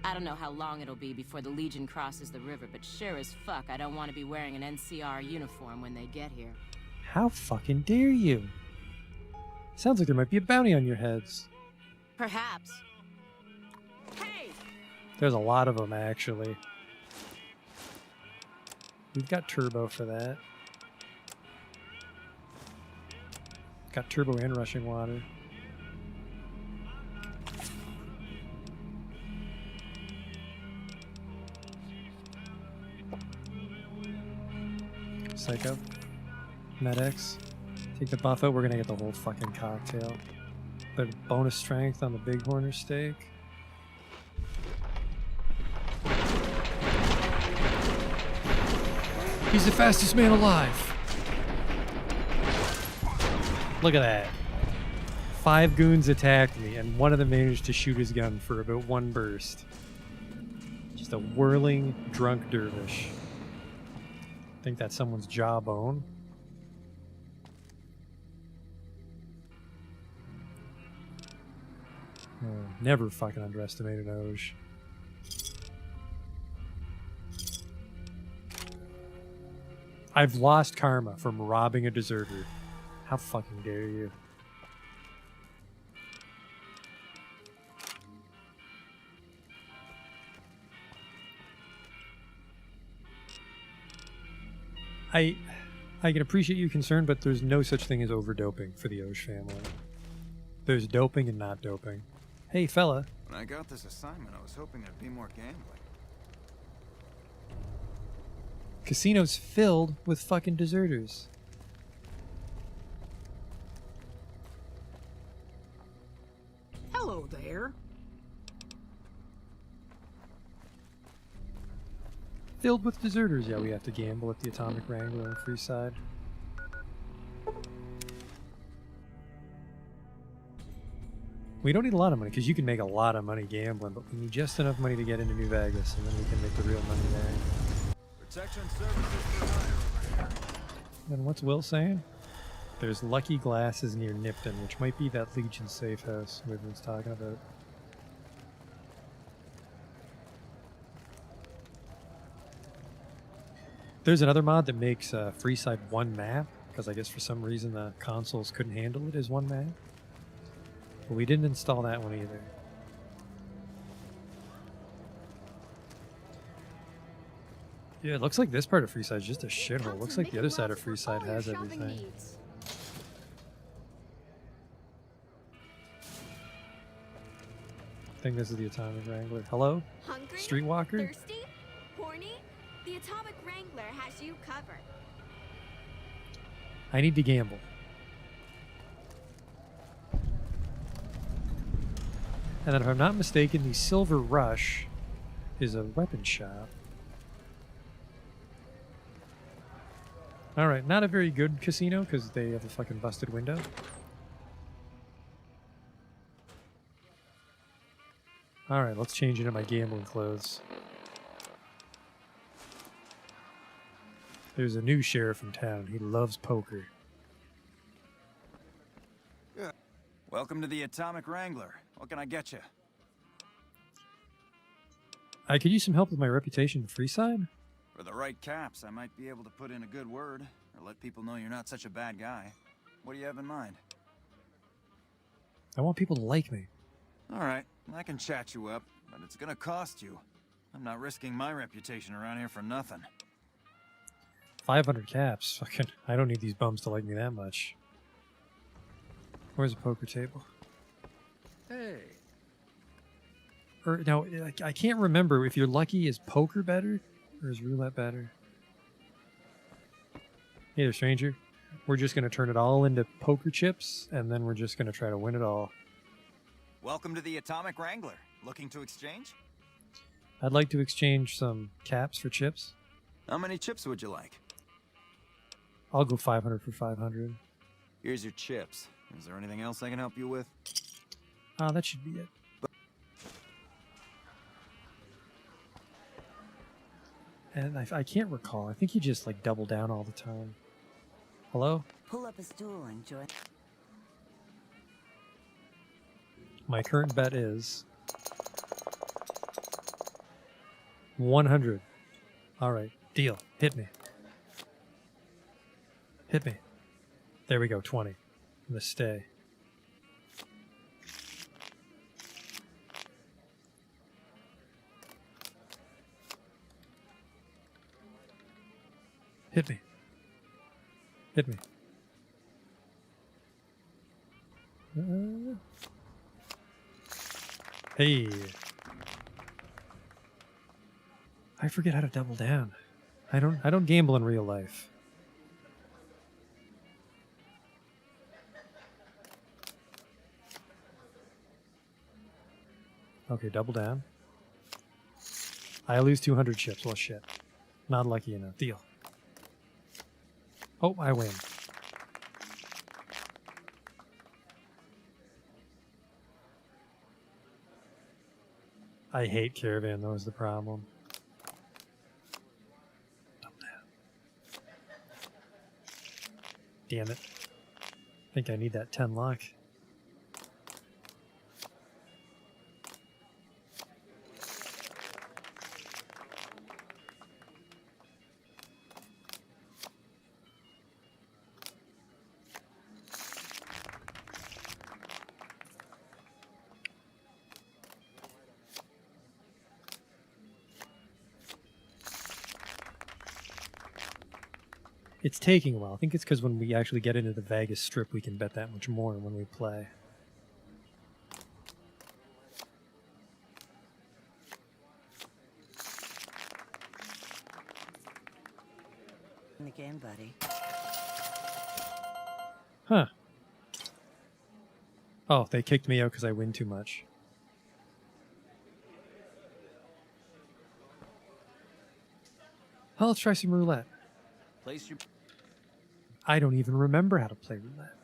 I don't know how long it'll be before the Legion crosses the river, but sure as fuck I don't want to be wearing an NCR uniform when they get here. How fucking dare you? Sounds like there might be a bounty on your heads. Perhaps. Hey! There's a lot of them, actually. We've got turbo for that. Got turbo and rushing water. Psycho. Med-X. Take the buff out, we're gonna get the whole fucking cocktail. But bonus strength on the Bighorner steak. He's the fastest man alive. Look at that. 5 goons attacked me, and one of them managed to shoot his gun for about 1 burst. Just a whirling, drunk dervish. I think that's someone's jawbone. Oh, never fucking underestimate an Oj. I've lost karma from robbing a deserter. How fucking dare you? I can appreciate your concern, but there's no such thing as overdoping for the Osh family. There's doping and not doping. Hey, fella. When I got this assignment, I was hoping there'd be more gambling. Casino's filled with fucking deserters. Hello there. Filled with deserters. Yeah, we have to gamble at the Atomic Wrangler on Freeside. We don't need a lot of money, because you can make a lot of money gambling, but we need just enough money to get into New Vegas, and then we can make the real money there. Protection services for hire over here. And what's Will saying? There's Lucky Glasses near Nipton, which might be that Legion safe house everyone's talking about. There's another mod that makes Freeside one map, because I guess for some reason the consoles couldn't handle it as one map. But we didn't install that one either. Yeah, it looks like this part of Freeside is just a shithole. Looks like the other side of Freeside has everything. I think this is the Atomic Wrangler. Hello? Hungry? Streetwalker? Thirsty? Horny? The Atomic Wrangler has you covered. I need to gamble. And then if I'm not mistaken, the Silver Rush is a weapon shop. Alright, not a very good casino because they have a fucking busted window. Alright, let's change into my gambling clothes. There's a new sheriff in town. He loves poker. Yeah. Welcome to the Atomic Wrangler. What can I get you? I could use some help with my reputation in Freeside. For the right caps, I might be able to put in a good word, or let people know you're not such a bad guy. What do you have in mind? I want people to like me. Alright, I can chat you up, but it's gonna cost you. I'm not risking my reputation around here for nothing. 500 caps. Fucking, I don't need these bums to like me that much. Where's the poker table? Hey. Or no, I can't remember if you're lucky. Is poker better or is roulette better? Hey there, stranger. We're just gonna turn it all into poker chips, and then we're just gonna try to win it all. Welcome to the Atomic Wrangler. Looking to exchange? I'd like to exchange some caps for chips. How many chips would you like? I'll go 500 for 500. Here's your chips. Is there anything else I can help you with? Ah, that should be it. And I can't recall. I think you just like double down all the time. Hello? Pull up a stool and join. My current bet is 100. All right, deal. Hit me. Hit me. There we go, 20. I'm gonna stay. Hit me. Hit me. Hey. I forget how to double down. I don't gamble in real life. Okay, double down. I lose 200 chips. Well, shit. Not lucky enough. Deal. Oh, I win. I hate Caravan, though, is the problem. Damn it. I think I need that 10 luck. It's taking a while. I think it's because when we actually get into the Vegas Strip, we can bet that much more when we play. In the game, buddy. Huh. Oh, they kicked me out because I win too much. Oh, let's try some roulette. Place your... I don't even remember how to play roulette.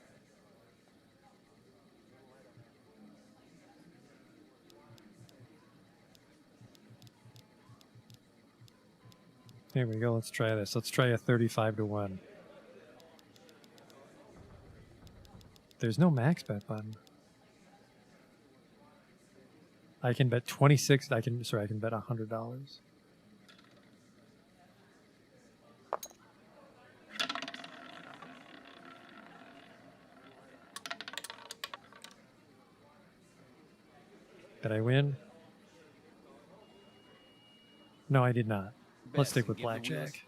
There we go. Let's try this. Let's try a 35 to 1. There's no max bet button. I can bet 26. I can bet $100. Did I win? No, I did not. Let's stick with blackjack.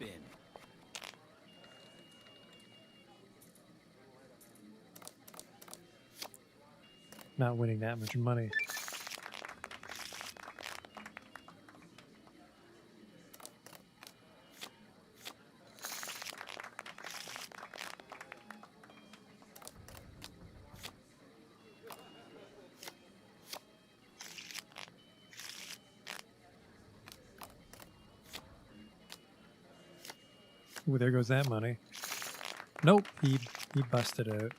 Not winning that much money. Ooh, there goes that money. Nope, he busted out.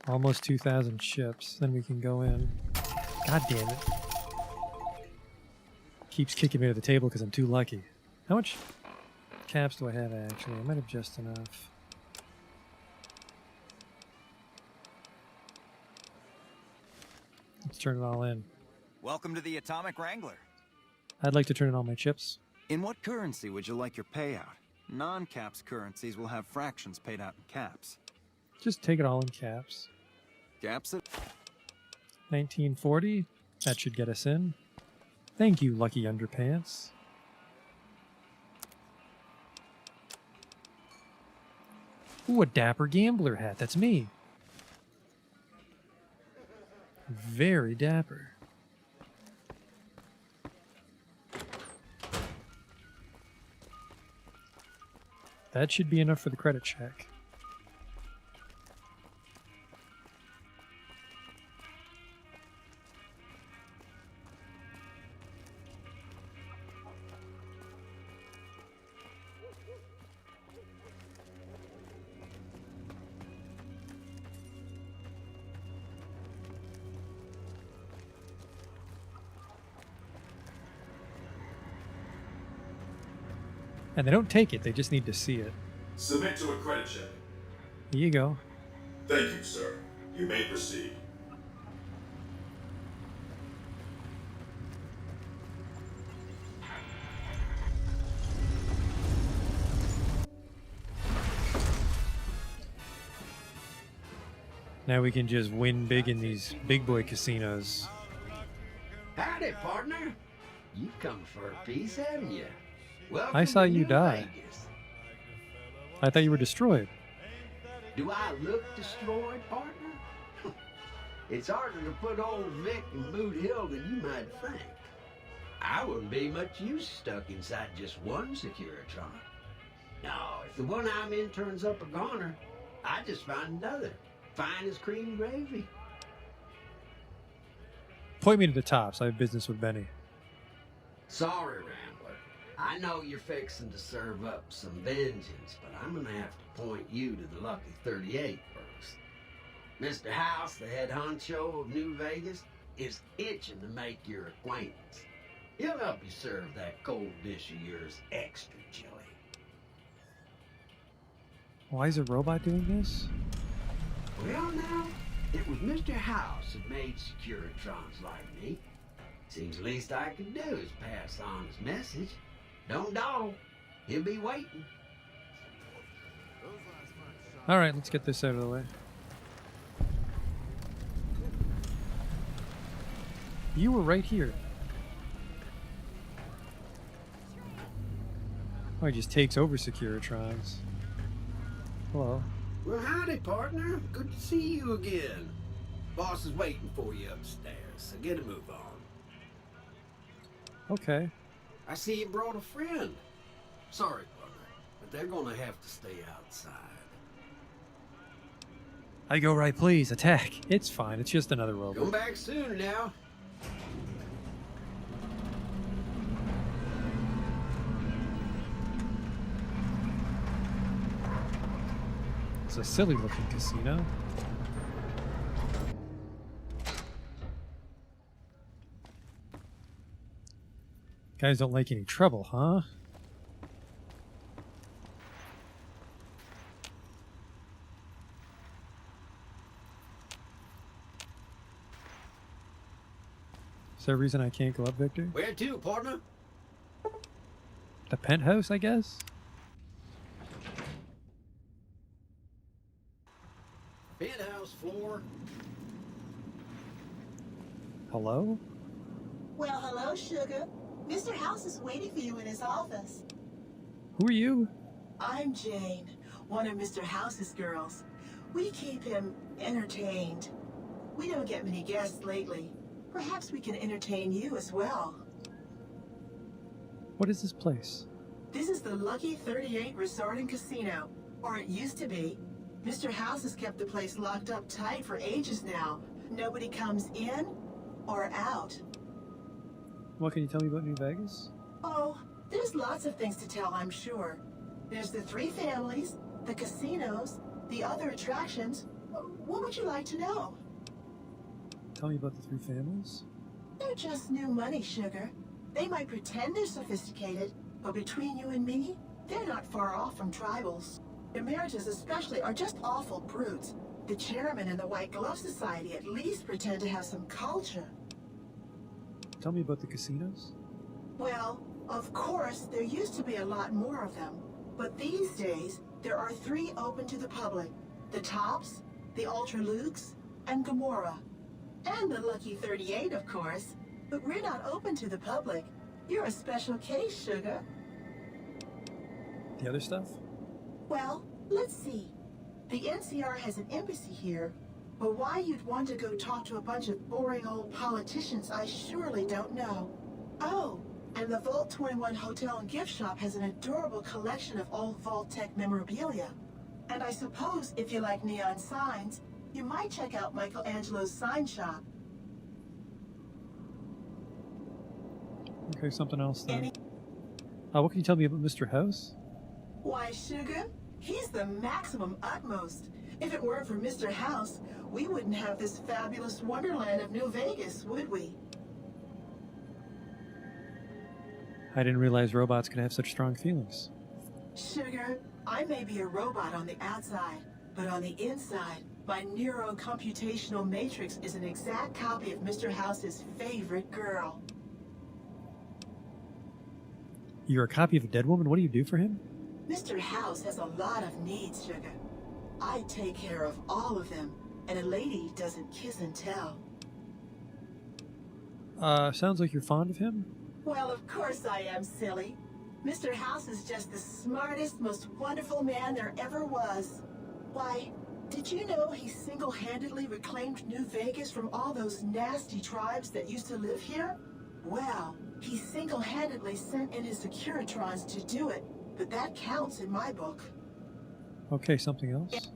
Almost 2,000 chips. Then we can go in. God damn it. Keeps kicking me to the table because I'm too lucky. How much caps do I have actually? I might have just enough. Let's turn it all in. Welcome to the Atomic Wrangler. I'd like to turn in all my chips. In what currency would you like your payout? Non-caps currencies will have fractions paid out in caps. Just take it all in caps. Caps it? 1940. That should get us in. Thank you, Lucky Underpants. Ooh, a dapper gambler hat. That's me. Very dapper. That should be enough for the credit check. And they don't take it, they just need to see it. Submit to a credit check. Here you go. Thank you, sir. You may proceed. Now we can just win big in these big boy casinos. Howdy, partner. You've come for a piece, haven't you? Welcome I saw to you New die. Vegas. I thought you were destroyed. Do I look destroyed, partner? It's harder to put old Vic in Boot Hill than you might think. I wouldn't be much use stuck inside just one Securitron. No, if the one I'm in turns up a goner, I just find another. Fine as cream gravy. Point me to the tops. I have business with Benny. Sorry, Rambler. I know you're fixing to serve up some vengeance, but I'm gonna have to point you to the Lucky 38 first. Mr. House, the head honcho of New Vegas, is itching to make your acquaintance. He'll help you serve that cold dish of yours extra chili. Why is a robot doing this? Well, now, it was Mr. House that made Securitrons like me. Seems the least I can do is pass on his message. Don't dawdle. He'll be waiting. All right, let's get this out of the way. You were right here. Oh, he just takes over Securitrons. Hello. Well, howdy, partner. Good to see you again. Boss is waiting for you upstairs, so get a move on. Okay. I see you brought a friend. Sorry, partner, but they're gonna have to stay outside. I go right, please. Attack. It's fine. It's just another robot. Come back soon now. It's a silly looking casino. Guys don't like any trouble, huh? Is there a reason I can't go up, Victor? Where to, partner? The penthouse, I guess? Penthouse floor. Hello? Well, hello, Sugar. Mr. House is waiting for you in his office. Who are you? I'm Jane, one of Mr. House's girls. We keep him entertained. We don't get many guests lately. Perhaps we can entertain you as well. What is this place? This is the Lucky 38 Resort and Casino, or it used to be. Mr. House has kept the place locked up tight for ages now. Nobody comes in or out. What can you tell me about New Vegas? Oh, there's lots of things to tell, I'm sure. There's the three families, the casinos, the other attractions. What would you like to know? Tell me about the three families. They're just new money, Sugar. They might pretend they're sophisticated, but between you and me, they're not far off from tribals. Emeritus especially are just awful brutes. The chairman and the White Glove Society at least pretend to have some culture. Tell me about the casinos. Well, of course, there used to be a lot more of them. But these days, there are 3 open to the public. The Tops, the Ultra Lukes, and Gamora. And the Lucky 38, of course. But we're not open to the public. You're a special case, Sugar. The other stuff? Well, let's see. The NCR has an embassy here, but why you'd want to go talk to a bunch of boring old politicians, I surely don't know. Oh, and the Vault 21 Hotel and Gift Shop has an adorable collection of old Vault-Tec memorabilia. And I suppose if you like neon signs, you might check out Michelangelo's sign shop. Okay, something else then. What can you tell me about Mr. House? Why, Sugar, he's the maximum utmost. If it weren't for Mr. House, we wouldn't have this fabulous wonderland of New Vegas, would we? I didn't realize robots could have such strong feelings. Sugar, I may be a robot on the outside, but on the inside, my neurocomputational matrix is an exact copy of Mr. House's favorite girl. You're a copy of a dead woman? What do you do for him? Mr. House has a lot of needs, Sugar. I take care of all of them, and a lady doesn't kiss and tell. Sounds like you're fond of him? Well, of course I am, silly. Mr. House is just the smartest, most wonderful man there ever was. Why, did you know he single-handedly reclaimed New Vegas from all those nasty tribes that used to live here? Well, he single-handedly sent in his Securitrons to do it, but that counts in my book. Okay, something else.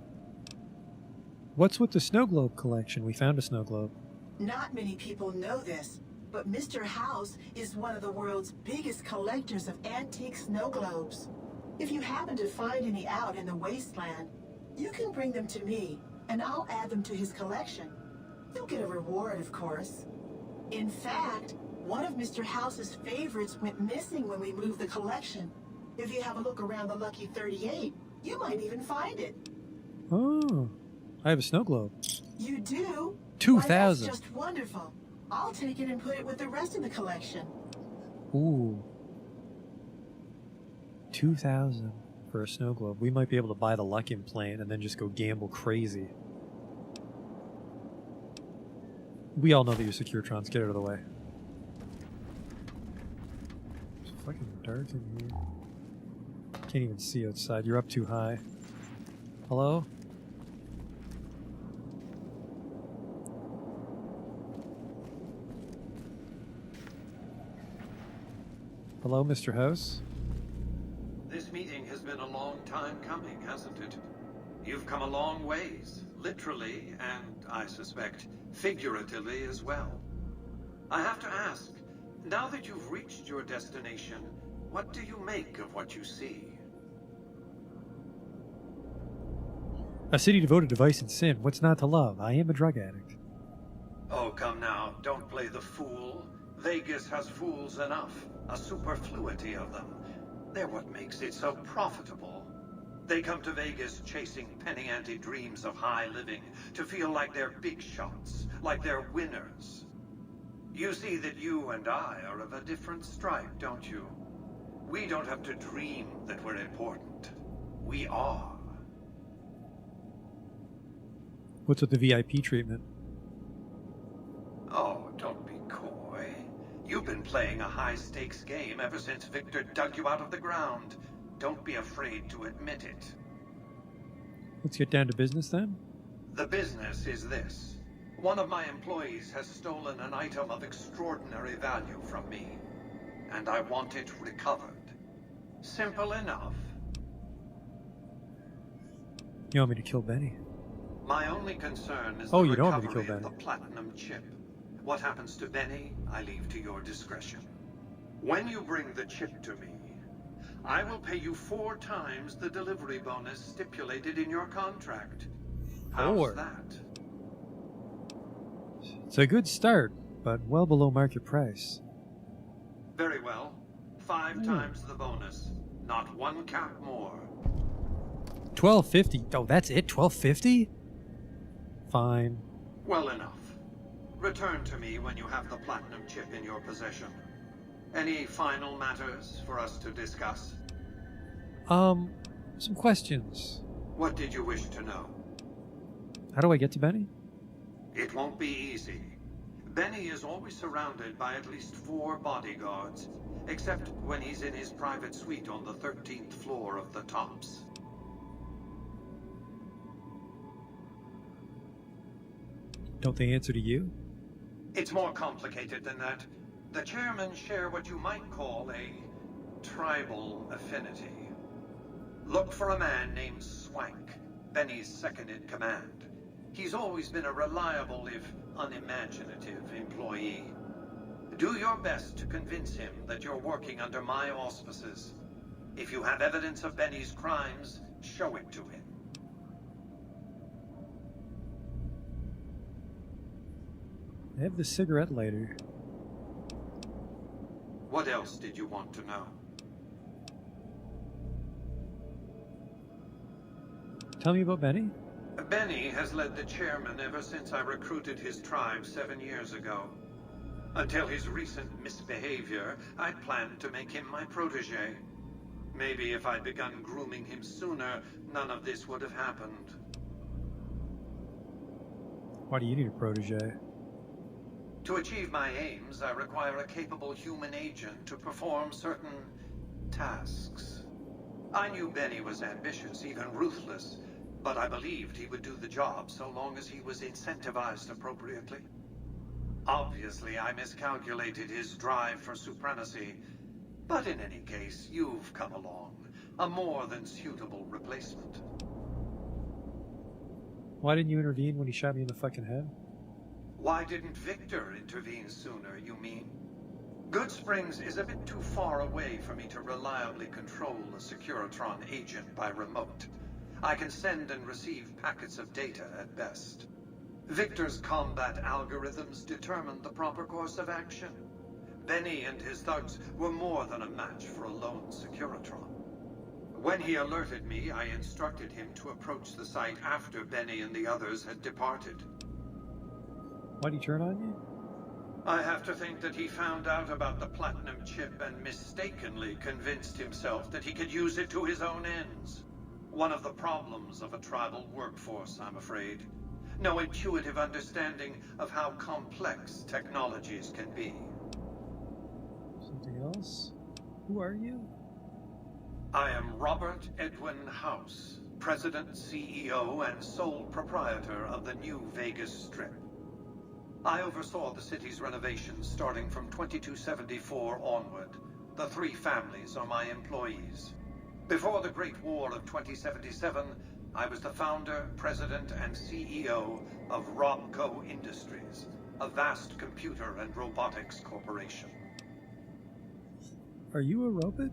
What's with the snow globe collection? We found a snow globe. Not many people know this, but Mr. House is one of the world's biggest collectors of antique snow globes. If you happen to find any out in the wasteland, you can bring them to me, and I'll add them to his collection. You'll get a reward, of course. In fact, one of Mr. House's favorites went missing when we moved the collection. If you have a look around the Lucky 38, you might even find it. Oh, I have a snow globe. You do? 2,000. Why, that's just wonderful. I'll take it and put it with the rest of the collection. Ooh. 2,000 for a snow globe. We might be able to buy the luck implant and then just go gamble crazy. We all know that you're Securitrons. Get out of the way. It's fucking dark in here. Can't even see outside. You're up too high. Hello? Hello, Mr. House? This meeting has been a long time coming, hasn't it? You've come a long ways, literally, and I suspect figuratively as well. I have to ask, now that you've reached your destination, what do you make of what you see? A city devoted to vice and sin. What's not to love? I am a drug addict. Oh, come now, don't play the fool. Vegas has fools enough, a superfluity of them. They're what makes it so profitable. They come to Vegas chasing penny-ante dreams of high living, to feel like they're big shots, like they're winners. You see that you and I are of a different stripe, don't you? We don't have to dream that we're important. We are. What's with the VIP treatment? Oh, don't be coy. You've been playing a high-stakes game ever since Victor dug you out of the ground. Don't be afraid to admit it. Let's get down to business then. The business is this. One of my employees has stolen an item of extraordinary value from me, and I want it recovered. Simple enough. You want me to kill Benny? My only concern is Oh, the you don't want me to recovery kill of the Benny. platinum chip. What happens to Benny, I leave to your discretion. When you bring the chip to me, I will pay you 4 times the delivery bonus stipulated in your contract. How's 4? that? It's a good start, but well below market price. Very well. 5 times the bonus. Not 1 cap more. $12.50. Oh, that's it? $12.50? Fine. Well enough. Return to me when you have the platinum chip in your possession. Any final matters for us to discuss? Some questions. What did you wish to know? How do I get to Benny? It won't be easy. Benny is always surrounded by at least 4 bodyguards, except when he's in his private suite on the 13th floor of the Tops. Don't they answer to you? It's more complicated than that. The chairmen share what you might call a tribal affinity. Look for a man named Swank, Benny's second-in-command. He's always been a reliable, if unimaginative, employee. Do your best to convince him that you're working under my auspices. If you have evidence of Benny's crimes, show it to him. I have the cigarette lighter. What else did you want to know? Tell me about Benny. Benny has led the chairman ever since I recruited his tribe 7 years ago. Until his recent misbehavior, I'd planned to make him my protege. Maybe if I'd begun grooming him sooner, none of this would have happened. Why do you need a protege? To achieve my aims, I require a capable human agent to perform certain tasks. I knew Benny was ambitious, even ruthless, but I believed he would do the job so long as he was incentivized appropriately. Obviously, I miscalculated his drive for supremacy, but in any case, you've come along, a more than suitable replacement. Why didn't you intervene when he shot me in the fucking head? Why didn't Victor intervene sooner, you mean? Goodsprings is a bit too far away for me to reliably control a Securitron agent by remote. I can send and receive packets of data at best. Victor's combat algorithms determined the proper course of action. Benny and his thugs were more than a match for a lone Securitron. When he alerted me, I instructed him to approach the site after Benny and the others had departed. Why'd he turn on you? I have to think that he found out about the platinum chip and mistakenly convinced himself that he could use it to his own ends. One of the problems of a tribal workforce, I'm afraid. No intuitive understanding of how complex technologies can be. Something else? Who are you? I am Robert Edwin House, President, CEO, and sole proprietor of the New Vegas Strip. I oversaw the city's renovations starting from 2274 onward. The three families are my employees. Before the Great War of 2077, I was the founder, president, and CEO of Robco Industries, a vast computer and robotics corporation. Are you a robot?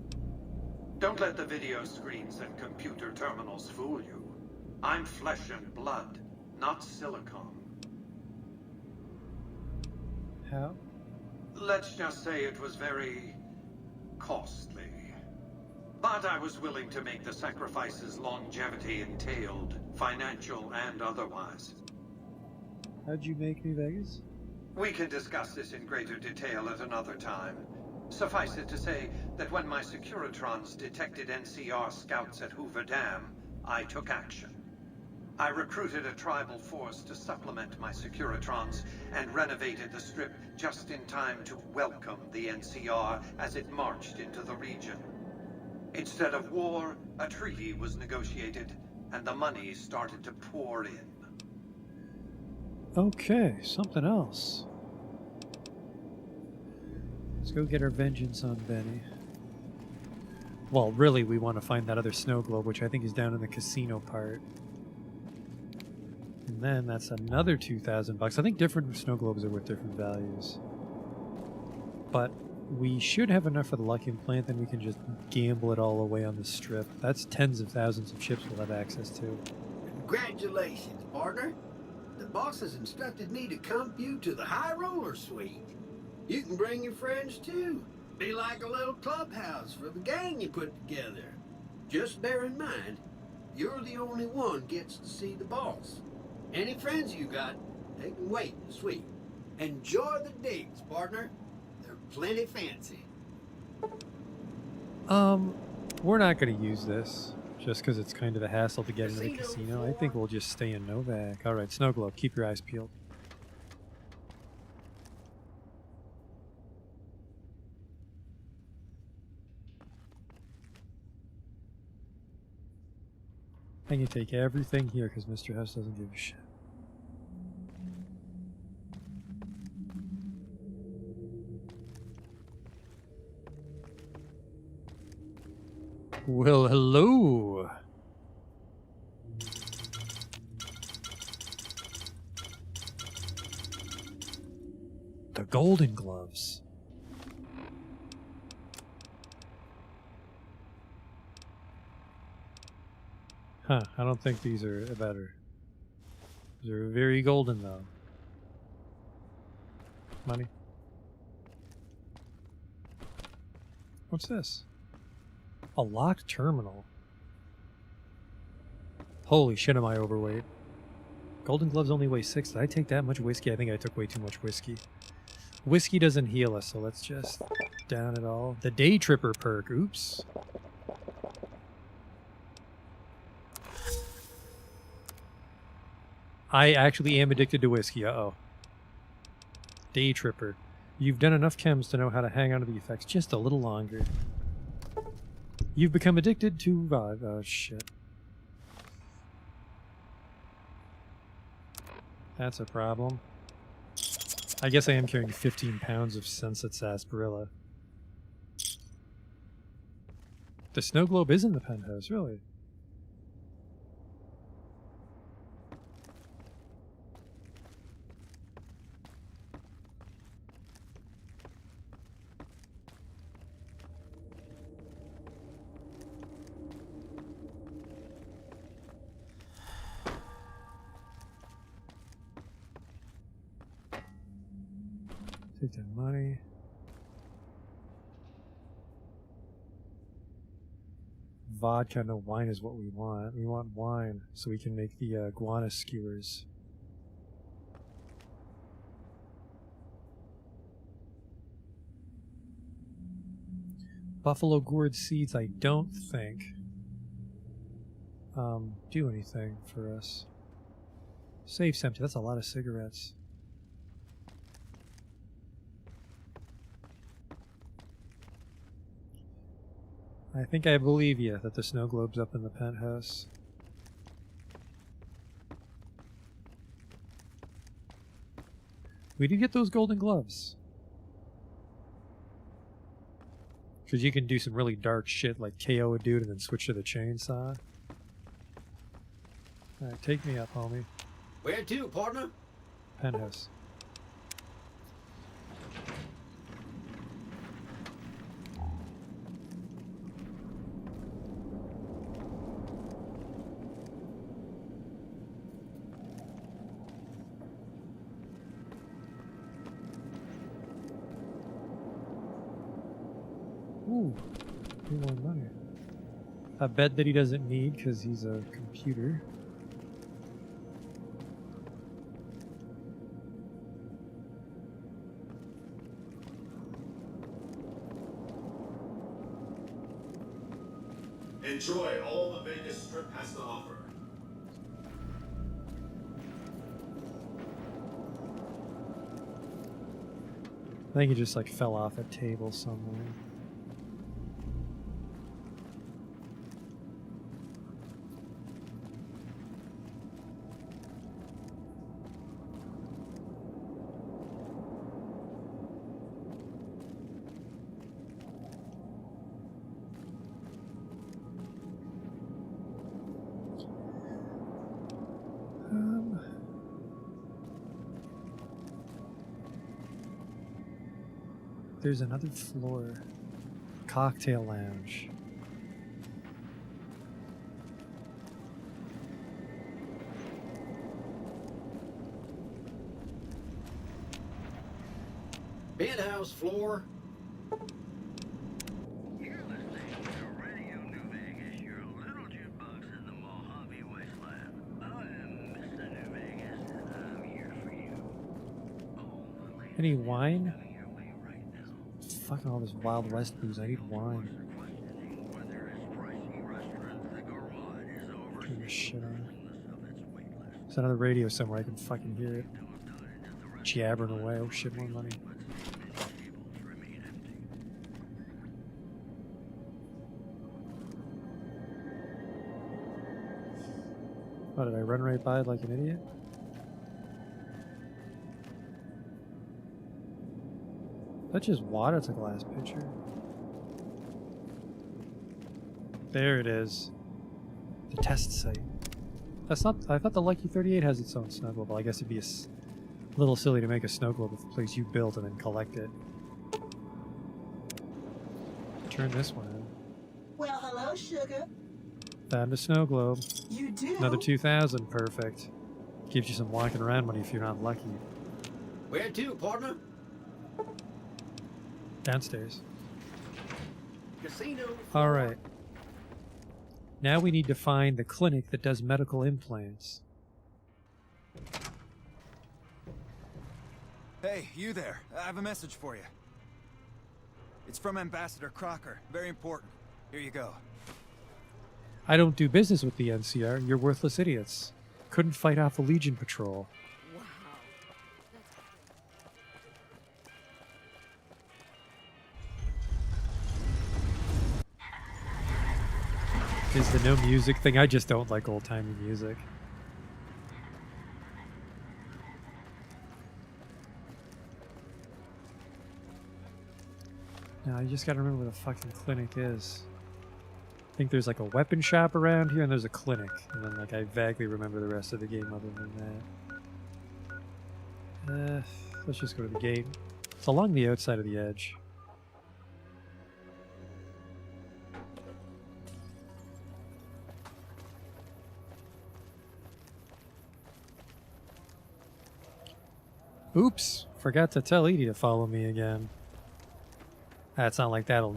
Don't let the video screens and computer terminals fool you. I'm flesh and blood, not silicon. How? Let's just say it was very costly. But I was willing to make the sacrifices longevity entailed, financial and otherwise. How'd you make New Vegas? We can discuss this in greater detail at another time. Suffice it to say that when my Securitrons detected NCR scouts at Hoover Dam, I took action. I recruited a tribal force to supplement my Securitrons and renovated the Strip just in time to welcome the NCR as it marched into the region. Instead of war, a treaty was negotiated, and the money started to pour in. Okay, something else. Let's go get our vengeance on Benny. Well, really, we want to find that other snow globe, which I think is down in the casino part. And then that's another $2,000. I think different snow globes are worth different values. But we should have enough for the Lucky Implant, then we can just gamble it all away on the Strip. That's tens of thousands of ships we'll have access to. Congratulations, partner. The boss has instructed me to comp you to the High Roller Suite. You can bring your friends too. Be like a little clubhouse for the gang you put together. Just bear in mind, you're the only one gets to see the boss. Any friends you got, they can wait in the suite. Enjoy the digs, partner. They're plenty fancy. We're not going to use this, just because it's kind of a hassle to get into the casino. I think we'll just stay in Novak. Alright, Snow Globe, keep your eyes peeled. I can take everything here because Mr. House doesn't give a shit. Well, hello. The Golden Gloves. Huh, I don't think these are better. These are very golden, though. Money. What's this? A locked terminal. Holy shit, am I overweight. Golden Gloves only weigh 6. Did I take that much whiskey? I think I took way too much whiskey. Whiskey doesn't heal us, so let's just down it all. The Day Tripper perk. Oops. I actually am addicted to whiskey. Uh-oh. Day Tripper. You've done enough chems to know how to hang on to the effects just a little longer. You've become addicted to... oh, shit. That's a problem. I guess I am carrying 15 pounds of Sunset Sarsaparilla. The snow globe is in the penthouse, really. Take that money. Vodka, no, wine is what we want. We want wine so we can make the guana skewers. Buffalo gourd seeds, I don't think do anything for us. Safe's empty. That's a lot of cigarettes. I think I believe you that the snow globe's up in the penthouse. We did get those golden gloves. Because you can do some really dark shit like KO a dude and then switch to the chainsaw. Alright, take me up, homie. Where to, partner? Penthouse. Ooh, he won money. A bed that he doesn't need because he's a computer. Enjoy all the Vegas Strip has to offer. I think he just like fell off a table somewhere. There's another floor. Cocktail lounge. Penthouse floor. Any wine? Fucking all this Wild West booze. I need wine. Turn this shit on. There's another radio somewhere. I can fucking hear it. Jabbering away. Oh shit, more money. What, did I run right by it like an idiot? That's just water. It's a glass pitcher. There it is. The test site. That's not. I thought the Lucky 38 has its own snow globe. Well, I guess it'd be a little silly to make a snow globe with the place you built and then collect it. Turn this one in. Well, hello, sugar. Found a snow globe. You do? Another 2,000. Perfect. Gives you some walking around money if you're not lucky. Where to, partner? Downstairs. Casino. Alright. Now we need to find the clinic that does medical implants. Hey, you there. I have a message for you. It's from Ambassador Crocker. Very important. Here you go. I don't do business with the NCR. You're worthless idiots. Couldn't fight off the Legion Patrol. Is the no music thing? I just don't like old-timey music. Now you just gotta remember where the fucking clinic is. I think there's like a weapon shop around here and there's a clinic. And then like I vaguely remember the rest of the game other than that. Let's just go to the gate. It's along the outside of the edge. Oops, forgot to tell Edie to follow me again. It's not like that'll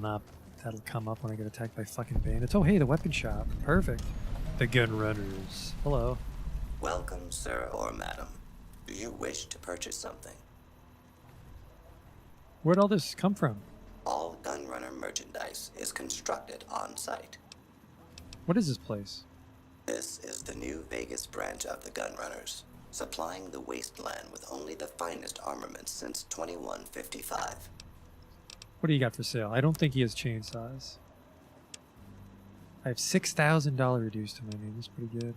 come up when I get attacked by fucking bandits. Oh hey, the weapon shop. Perfect. The gun runners. Hello. Welcome, sir or madam. Do you wish to purchase something? Where'd all this come from? All Gunrunner merchandise is constructed on site. What is this place? This is the new Vegas branch of the Gunrunners, supplying the wasteland with only the finest armaments since 2155. What do you got for sale? I don't think he has chainsaws. I have $6,000 reduced to my name. That's pretty good.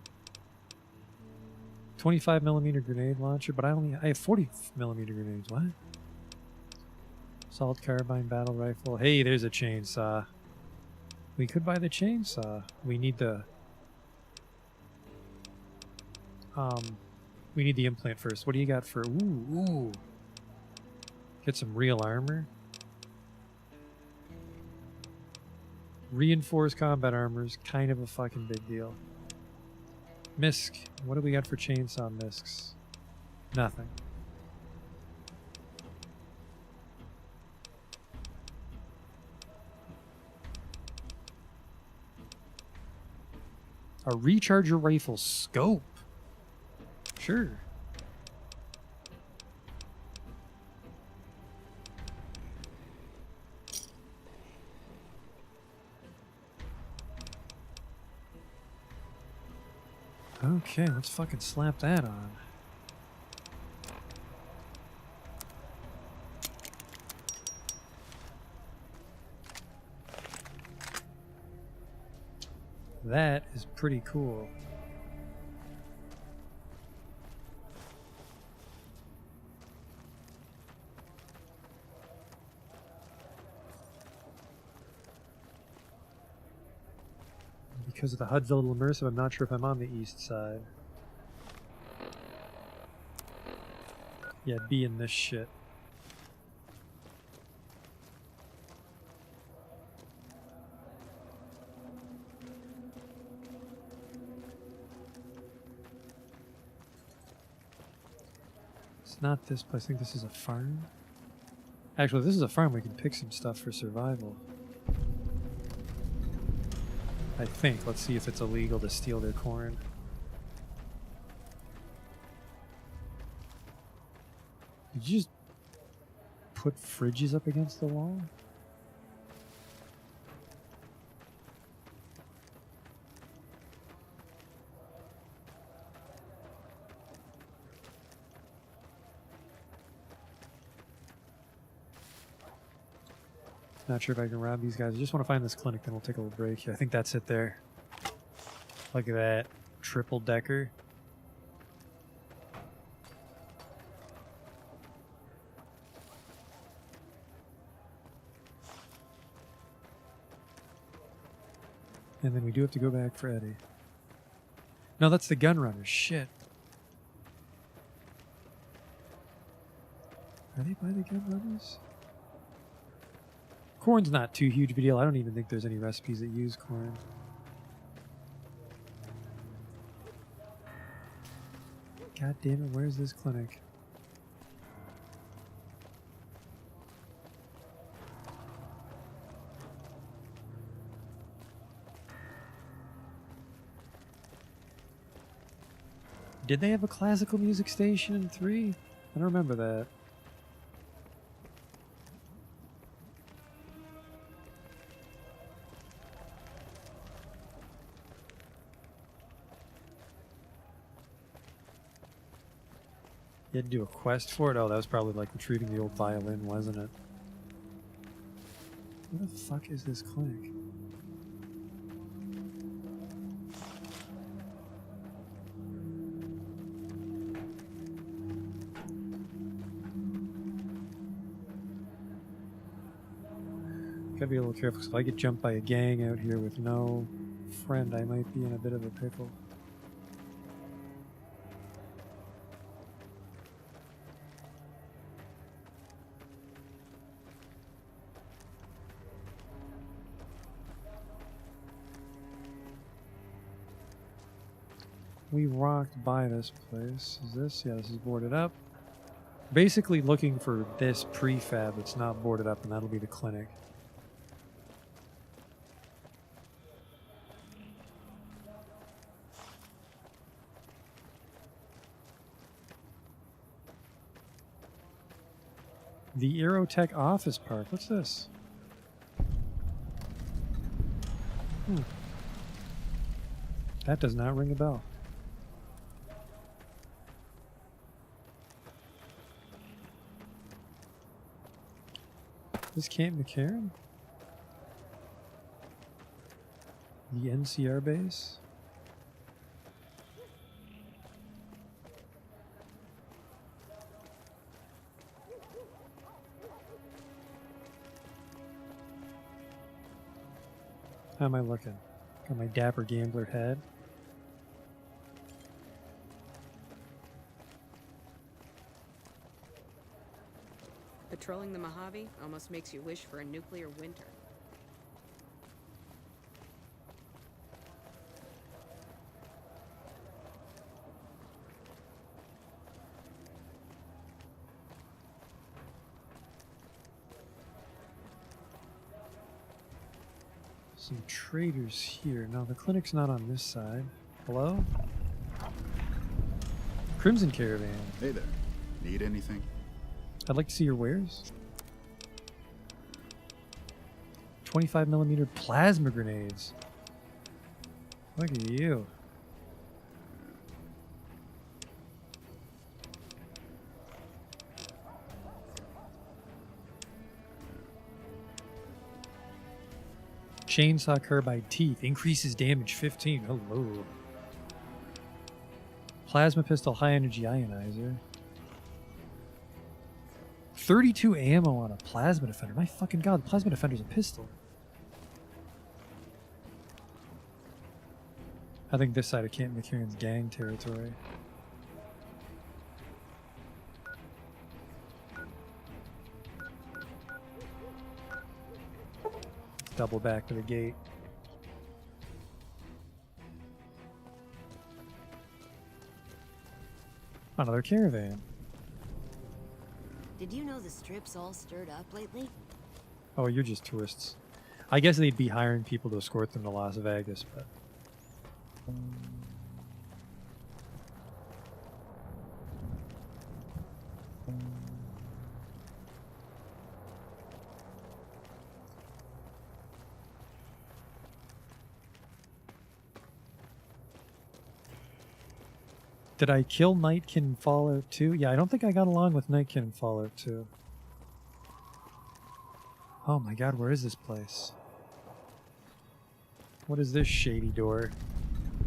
25mm grenade launcher, but I have 40mm grenades. What? Assault carbine battle rifle. Hey, there's a chainsaw. We could buy the chainsaw. We need the implant first. What do you got for ooh. Get some real armor. Reinforced combat armor is kind of a fucking big deal. Misk. What do we got for chainsaw misks? Nothing. A recharger rifle scope. Sure. Okay, let's fucking slap that on. That is pretty cool. Because of the HUD's a little immersive, I'm not sure if I'm on the east side. Yeah, be in this shit. It's not this place. I think this is a farm. Actually, if this is a farm, we can pick some stuff for survival. I think. Let's see if it's illegal to steal their corn. Did you just put fridges up against the wall? Not sure if I can rob these guys. I just want to find this clinic, then we'll take a little break. I think that's it there. Look at that. Triple decker. And then we do have to go back for Eddie. No, that's the gun runner. Shit. Are they by the gun runners? Corn's not too huge of a deal. I don't even think there's any recipes that use corn. God damn it, where's this clinic? Did they have a classical music station in 3? I don't remember that. You had to do a quest for it? Oh, that was probably like retrieving the old violin, wasn't it? Where the fuck is this clinic? Gotta be a little careful, because if I get jumped by a gang out here with no friend, I might be in a bit of a pickle. We walked by this place. Is this? Yeah, this is boarded up. Basically looking for this prefab that's not boarded up, and that'll be the clinic. The Aerotech Office Park. What's this? That does not ring a bell. This Camp McCarran? The NCR base? How am I looking? Got my dapper gambler head. Patrolling the Mojave almost makes you wish for a nuclear winter. Some traders here. No, the clinic's not on this side. Hello? Crimson Caravan. Hey there. Need anything? I'd like to see your wares. 25mm plasma grenades. Look at you. Chainsaw carbide teeth. Increases damage 15. Hello. Plasma pistol high energy ionizer. 32 ammo on a plasma defender. My fucking god, the plasma defender's a pistol. I think this side of Camp McCarran's gang territory. Double back to the gate. Another caravan. Did you know the strip's all stirred up lately? Oh, you're just tourists. I guess they'd be hiring people to escort them to Las Vegas, but... Did I kill Nightkin in Fallout 2? Yeah, I don't think I got along with Nightkin in Fallout 2. Oh my god, where is this place? What is this shady door?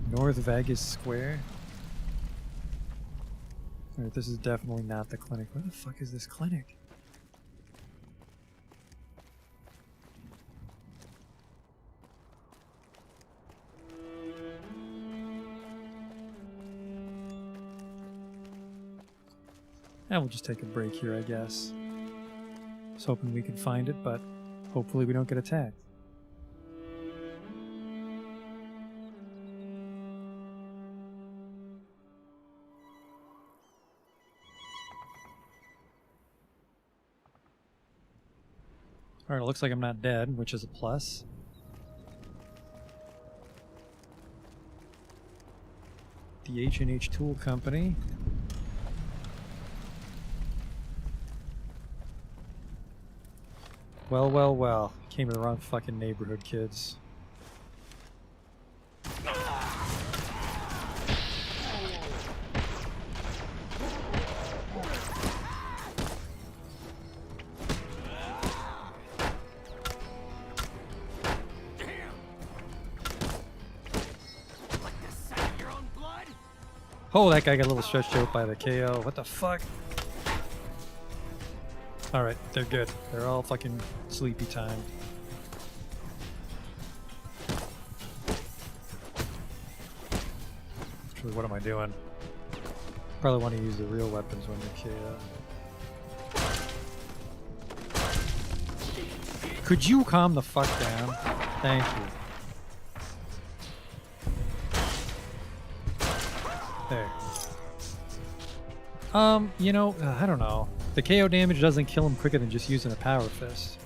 North Vegas Square? Alright, this is definitely not the clinic. Where the fuck is this clinic? Yeah, we'll just take a break here, I guess. I was hoping we could find it, but hopefully we don't get attacked. Alright, it looks like I'm not dead, which is a plus. The H&H Tool Company. Well, well, well. Came to the wrong fucking neighborhood, kids. Oh, that guy got a little stretched out by the KO. What the fuck? Alright, they're good. They're all fucking sleepy time. Actually, what am I doing? Probably want to use the real weapons when they're KO. Could you calm the fuck down? Thank you. There. You know, I don't know. The KO damage doesn't kill him quicker than just using a power fist.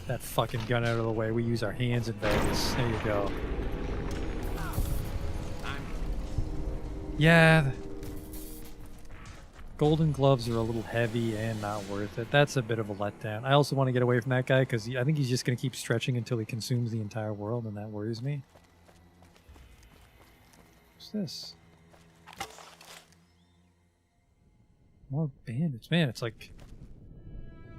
That fucking gun out of the way. We use our hands in Vegas. There you go. Yeah. Golden gloves are a little heavy and not worth it. That's a bit of a letdown. I also want to get away from that guy because I think he's just going to keep stretching until he consumes the entire world, and that worries me. What's this? More bandits. Man, it's like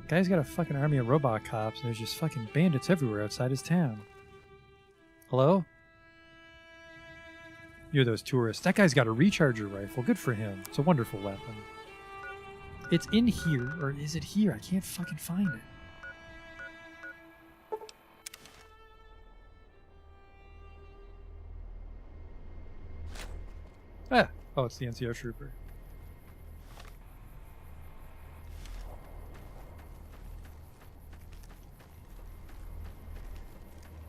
Guy's got a fucking army of robot cops, and there's just fucking bandits everywhere outside his town. Hello? You're those tourists. That guy's got a recharger rifle. Good for him. It's a wonderful weapon. It's in here, or is it here? I can't fucking find it. Ah! Oh, it's the NCR trooper.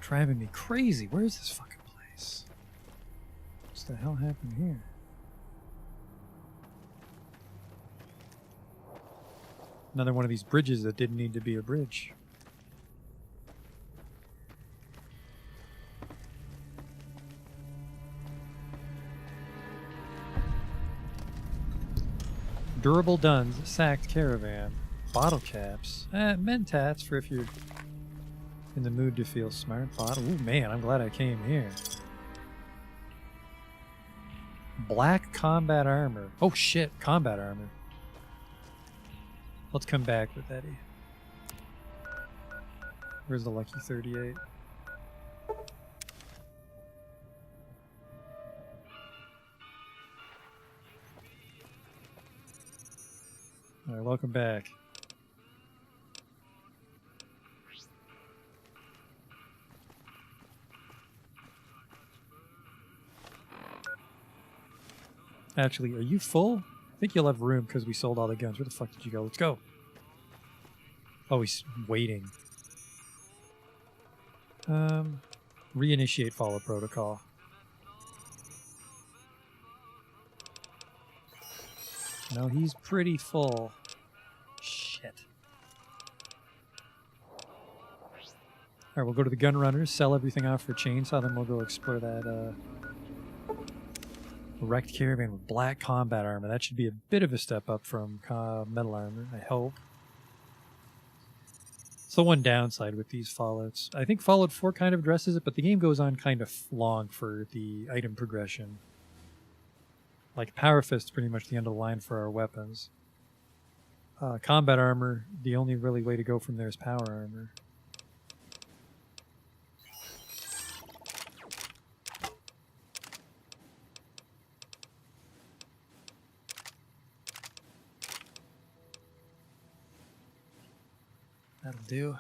Driving me crazy. Where is this fucking place? What the hell happened here? Another one of these bridges that didn't need to be a bridge. Durable Duns, sacked caravan, bottle caps, mentats for if you're in the mood to feel smart. Bottle. Ooh, man, I'm glad I came here. Black combat armor. Oh shit, combat armor. Let's come back with Eddie. Where's the Lucky 38? Alright, welcome back. Actually, are you full? I think you'll have room because we sold all the guns. Where the fuck did you go? Let's go. Oh, he's waiting. Reinitiate follow protocol. No, he's pretty full. Shit. Alright, we'll go to the gun runners, sell everything off for chainsaw, then we'll go explore that wrecked caravan with black combat armor. That should be a bit of a step up from metal armor, I hope. It's the one downside with these Fallouts. I think Fallout 4 kind of addresses it, but the game goes on kind of long for the item progression. Like, Power Fist's pretty much the end of the line for our weapons. Combat armor, the only really way to go from there is power armor. That'll do.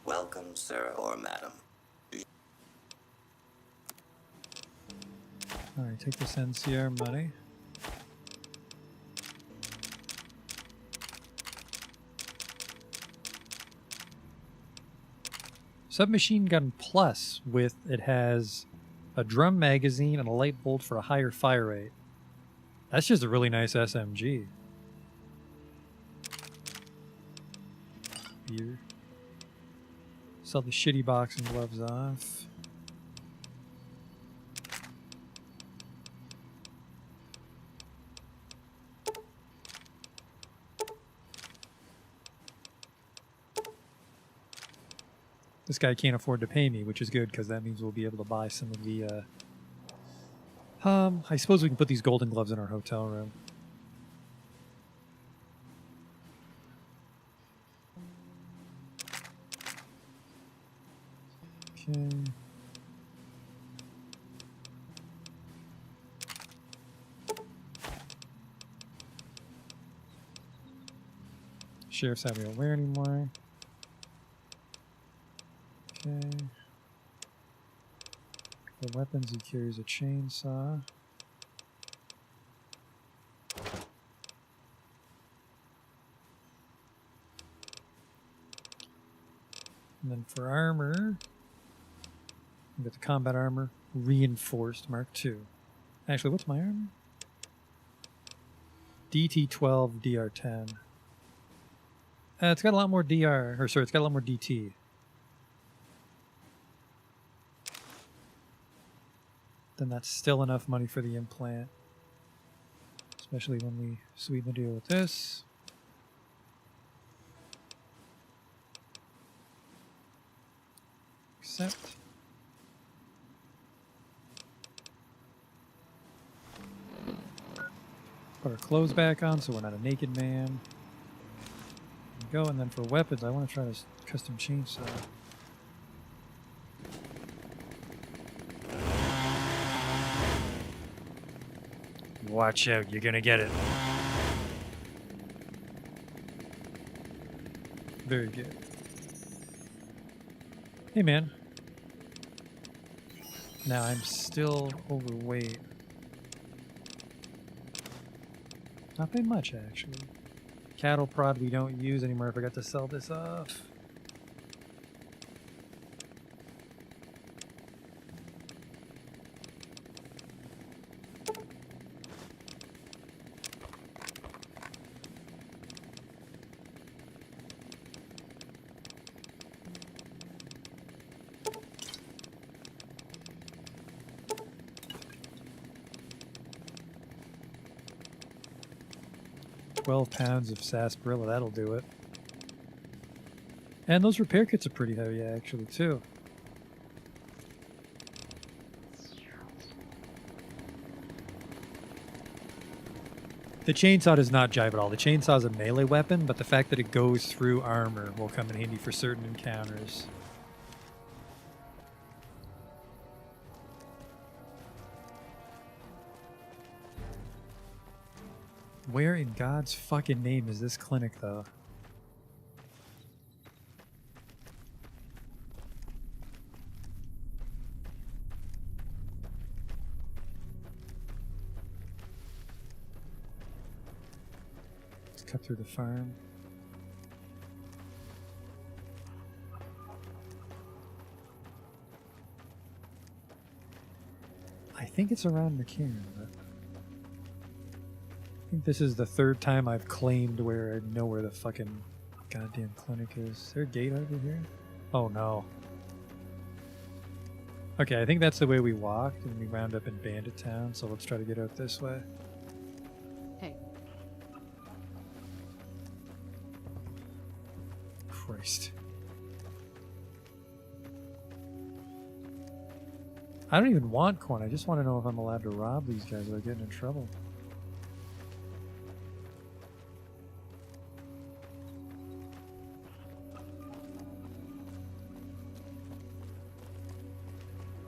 Welcome, sir or madam. Alright, take this NCR money. Submachine Gun Plus with it has a drum magazine and a light bolt for a higher fire rate. That's just a really nice SMG. Beer. Sell the shitty boxing gloves off. This guy can't afford to pay me, which is good because that means we'll be able to buy some of the I suppose we can put these golden gloves in our hotel room. Okay. Sheriff's not gonna wear anymore. Okay. For weapons, he carries a chainsaw. And then for armor, we got the combat armor, reinforced Mark II. Actually, what's my armor? DT12, DR10. It's got a lot more DR, or sorry, it's got a lot more DT. Then that's still enough money for the implant. Especially when we sweeten the deal with this. Accept. Put our clothes back on so we're not a naked man. Go, and then for weapons, I want to try this custom chainsaw. Watch out, you're gonna get it. Very good. Hey man. Now I'm still overweight. Not by much, actually. Cattle prod we don't use anymore. I forgot to sell this off. £12 of sarsaparilla, that'll do it. And those repair kits are pretty heavy, actually, too. The chainsaw does not jive at all. The chainsaw is a melee weapon, but the fact that it goes through armor will come in handy for certain encounters. Where in God's fucking name is this clinic, though? Let's cut through the farm. I think it's around McCarran, but I think this is the third time I've claimed where I know where the fucking goddamn clinic is. Is there a gate over here? Oh no. Okay, I think that's the way we walked and we wound up in Bandit Town, so let's try to get out this way. Hey. Christ. I don't even want corn, I just want to know if I'm allowed to rob these guys without getting in trouble.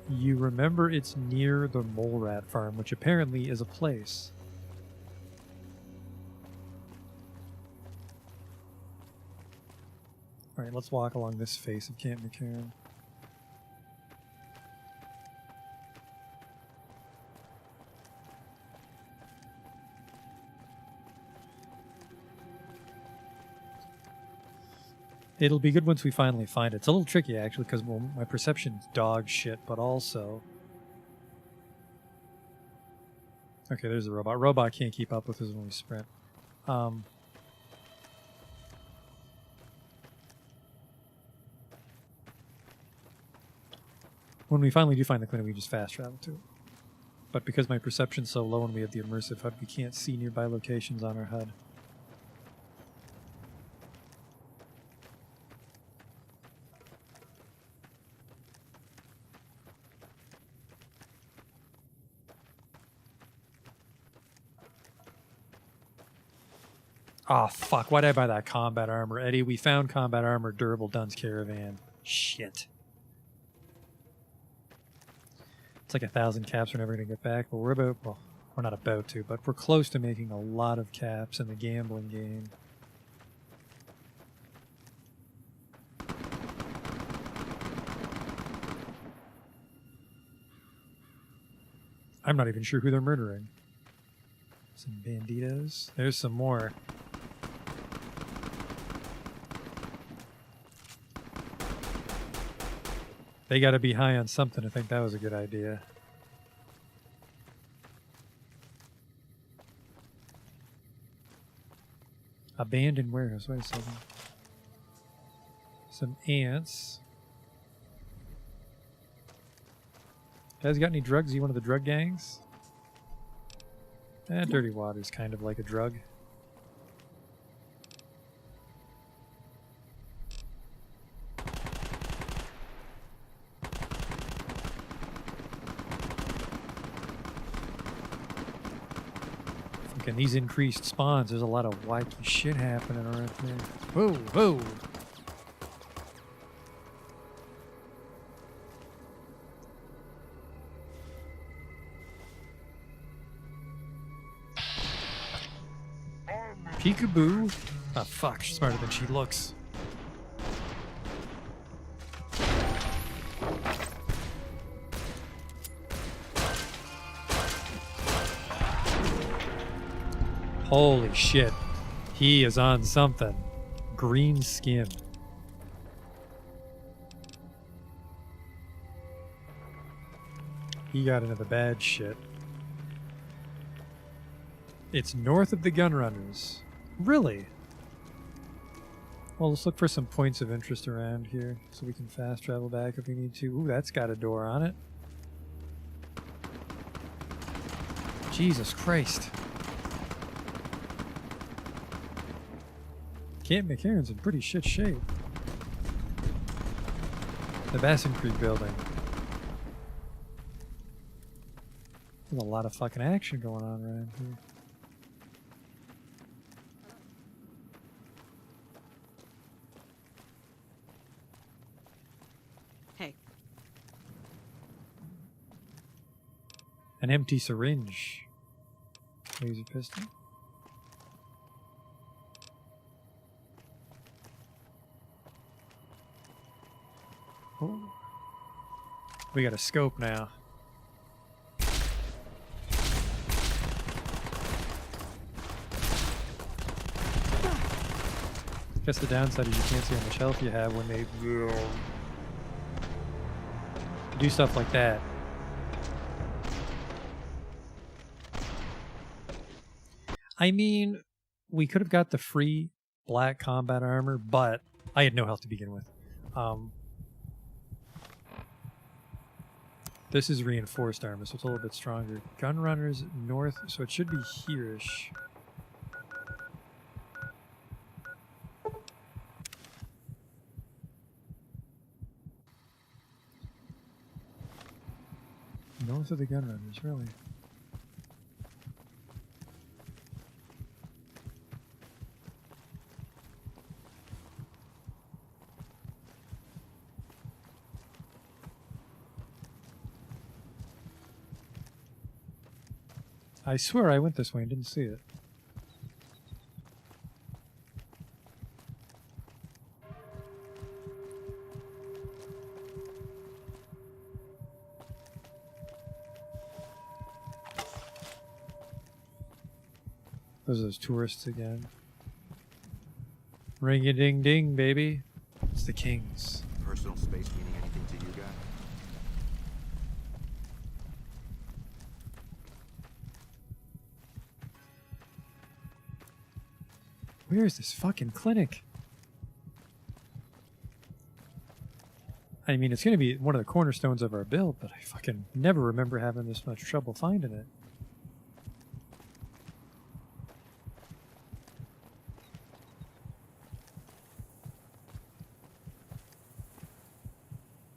You remember it's near the mole rat farm, which apparently is a place. Alright, let's walk along this face of Camp McCarran. It'll be good once we finally find it. It's a little tricky, actually, because well, my perception's dog shit, but also... Okay, there's a robot. Robot can't keep up with us when we sprint. When we finally do find the clinic, we just fast travel to it. But because my perception's so low and we have the immersive HUD, we can't see nearby locations on our HUD. Oh, fuck. Why did I buy that combat armor? Eddie, we found combat armor, durable Dunn's Caravan. Shit. It's like 1,000 caps we're never going to get back, but we're about... Well, we're not about to, but we're close to making a lot of caps in the gambling game. I'm not even sure who they're murdering. Some banditos. There's some more. They gotta be high on something. I think that was a good idea. Abandoned warehouse. Wait a second. Some ants. Guys got any drugs? Are you one of the drug gangs? Dirty water's kind of like a drug. Look, and these increased spawns, there's a lot of wacky shit happening right there. Whoa, whoa! Peekaboo? Ah, fuck, she's smarter than she looks. Holy shit. He is on something. Green skin. He got into the bad shit. It's north of the Gunrunners. Really? Well, let's look for some points of interest around here so we can fast travel back if we need to. Ooh, that's got a door on it. Jesus Christ. Camp McCarran's in pretty shit shape. The Bassin Creek building. There's a lot of fucking action going on around here. Hey. An empty syringe. Laser pistol. Oh. We got a scope now. Guess the downside is you can't see how much health you have when they do stuff like that. I mean, we could have got the free black combat armor, but I had no health to begin with. This is reinforced armor, so it's a little bit stronger. Gunrunners north, so it should be here-ish. North of the Gunrunners, really. I swear I went this way and didn't see it. Those tourists again. Ring-a-ding-ding, baby. It's the Kings. Personal space meaning anything to you guys? Where is this fucking clinic? I mean, it's going to be one of the cornerstones of our build, but I fucking never remember having this much trouble finding it.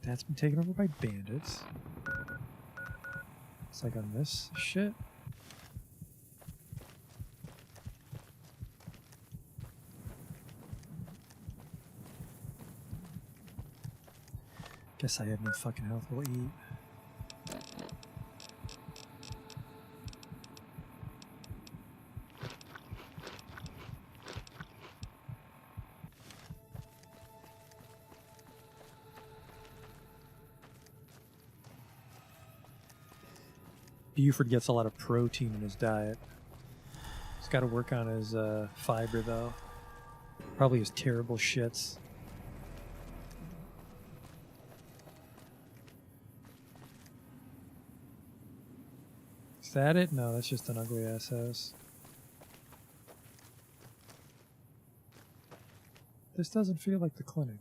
That's been taken over by bandits. It's like on this shit. Guess I have no fucking health. We'll eat. Buford gets a lot of protein in his diet. He's got to work on his fiber, though. Probably his terrible shits. Is that it? No, that's just an ugly ass house. This doesn't feel like the clinic.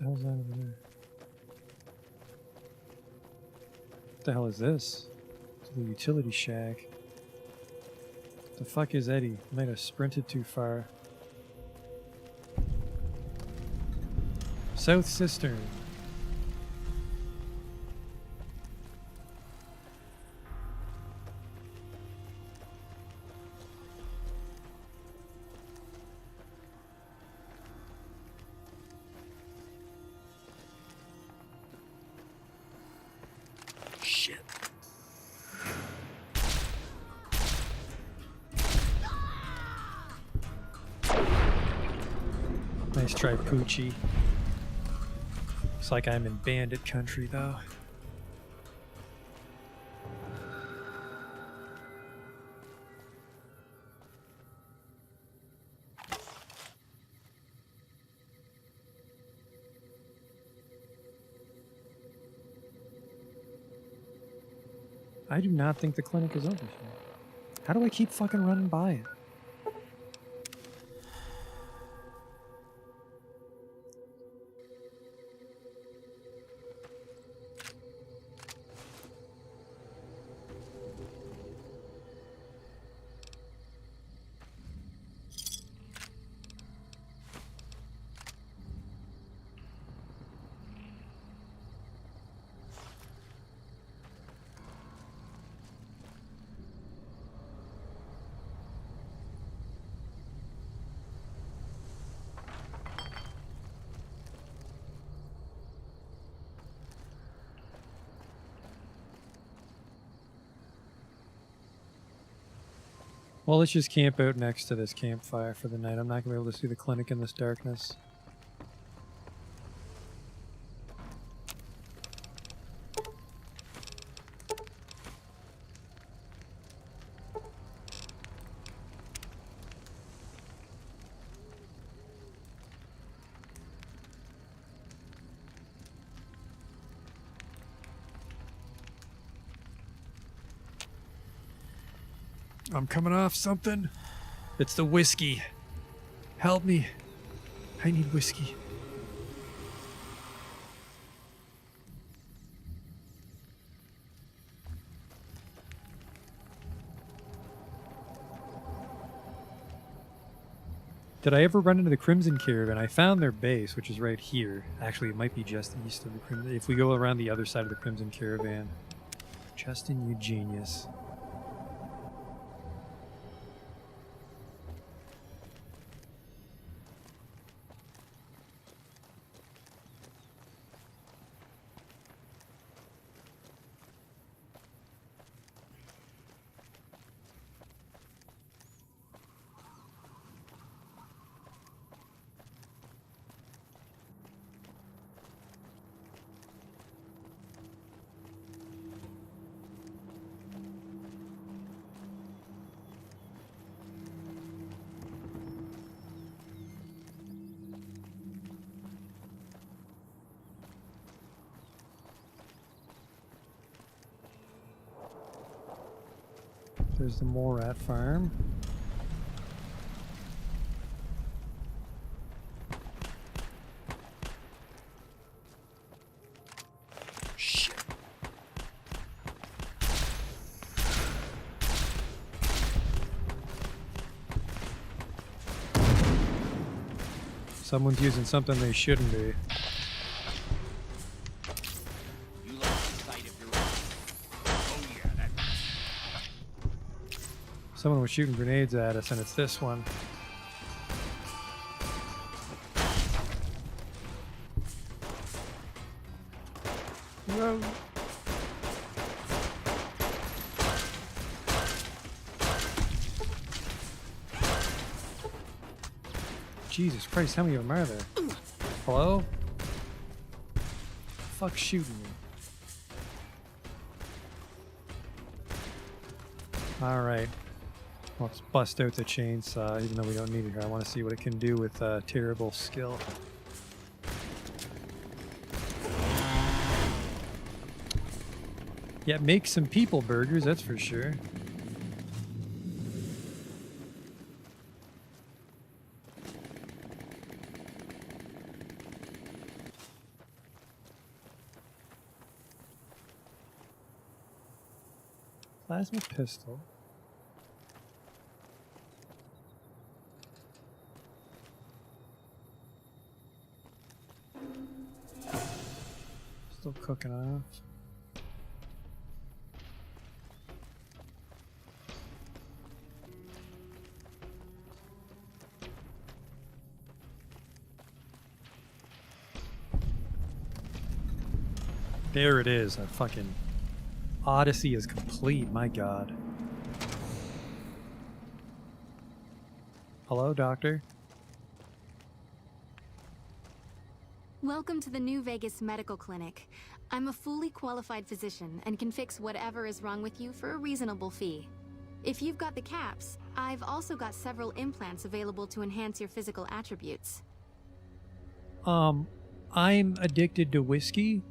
the hell's that over there? What the hell is this? It's the utility shack. The fuck is Eddie? Might have sprinted too far. South Cistern. Shit. Nice try, Poochie. Looks like I'm in bandit country, though. I do not think the clinic is over here. How do I keep fucking running by it? Well, let's just camp out next to this campfire for the night. I'm not going to be able to see the clinic in this darkness. I'm coming off something. It's the whiskey. Help me. I need whiskey. Did I ever run into the Crimson Caravan? I found their base, which is right here. Actually, it might be just east of the Crimson. If we go around the other side of the Crimson Caravan. Justin, you genius. There's the Morat farm. Shit. Someone's using something they shouldn't be. Someone was shooting grenades at us, and it's this one. No. Jesus Christ, how many of them are there? Hello? Fuck shooting me. Alright. Let's bust out the chainsaw, even though we don't need it here. I want to see what it can do with terrible skill. Yeah, make some people burgers, that's for sure. Plasma pistol. Still cooking off. There it is. That fucking Odyssey is complete. My god. Hello, doctor? Welcome to the New Vegas Medical Clinic. I'm a fully qualified physician and can fix whatever is wrong with you for a reasonable fee. If you've got the caps, I've also got several implants available to enhance your physical attributes. I'm addicted to whiskey.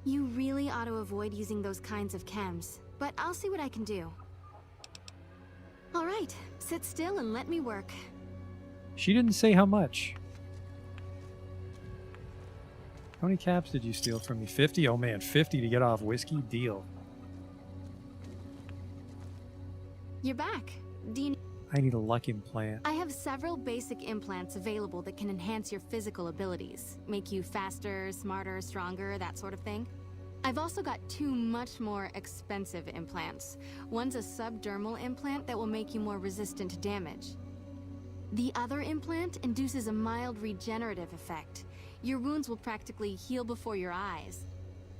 You really ought to avoid using those kinds of chems, but I'll see what I can do. All right, sit still and let me work. She didn't say how much. How many caps did you steal from me? 50? Oh man, 50 to get off whiskey? Deal. You're back. Do you... I need a luck implant. I have several basic implants available that can enhance your physical abilities, make you faster, smarter, stronger, that sort of thing. I've also got two much more expensive implants. One's a subdermal implant that will make you more resistant to damage. The other implant induces a mild regenerative effect. Your wounds will practically heal before your eyes.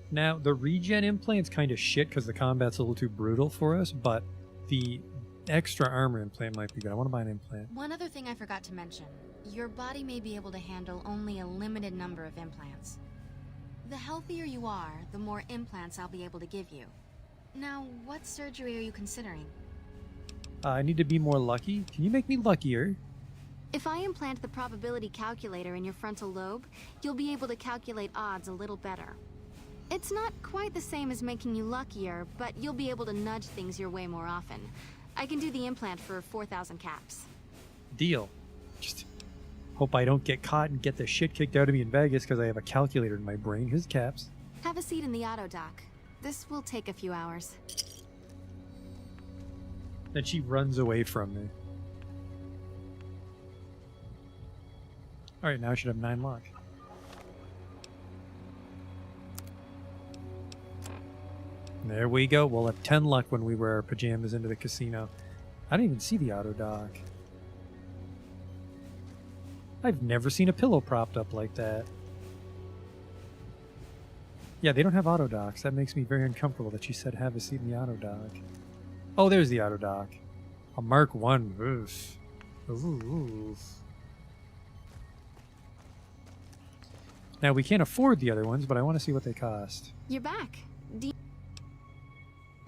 Now, the regen implant's kind of shit because the combat's a little too brutal for us, but the extra armor implant might be good. I want to buy an implant. One other thing I forgot to mention. Your body may be able to handle only a limited number of implants. The healthier you are, the more implants I'll be able to give you. Now, what surgery are you considering? I need to be more lucky. Can you make me luckier? If I implant the probability calculator in your frontal lobe, you'll be able to calculate odds a little better. It's not quite the same as making you luckier, but you'll be able to nudge things your way more often. I can do the implant for 4,000 caps. Deal. Just hope I don't get caught and get the shit kicked out of me in Vegas because I have a calculator in my brain. His caps. Have a seat in the auto dock. This will take a few hours. Then she runs away from me. Alright, now I should have 9 luck. There we go. We'll have 10 luck when we wear our pajamas into the casino. I didn't even see the auto dock. I've never seen a pillow propped up like that. Yeah, they don't have auto docks. That makes me very uncomfortable that she said have a seat in the auto dock. Oh, there's the auto dock. A Mark 1. Oof. Oof. Now, we can't afford the other ones, but I want to see what they cost. You're back.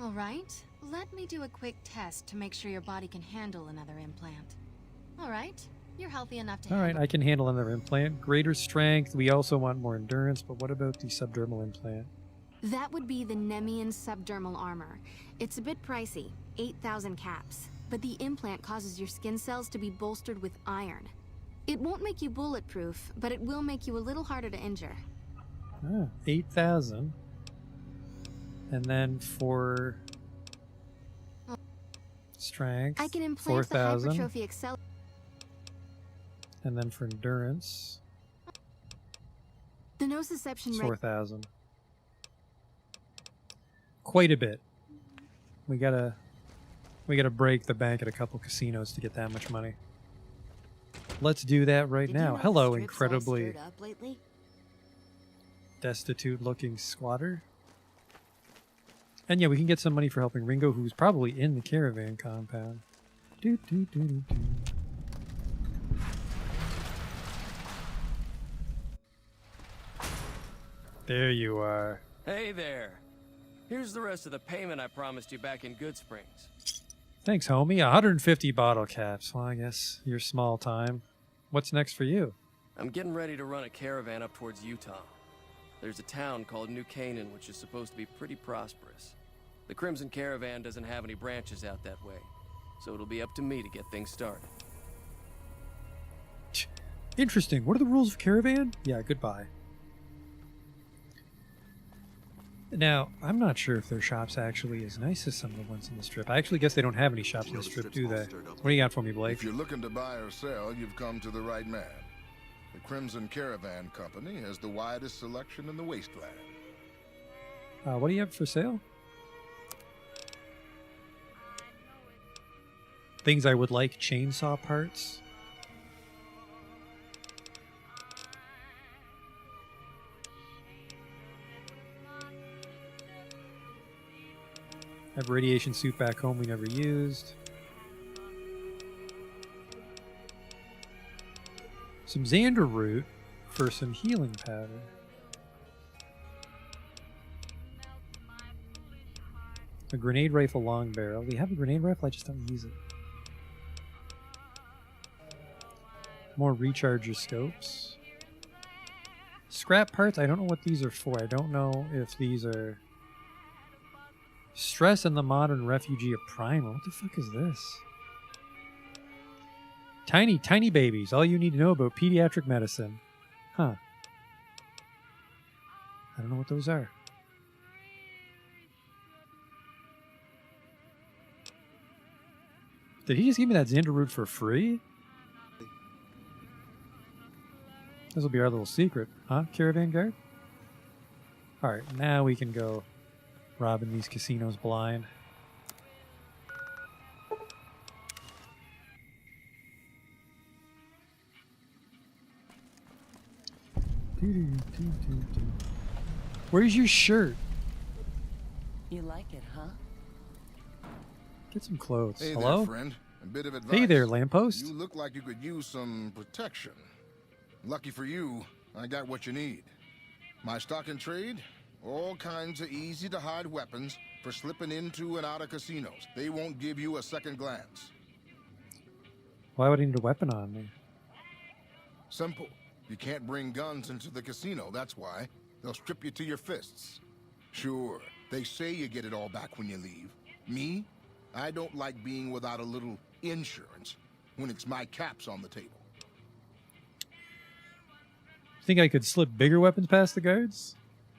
All right, let me do a quick test to make sure your body can handle another implant. All right, you're healthy enough to All right, I can handle another implant. Greater strength. We also want more endurance, but what about the subdermal implant? That would be the Nemean subdermal armor. It's a bit pricey, 8,000 caps, but the implant causes your skin cells to be bolstered with iron. It won't make you bulletproof, but it will make you a little harder to injure. Oh, 8,000. And then for strength, I can implant the 4,000. hypertrophy accelerator. And then for endurance, The nociception rate. 4,000. Quite a bit. We gotta break the bank at a couple casinos to get that much money. Let's do that right Did you now. know the Hello, strip's all incredibly stirred up lately? destitute-looking squatter. And yeah, we can get some money for helping Ringo, who's probably in the caravan compound. Do, do, do, do, do. There you are. Hey there. Here's the rest of the payment I promised you back in Good Springs. Thanks, homie. 150 bottle caps. Well, I guess you're small time. What's next for you? I'm getting ready to run a caravan up towards Utah. There's a town called New Canaan, which is supposed to be pretty prosperous. The Crimson Caravan doesn't have any branches out that way, so it'll be up to me to get things started. Interesting. What are the rules of caravan? Yeah, goodbye. Now, I'm not sure if their shop's actually as nice as some of the ones in the strip. I actually guess they don't have any shops in the strip, do they? What do you got for me, Blake? If you're looking to buy or sell, you've come to the right man. The Crimson Caravan Company has the widest selection in the wasteland. What do you have for sale? Things I would like: chainsaw parts. I have a radiation suit back home we never used. Some Xander root for some healing powder. A grenade rifle long barrel. We have a grenade rifle, I just don't use it. More recharger scopes. Scrap parts, I don't know what these are for. I don't know if these are... Stress and the Modern Refugee of Primal. What the fuck is this? Tiny, tiny babies. All you need to know about pediatric medicine. Huh. I don't know what those are. Did he just give me that Xander root for free? This will be our little secret, huh, Caravan Guard? Alright, now we can go robbing these casinos blind. Where's your shirt? You like it, huh? Get some clothes. Hey Hello? there, friend. A bit of advice. Hey there, lamppost. You look like you could use some protection. Lucky for you, I got what you need. My stock and trade, all kinds of easy-to-hide weapons for slipping into and out of casinos. They won't give you a second glance. Why would I need a weapon on me? Simple. You can't bring guns into the casino, that's why. They'll strip you to your fists. Sure, they say you get it all back when you leave. Me? I don't like being without a little insurance when it's my caps on the table. Think I could slip bigger weapons past the guards?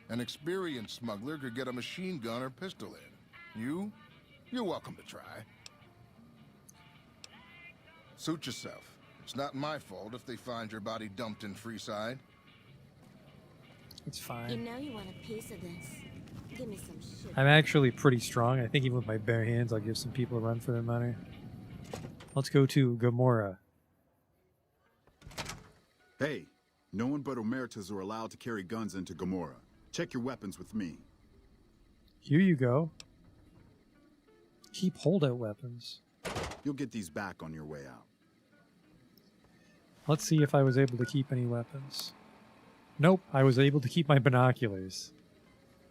An experienced smuggler could get a machine gun or pistol in. You're welcome to try. Suit yourself. It's not my fault if they find your body dumped in Freeside. It's fine. You know you want a piece of this. Give me some shit. I'm actually pretty strong. I think even with my bare hands, I'll give some people a run for their money. Let's go to Gamora. Hey, no one but Omertas are allowed to carry guns into Gamora. Check your weapons with me. Here you go. Keep holdout weapons. You'll get these back on your way out. Let's see if I was able to keep any weapons. Nope, I was able to keep my binoculars.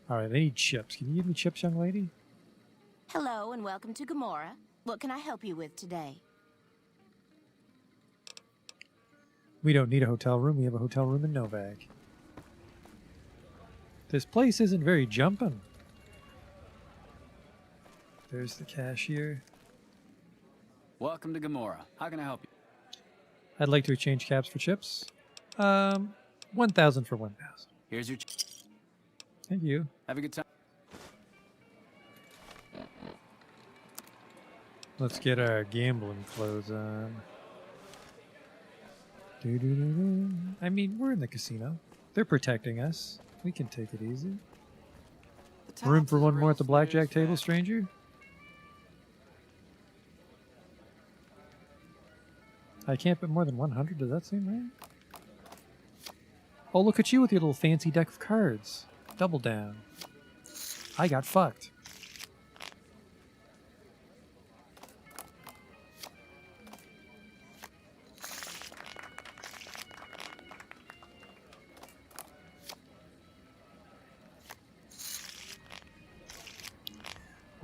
Alright, I need chips. Can you give me chips, young lady? Hello and welcome to Gamora. What can I help you with today? We don't need a hotel room. We have a hotel room in Novak. This place isn't very jumping. There's the cashier. Welcome to Gamora. How can I help you? I'd like to exchange caps for chips. 1,000 for 1,000. Here's your... Thank you. Have a good time. Let's get our gambling clothes on. I mean, we're in the casino. They're protecting us. We can take it easy. Room for one more at the blackjack table, stranger? I can't put more than 100. Does that seem right? Oh, look at you with your little fancy deck of cards. Double down. I got fucked.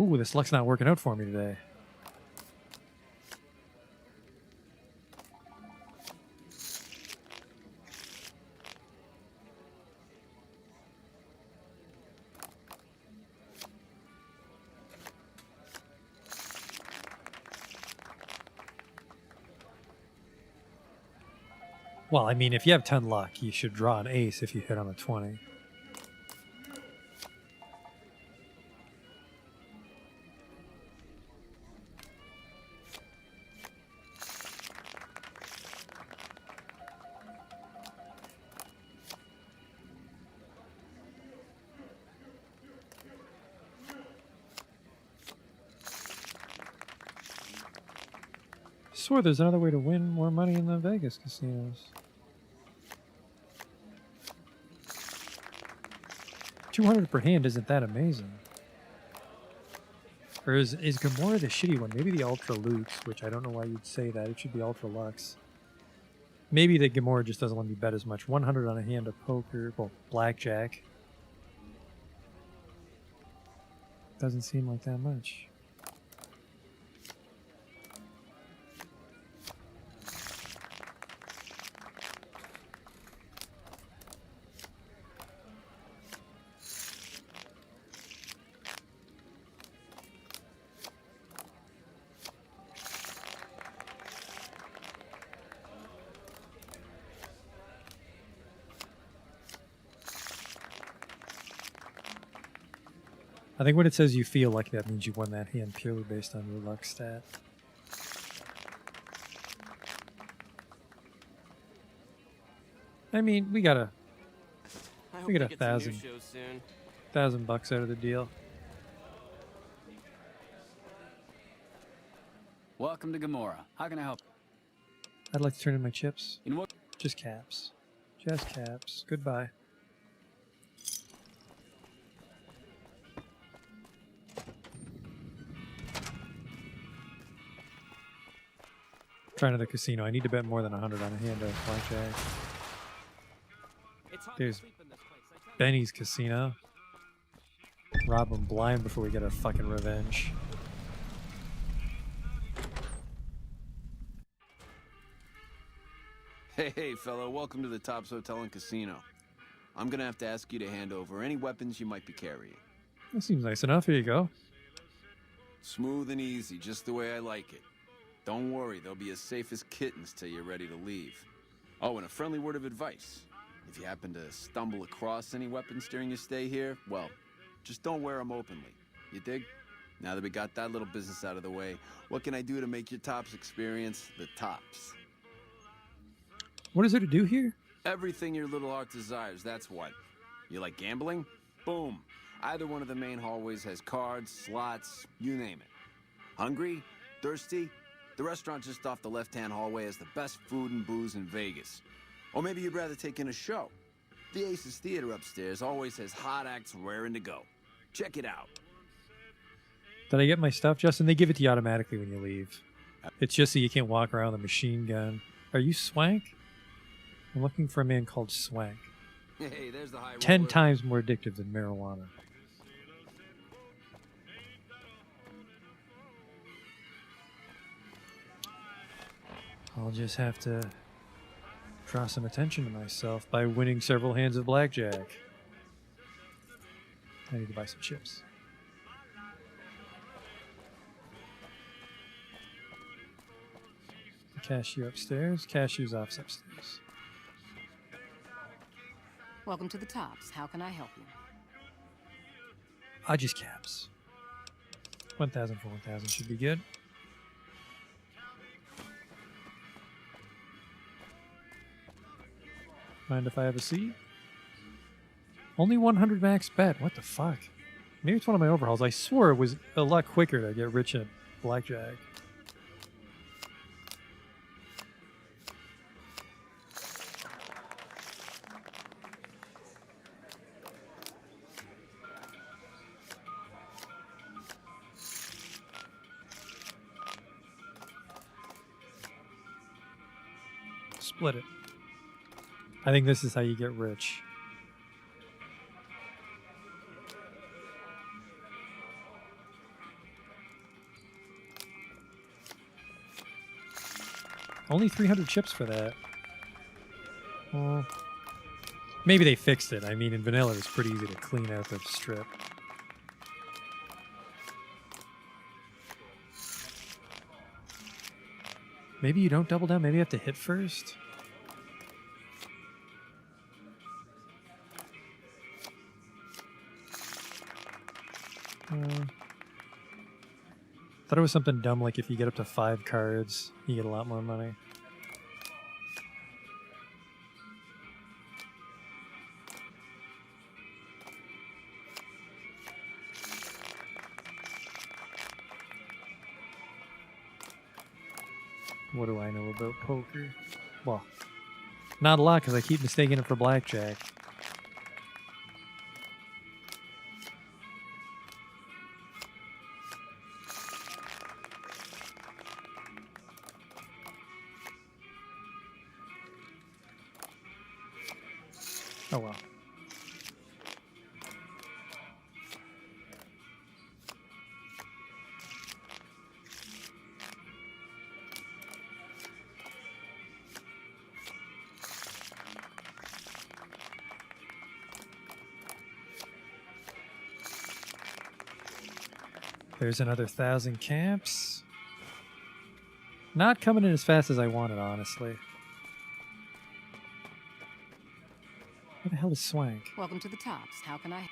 Ooh, this luck's not working out for me today. Well, I mean, if you have 10 luck, you should draw an ace if you hit on a 20. swore there's another way to win more money in the Vegas casinos. 200 per hand isn't that amazing. Or is Gamora the shitty one? Maybe the Ultra Lux, which I don't know why you'd say that. It should be Ultra Lux. Maybe the Gamora just doesn't let me bet as much. 100 on a hand of poker. Well, blackjack. Doesn't seem like that much. I think when it says you feel like that means you won that hand purely based on your luck stat. I mean, we got a $1,000 out of the deal. Welcome to Gamora. How can I help? I'd like to turn in my chips. You know what? Just caps. Just caps. Goodbye. Trying to the casino. I need to bet more than 100 on a hand of blackjack. There's Benny's casino. Rob him blind before we get our fucking revenge. Hey, fella, welcome to the Tops Hotel and Casino. I'm gonna have to ask you to hand over any weapons you might be carrying. That seems nice enough. Here you go. Smooth and easy, just the way I like it. Don't worry, they'll be as safe as kittens till you're ready to leave. Oh, and a friendly word of advice. If you happen to stumble across any weapons during your stay here, well, just don't wear them openly. You dig? Now that we got that little business out of the way, what can I do to make your Tops experience the tops? What is there to do here? Everything your little heart desires, that's what. You like gambling? Boom. Either one of the main hallways has cards, slots, you name it. Hungry? Thirsty? The restaurant just off the left-hand hallway has the best food and booze in Vegas. Or maybe you'd rather take in a show. The Aces Theater upstairs always has hot acts raring to go. Check it out. Did I get my stuff, Justin? They give it to you automatically when you leave. It's just so you can't walk around with a machine gun. Are you Swank? I'm looking for a man called Swank. Hey, there's the high 10 roller. times more addictive than marijuana. I'll just have to draw some attention to myself by winning several hands of blackjack. I need to buy some chips. Cashier upstairs, cashier's office upstairs. Welcome to the Tops. How can I help you? I just caps. 1,000 for 1,000 should be good. Mind if I have a seat? Only 100 max bet. What the fuck? Maybe it's one of my overhauls. I swore it was a lot quicker to get rich at blackjack. Split it. I think this is how you get rich. Only 300 chips for that. Well, maybe they fixed it. I mean, in vanilla, it's pretty easy to clean out the strip. Maybe you don't double down. Maybe you have to hit first. Thought it was something dumb like if you get up to 5 cards, you get a lot more money. What do I know about poker? Well, not a lot because I keep mistaking it for blackjack. Oh well. There's another 1,000 camps. Not coming in as fast as I wanted, honestly. Where the hell is Swank? Welcome to the Tops. How can I...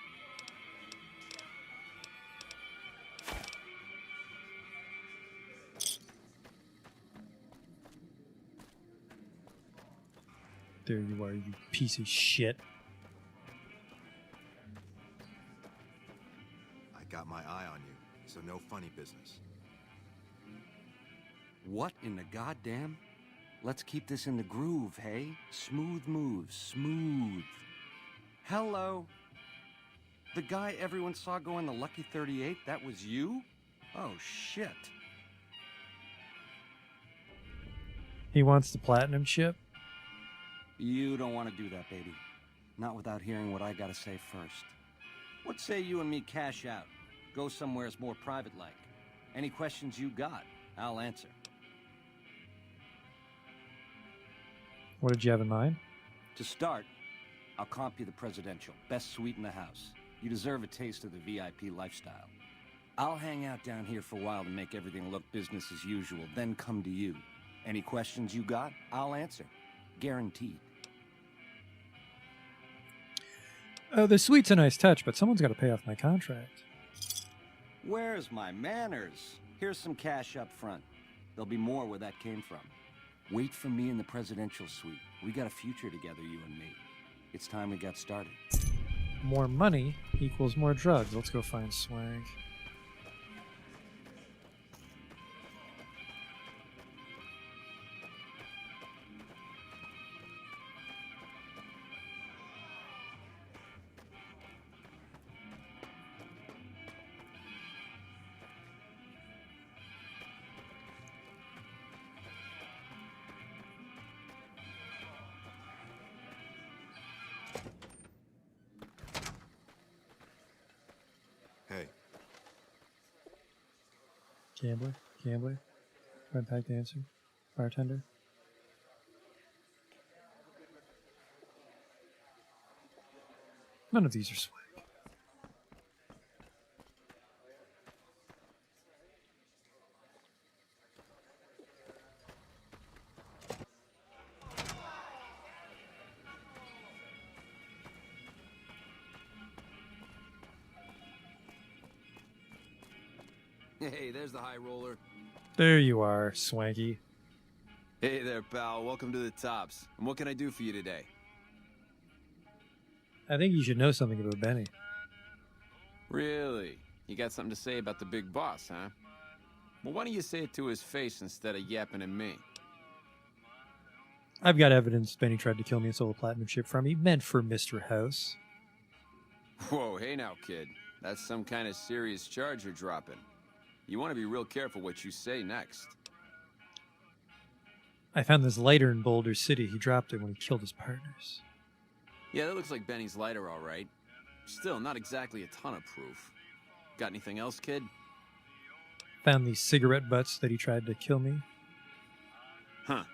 There you are, you piece of shit. I got my eye on you, so no funny business. What in the goddamn? Let's keep this in the groove, hey? Smooth moves, smooth. Hello? The guy everyone saw go in the Lucky 38, that was you? Oh, shit. He wants the platinum chip? You don't want to do that, baby. Not without hearing what I gotta say first. What say you and me cash out? Go somewheres more private-like. Any questions you got, I'll answer. What did you have in mind? To start, I'll comp you the presidential. Best suite in the house. You deserve a taste of the VIP lifestyle. I'll hang out down here for a while to make everything look business as usual, then come to you. Any questions you got, I'll answer. Guaranteed. Oh, the suite's a nice touch, but someone's got to pay off my contract. Where's my manners? Here's some cash up front. There'll be more where that came from. Wait for me in the presidential suite. We got a future together, you and me. It's time we got started. More money equals more drugs. Let's go find Swag. Hey. Gambler, red pack dancer, bartender. None of these are Swag. Hey, there's the high roller. There you are, Swanky. Hey there, pal. Welcome to the Tops. And what can I do for you today? I think you should know something about Benny. Really? You got something to say about the big boss, huh? Well, why don't you say it to his face instead of yapping at me? I've got evidence Benny tried to kill me and stole a platinum chip from me, meant for Mr. House. Whoa, hey now, kid. That's some kind of serious charge you're dropping. You want to be real careful what you say next. I found this lighter in Boulder City. He dropped it when he killed his partners. Yeah, that looks like Benny's lighter, all right. Still, not exactly a ton of proof. Got anything else, kid? Found these cigarette butts that he tried to kill me. Huh.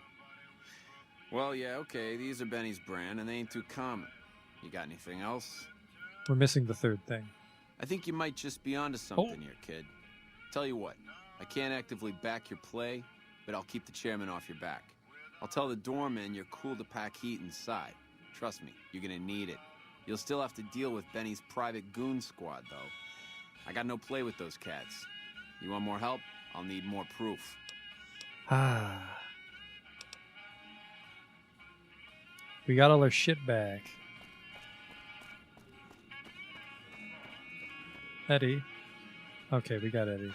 Well, yeah, okay, these are Benny's brand, and they ain't too common. You got anything else? We're missing the third thing. I think you might just be onto something here, kid. Tell you what, I can't actively back your play, but I'll keep the chairman off your back. I'll tell the doorman you're cool to pack heat inside. Trust me, you're gonna need it. You'll still have to deal with Benny's private goon squad, though. I got no play with those cats. You want more help? I'll need more proof. Ah. We got all our shit back. Eddie. Okay, we got Eddie.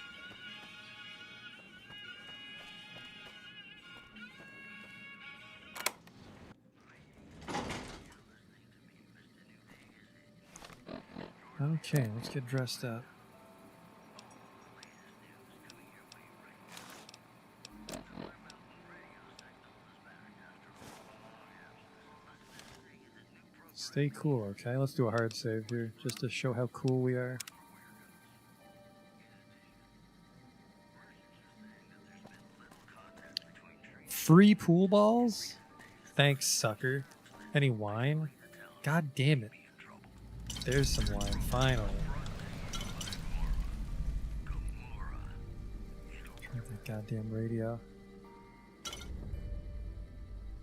Okay, let's get dressed up. Stay cool, okay? Let's do a hard save here, just to show how cool we are. Free pool balls? Thanks, sucker. Any wine? God damn it. There's some wine, finally. Turn that goddamn radio.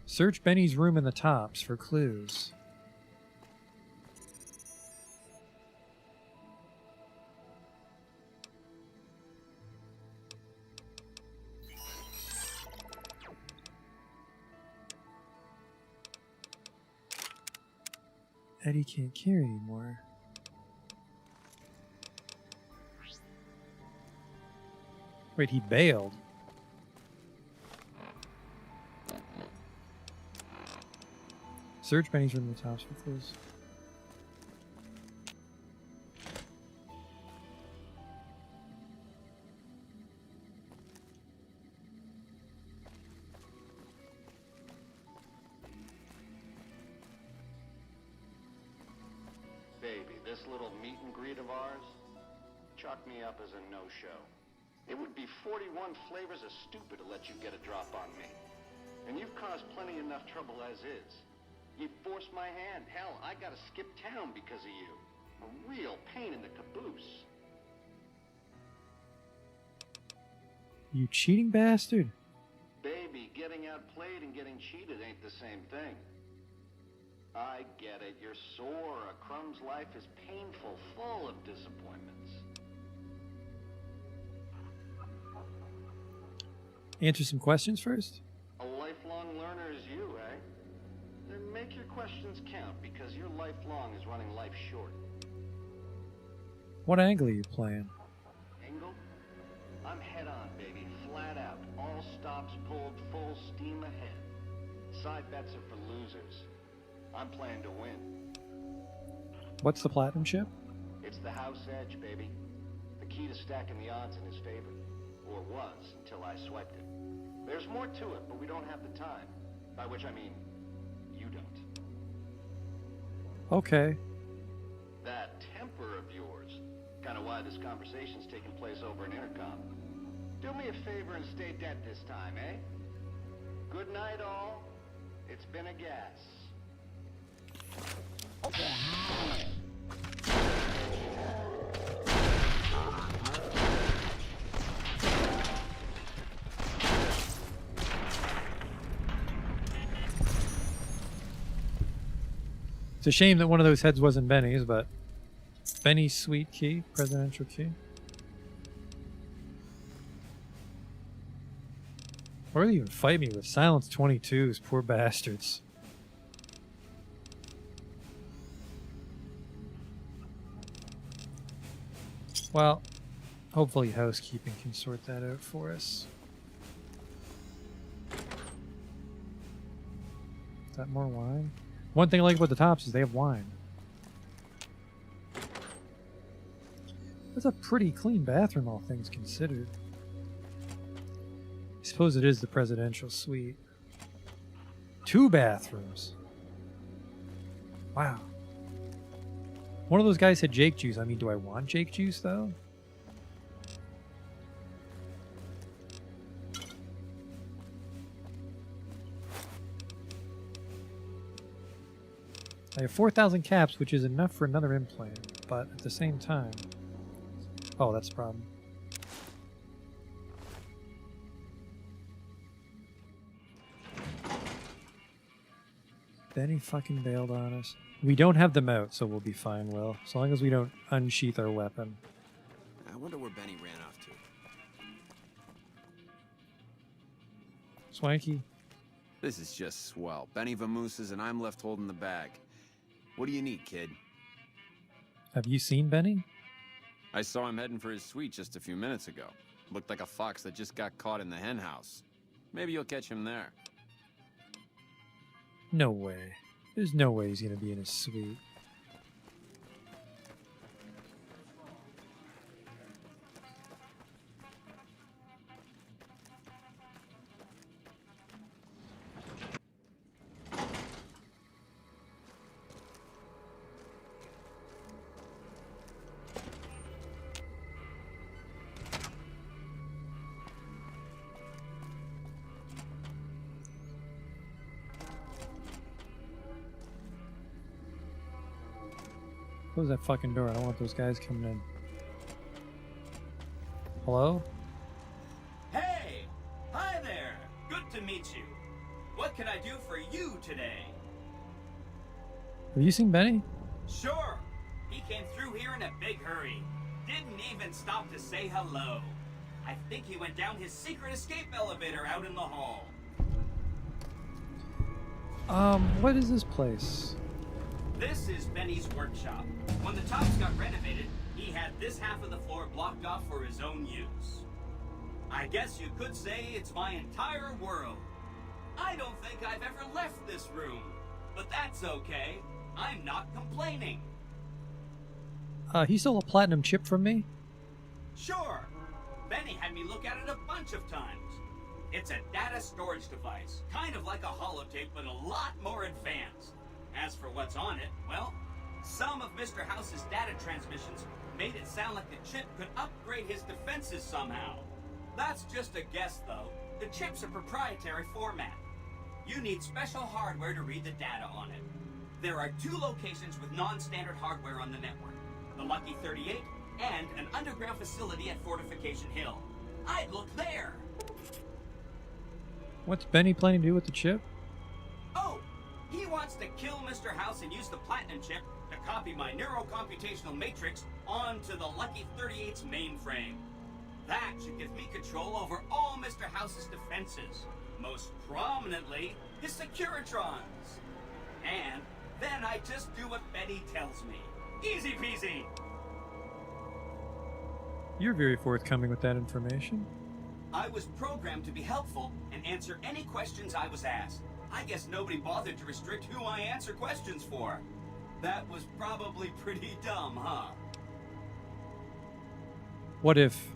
Search Benny's room in the tops for clues. Eddie can't carry anymore. Wait, he bailed. Search Benny's room in the tops for clues. Baby, this little meet and greet of ours, chalk me up as a no-show. It would be 41 flavors of stupid to let you get a drop on me. And you've caused plenty enough trouble as is. You forced my hand. Hell, I gotta skip town because of you. A real pain in the caboose. You cheating bastard. Baby, getting outplayed and getting cheated ain't the same thing. I get it. You're sore. A Crumb's life is painful, full of disappointments. Answer some questions first. A lifelong learner is you, eh? Then make your questions count, because your lifelong is running life short. What angle are you playing? Angle? I'm head on, baby. Flat out. All stops pulled, full steam ahead. Side bets are for losers. I'm playing to win. What's the platinum ship? It's the house edge, baby. The key to stacking the odds in his favor. Or was, until I swiped it. There's more to it, but we don't have the time. By which I mean, you don't. Okay. That temper of yours. Kinda why this conversation's taking place over an intercom. Do me a favor and stay dead this time, eh? Good night, all. It's been a gas. It's a shame that one of those heads wasn't Benny's, but Benny's sweet key, presidential key. Why do they even fight me with silence 22s, poor bastards. Well, hopefully housekeeping can sort that out for us. Is that more wine? One thing I like about the tops is they have wine. That's a pretty clean bathroom, all things considered. I suppose it is the presidential suite. 2 bathrooms. Wow. One of those guys had Jake juice. I mean, do I want Jake juice, though? I have 4,000 caps, which is enough for another implant, but at the same time... Oh, that's the problem. Benny fucking bailed on us. We don't have them out, so we'll be fine, Will. As long as we don't unsheath our weapon. I wonder where Benny ran off to. Swanky. This is just swell. Benny vamooses and I'm left holding the bag. What do you need, kid? Have you seen Benny? I saw him heading for his suite just a few minutes ago. Looked like a fox that just got caught in the hen house. Maybe you'll catch him there. No way. There's no way he's gonna be in his suite. Close that fucking door. I don't want those guys coming in. Hello? Hey! Hi there! Good to meet you. What can I do for you today? Have you seen Benny? Sure. He came through here in a big hurry. Didn't even stop to say hello. I think he went down his secret escape elevator out in the hall. What is this place? This is Benny's workshop. When the tops got renovated, he had this half of the floor blocked off for his own use. I guess you could say it's my entire world. I don't think I've ever left this room, but that's okay. I'm not complaining. He stole a platinum chip from me? Sure. Benny had me look at it a bunch of times. It's a data storage device, kind of like a holotape, but a lot more advanced. As for what's on it, well, some of Mr. House's data transmissions made it sound like the chip could upgrade his defenses somehow. That's just a guess, though. The chip's a proprietary format. You need special hardware to read the data on it. There are 2 locations with non-standard hardware on the network. The Lucky 38 and an underground facility at Fortification Hill. I'd look there! What's Benny planning to do with the chip? Oh! He wants to kill Mr. House and use the platinum chip to copy my neurocomputational matrix onto the Lucky 38's mainframe. That should give me control over all Mr. House's defenses. Most prominently, his Securitrons. And then I just do what Benny tells me. Easy peasy! You're very forthcoming with that information. I was programmed to be helpful and answer any questions I was asked. I guess nobody bothered to restrict who I answer questions for. That was probably pretty dumb, huh? What if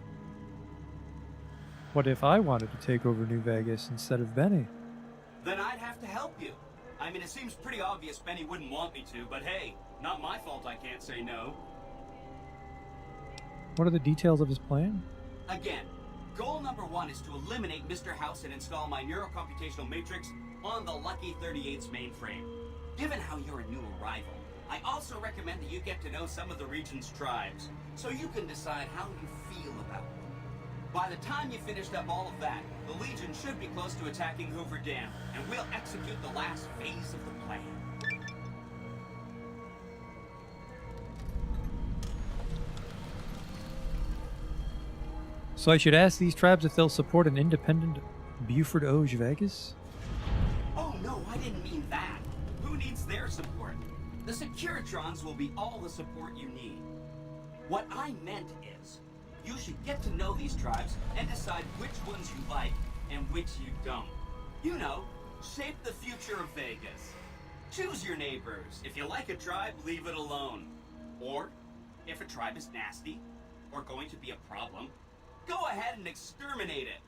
I wanted to take over New Vegas instead of Benny? Then I'd have to help you. I mean, it seems pretty obvious Benny wouldn't want me to, but hey, not my fault I can't say no. What are the details of his plan? Again, goal number 1 is to eliminate Mr. House and install my neurocomputational matrix on the Lucky 38's mainframe. Given how you're a new arrival, I also recommend that you get to know some of the region's tribes, so you can decide how you feel about them. By the time you finished up all of that, the Legion should be close to attacking Hoover Dam, and we'll execute the last phase of the plan. So I should ask these tribes if they'll support an independent Buford Oge Vegas? Oh no, I didn't mean that. Who needs their support? The Securitrons will be all the support you need. What I meant is, you should get to know these tribes and decide which ones you like and which you don't. You know, shape the future of Vegas. Choose your neighbors. If you like a tribe, leave it alone. Or, if a tribe is nasty, or going to be a problem, go ahead and exterminate it.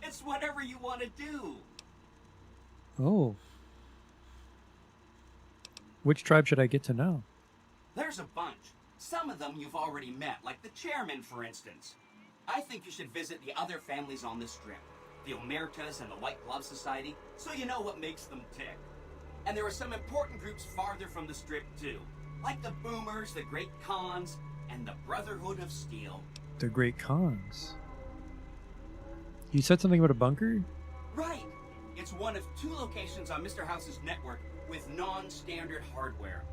It's whatever you want to do. Oh. Which tribe should I get to know? There's a bunch. Some of them you've already met, like the chairman, for instance. I think you should visit the other families on the Strip, the Omertas and the White Glove Society, so you know what makes them tick. And there are some important groups farther from the Strip, too, like the Boomers, the Great Khans, and the Brotherhood of Steel. The Great Khans. You said something about a bunker? Right! It's one of 2 locations on Mr. House's network with non-standard hardware.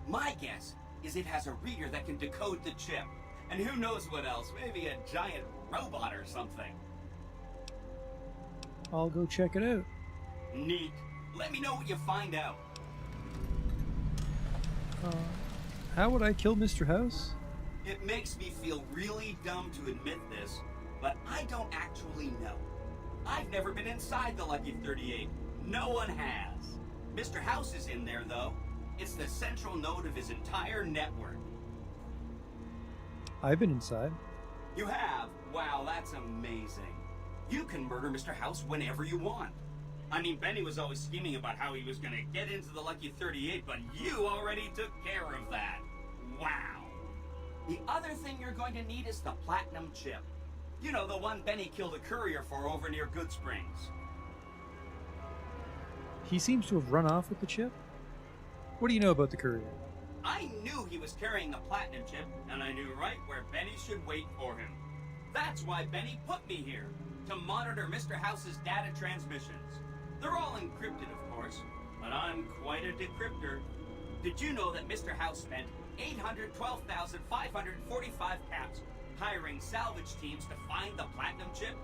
My guess is it has a reader that can decode the chip. And who knows what else, maybe a giant robot or something. I'll go check it out. Neat. Let me know what you find out. How would I kill Mr. House? It makes me feel really dumb to admit this, but I don't actually know. I've never been inside the Lucky 38. No one has. Mr. House is in there, though. It's the central node of his entire network. I've been inside. You have? Wow, that's amazing. You can murder Mr. House whenever you want. I mean, Benny was always scheming about how he was going to get into the Lucky 38, but you already took care of that. Wow. The other thing you're going to need is the platinum chip. You know, the one Benny killed a courier for over near Good Springs. He seems to have run off with the chip? What do you know about the courier? I knew he was carrying the platinum chip, and I knew right where Benny should wait for him. That's why Benny put me here, to monitor Mr. House's data transmissions. They're all encrypted, of course, but I'm quite a decryptor. Did you know that Mr. House spent 812,545 caps hiring salvage teams to find the platinum chip?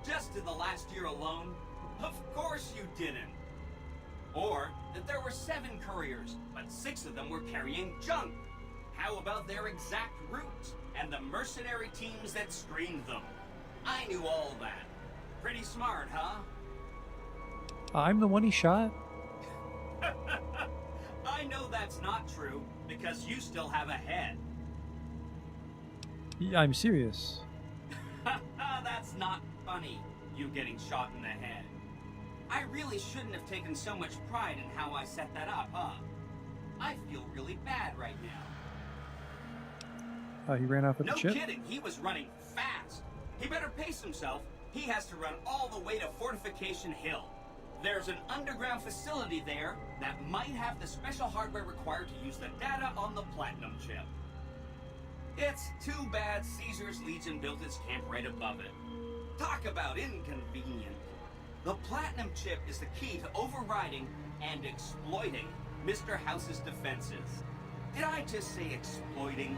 Just in the last year alone? Of course you didn't. Or that there were 7 couriers, but 6 of them were carrying junk. How about their exact routes and the mercenary teams that screened them? I knew all that. Pretty smart, huh? I'm the one he shot? I know that's not true, because you still have a head. Yeah, I'm serious. That's not funny, you getting shot in the head. I really shouldn't have taken so much pride in how I set that up, huh? I feel really bad right now. He ran off with No the chip? kidding, he was running fast. He better pace himself. He has to run all the way to Fortification Hill. There's an underground facility there that might have the special hardware required to use the data on the platinum chip. It's too bad Caesar's Legion built its camp right above it. Talk about inconvenient. The platinum chip is the key to overriding and exploiting Mr. House's defenses. Did I just say exploiting?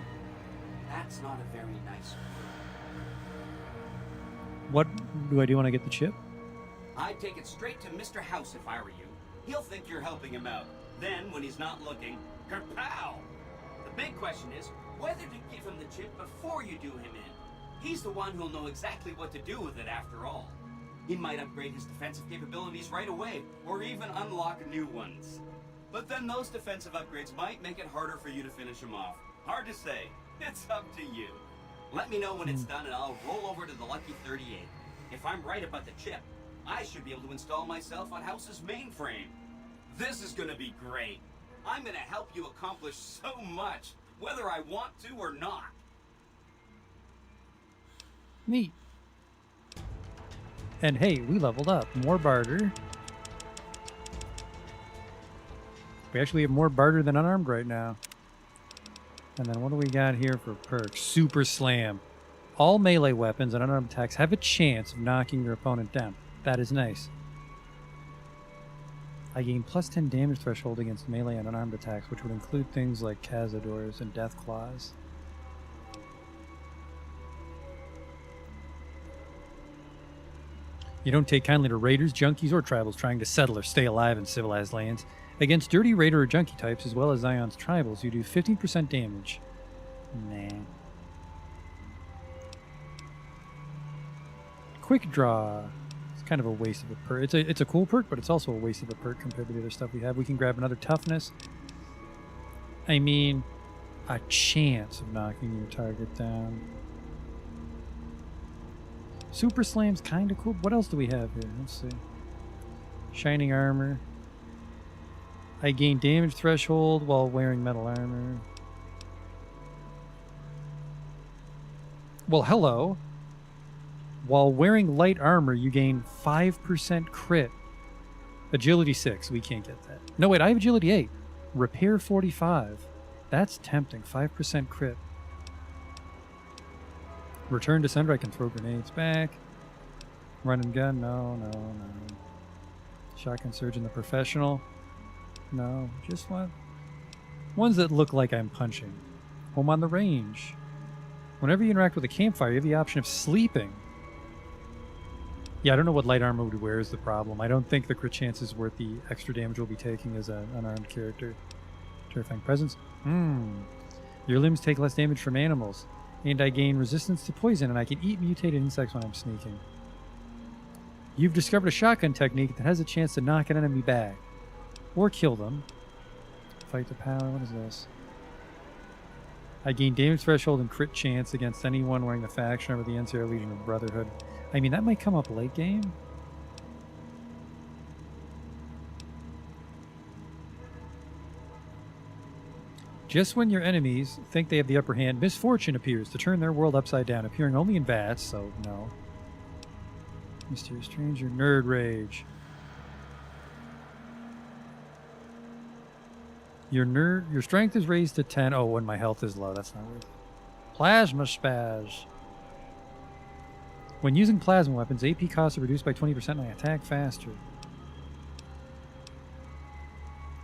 That's not a very nice word. What do I do when I get the chip? I'd take it straight to Mr. House if I were you. He'll think you're helping him out. Then, when he's not looking, kerpow! The big question is whether to give him the chip before you do him in. He's the one who'll know exactly what to do with it after all. He might upgrade his defensive capabilities right away, or even unlock new ones. But then those defensive upgrades might make it harder for you to finish him off. Hard to say. It's up to you. Let me know when it's done and I'll roll over to the Lucky 38. If I'm right about the chip, I should be able to install myself on House's mainframe. This is gonna be great. I'm gonna help you accomplish so much, whether I want to or not. Neat. And hey, we leveled up. More barter. We actually have more barter than unarmed right now. And then what do we got here for perks? Super Slam. All melee weapons and unarmed attacks have a chance of knocking your opponent down. That is nice. I gain plus 10 damage threshold against melee and unarmed attacks, which would include things like Cazadors and Death Claws. You don't take kindly to raiders, junkies, or tribals trying to settle or stay alive in civilized lands. Against dirty raider or junkie types, as well as Zion's tribals, you do 15% damage. Nah. Quick Draw. It's kind of a waste of a perk. It's a cool perk, but it's also a waste of a perk compared to the other stuff we have. We can grab another Toughness. I mean, a chance of knocking your target down. Super Slam's kind of cool. What else do we have here? Let's see. Shining Armor. I gain damage threshold while wearing metal armor. Well, hello. While wearing light armor, you gain 5% crit. Agility 6. We can't get that. No, wait. I have Agility 8. Repair 45. That's tempting. 5% crit. Return to sender. I can throw grenades back. Run and gun. No. Shotgun Surgeon the Professional. No, just ones that look like I'm punching. Home on the Range. Whenever you interact with a campfire, you have the option of sleeping. Yeah, I don't know what light armor would wear is the problem. I don't think the crit chance is worth the extra damage we'll be taking as an unarmed character. Terrifying Presence. Your limbs take less damage from animals. And I gain resistance to poison, and I can eat mutated insects when I'm sneaking. You've discovered a shotgun technique that has a chance to knock an enemy back. Or kill them. Fight to power. What is this? I gain damage threshold and crit chance against anyone wearing the faction over the NCR Legion of Brotherhood. I mean, that might come up late game. Just when your enemies think they have the upper hand, misfortune appears to turn their world upside down, appearing only in VATS, so no. Mysterious Stranger, Nerd Rage. Your strength is raised to 10. Oh, when my health is low. That's not worth it. Plasma spaz. When using plasma weapons, AP costs are reduced by 20% and I attack faster.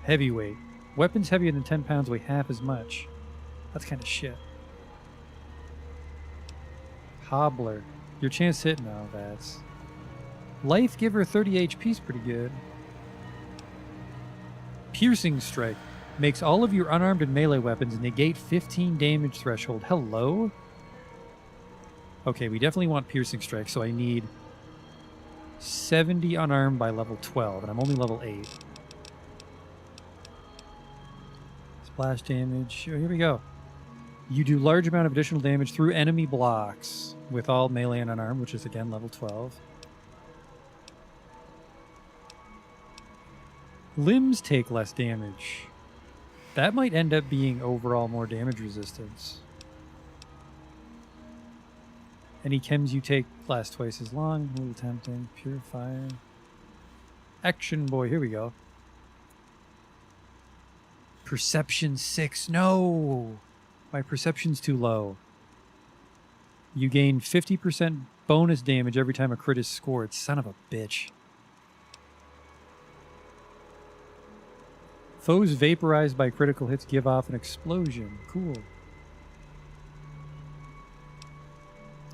Heavyweight. Weapons heavier than 10 pounds weigh half as much. That's kind of shit. Hobbler. Your chance to hit. No, that's... Life Giver 30 HP is pretty good. Piercing Strike. Makes all of your unarmed and melee weapons negate 15 damage threshold. Hello? Okay, we definitely want Piercing Strike, so I need 70 unarmed by level 12, and I'm only level 8. Splash damage. Oh, here we go. You do large amount of additional damage through enemy blocks with all melee and unarmed, which is again level 12. Limbs take less damage. That might end up being overall more damage resistance. Any chems you take last twice as long. A little tempting. Purifier. Action Boy. Here we go. Perception 6. No! My perception's too low. You gain 50% bonus damage every time a crit is scored. Son of a bitch. Foes vaporized by critical hits give off an explosion. Cool.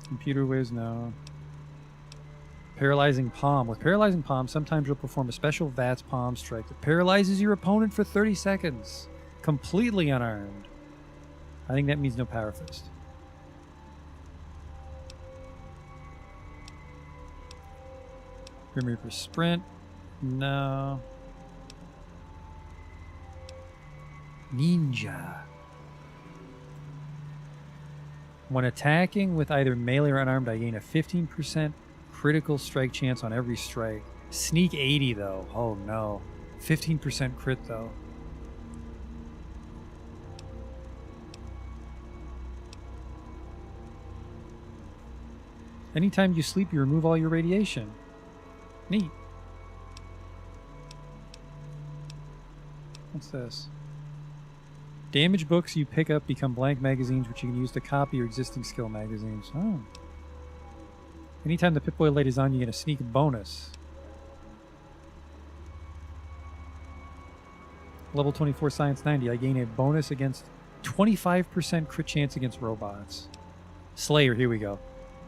Computer whiz, no. Paralyzing Palm. With Paralyzing Palm, sometimes you'll perform a special VATS Palm strike that paralyzes your opponent for 30 seconds. Completely unarmed. I think that means no Power Fist. Grim Reaper Sprint. No. Ninja. When attacking with either melee or unarmed, I gain a 15% critical strike chance on every strike. Sneak 80 though. Oh no. 15% crit though. Anytime you sleep, you remove all your radiation. Neat. What's this? Damage books you pick up become blank magazines, which you can use to copy your existing skill magazines. Oh. Anytime the Pip-Boy light is on, you get a sneak bonus. Level 24 Science 90, I gain a bonus against 25% crit chance against robots. Slayer, here we go.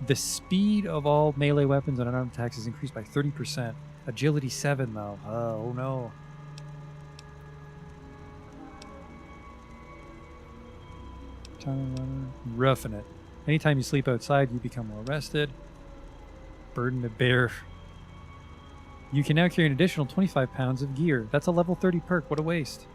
The speed of all melee weapons and unarmed attacks is increased by 30%. Agility 7 though. Oh no. Roughing it. Anytime you sleep outside, you become more rested. Burden to bear. You can now carry an additional 25 pounds of gear. That's a level 30 perk. What a waste.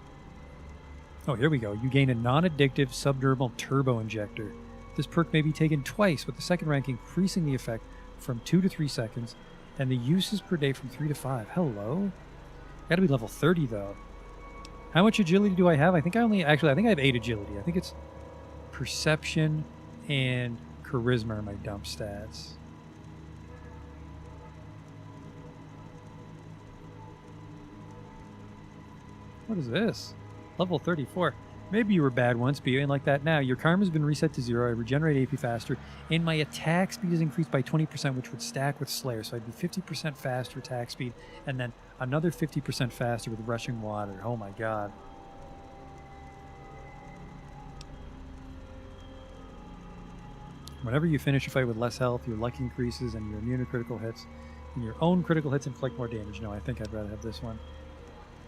Oh, here we go. You gain a non-addictive subdermal turbo injector. This perk may be taken twice, with the second rank increasing the effect from 2 to 3 seconds, and the uses per day from 3 to 5. Hello? Gotta be level 30, though. How much agility do I have? I think I have 8 agility. I think it's perception and charisma are my dump stats. What is this? Level 34. Maybe you were bad once, but you ain't like that now. Your karma's been reset to 0, I regenerate AP faster, and my attack speed is increased by 20%, which would stack with Slayer, so I'd be 50% faster attack speed, and then another 50% faster with Rushing Water. Oh my god. Whenever you finish a fight with less health, your luck increases and you're immune to critical hits. And your own critical hits inflict more damage. No, I think I'd rather have this one.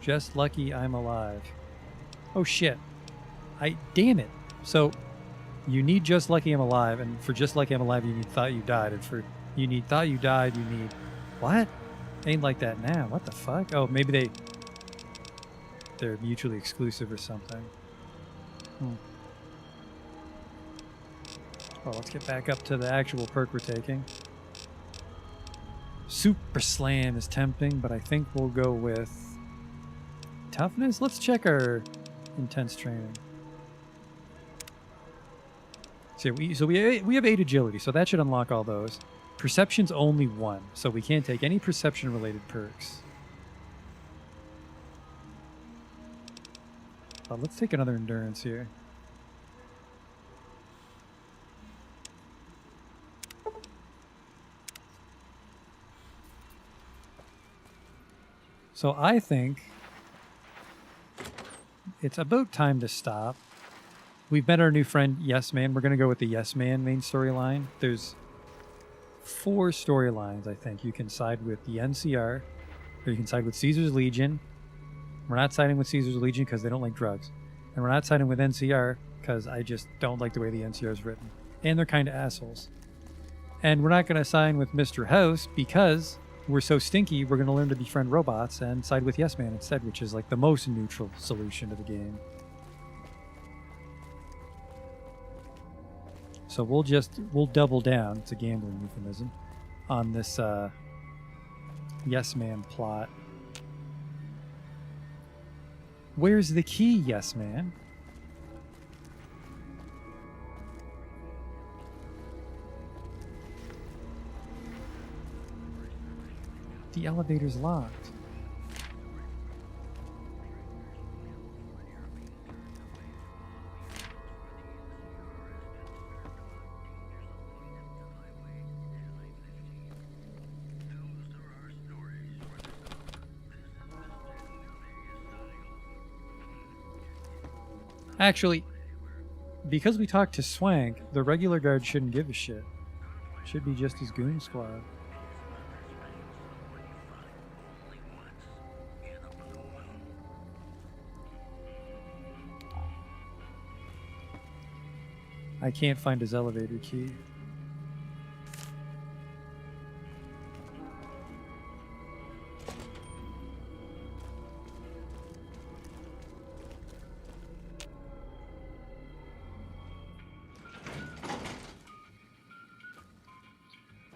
Just lucky I'm alive. Oh shit. Damn it. So, you need just lucky I'm alive, and for just lucky I'm alive you need thought you died, and for you need thought you died you need... What? Ain't like that now. What the fuck? Oh, maybe they're mutually exclusive or something. Well, let's get back up to the actual perk we're taking. Super Slam is tempting, but I think we'll go with toughness. Let's check our intense training. So we have 8 agility, so that should unlock all those. Perception's only 1, so we can't take any perception-related perks. But let's take another endurance here. So I think it's about time to stop. We've met our new friend, Yes Man. We're going to go with the Yes Man main storyline. There's 4 storylines, I think. You can side with the NCR, or you can side with Caesar's Legion. We're not siding with Caesar's Legion because they don't like drugs. And we're not siding with NCR because I just don't like the way the NCR is written. And they're kind of assholes. And we're not going to side with Mr. House because we're so stinky, we're going to learn to befriend robots and side with Yes Man instead, which is like the most neutral solution to the game. So we'll double down, it's a gambling euphemism, on this Yes Man plot. Where's the key, Yes Man? The elevator's locked. Actually, because we talked to Swank, the regular guard shouldn't give a shit. Should be just his goon squad. I can't find his elevator key.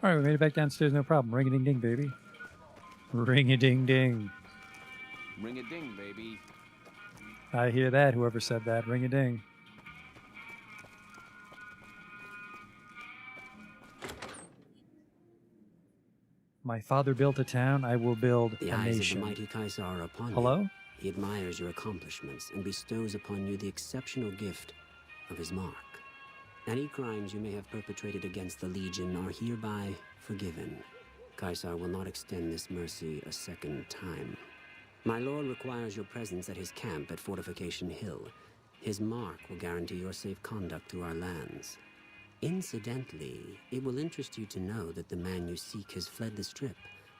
Alright, we made it back downstairs, no problem. Ring-a-ding-ding, baby. Ring-a-ding-ding. Ring-a-ding, baby. I hear that, whoever said that. Ring-a-ding. My father built a town, I will build The a eyes nation. of the mighty Caesar are upon Hello? you. He admires your accomplishments and bestows upon you the exceptional gift of his mark. Any crimes you may have perpetrated against the Legion are hereby forgiven. Caesar will not extend this mercy a second time. My lord requires your presence at his camp at Fortification Hill. His mark will guarantee your safe conduct through our lands. Incidentally, it will interest you to know that the man you seek has fled the Strip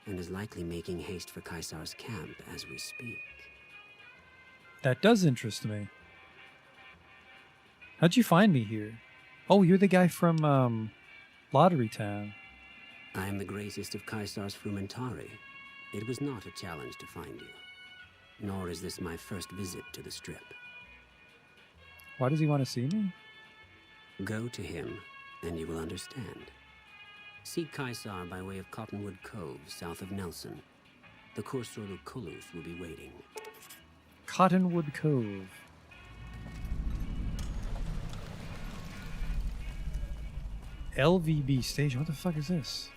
and is likely making haste for Caesar's camp as we speak. That does interest me. How'd you find me here? Oh, you're the guy from, Lottery Town. I am the greatest of Caesar's Frumentari. It was not a challenge to find you. Nor is this my first visit to the Strip. Why does he want to see me? Go to him, and you will understand. Seek Caesar by way of Cottonwood Cove, south of Nelson. The Cursor Lucullus will be waiting. Cottonwood Cove. LVB station. What the fuck is this?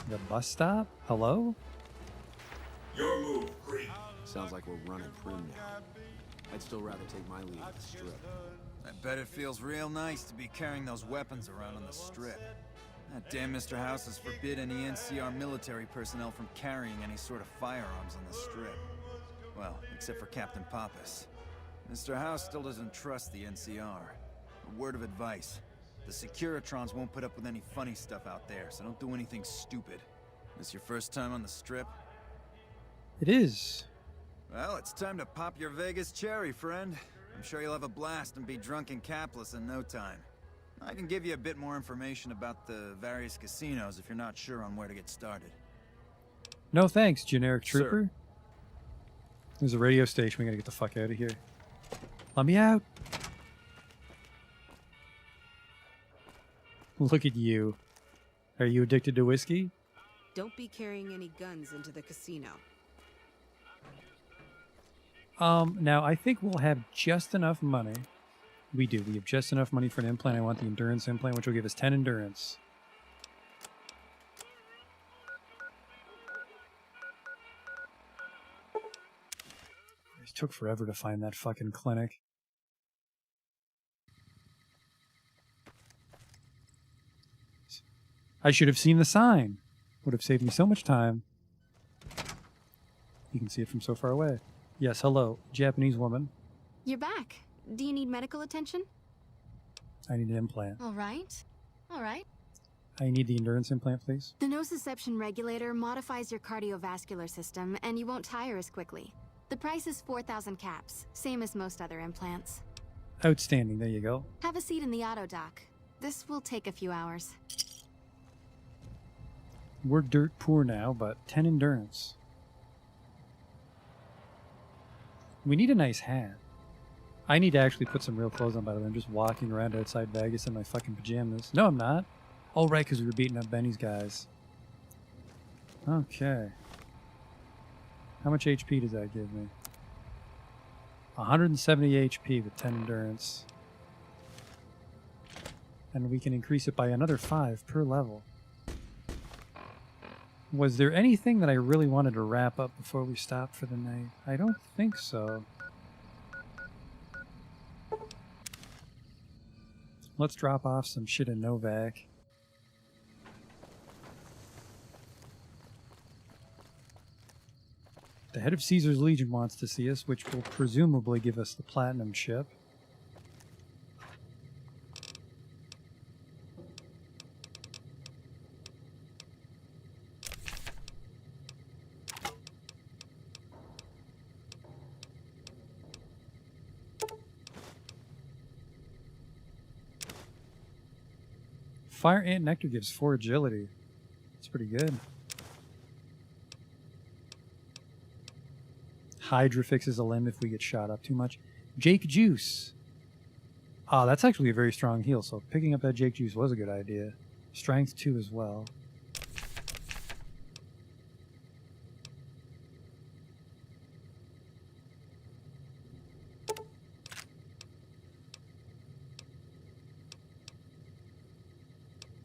The bus stop? Hello? Your move, Creep. Sounds like we're running prim now. I'd still rather take my lead at the Strip. I bet it feels real nice to be carrying those weapons around on the Strip. That damn Mr. House has forbidden any NCR military personnel from carrying any sort of firearms on the Strip. Well, except for Captain Pappas. Mr. House still doesn't trust the NCR. A word of advice. The Securitrons won't put up with any funny stuff out there, so don't do anything stupid. This your first time on the Strip? It is. Well, it's time to pop your Vegas cherry, friend. I'm sure you'll have a blast and be drunk and capless in no time. I can give you a bit more information about the various casinos if you're not sure on where to get started. No thanks, generic trooper. Sir. There's a radio station. We gotta get the fuck out of here. Let me out. Look at you. Are you addicted to whiskey? Don't be carrying any guns into the casino. Now I think we'll have just enough money. We do. We have just enough money for an implant. I want the endurance implant, which will give us 10 endurance. It took forever to find that fucking clinic. I should have seen the sign. Would have saved me so much time. You can see it from so far away. Yes, hello. Japanese woman. You're back. Do you need medical attention? I need an implant. All right. All right. I need the endurance implant, please. The nociception regulator modifies your cardiovascular system, and you won't tire as quickly. The price is 4,000 caps, same as most other implants. Outstanding. There you go. Have a seat in the auto dock. This will take a few hours. We're dirt poor now, but 10 endurance. We need a nice hat. I need to actually put some real clothes on, by the way. I'm just walking around outside Vegas in my fucking pajamas. No, I'm not. Oh, right, because we were beating up Benny's guys. Okay. How much HP does that give me? 170 HP with 10 endurance. And we can increase it by another 5 per level. Was there anything that I really wanted to wrap up before we stopped for the night? I don't think so. Let's drop off some shit in Novak. The head of Caesar's Legion wants to see us, which will presumably give us the platinum chip. Fire Ant Nectar gives 4 agility. That's pretty good. Hydra fixes a limb if we get shot up too much. Jake Juice. Ah, that's actually a very strong heal, so picking up that Jake Juice was a good idea. Strength 2 as well.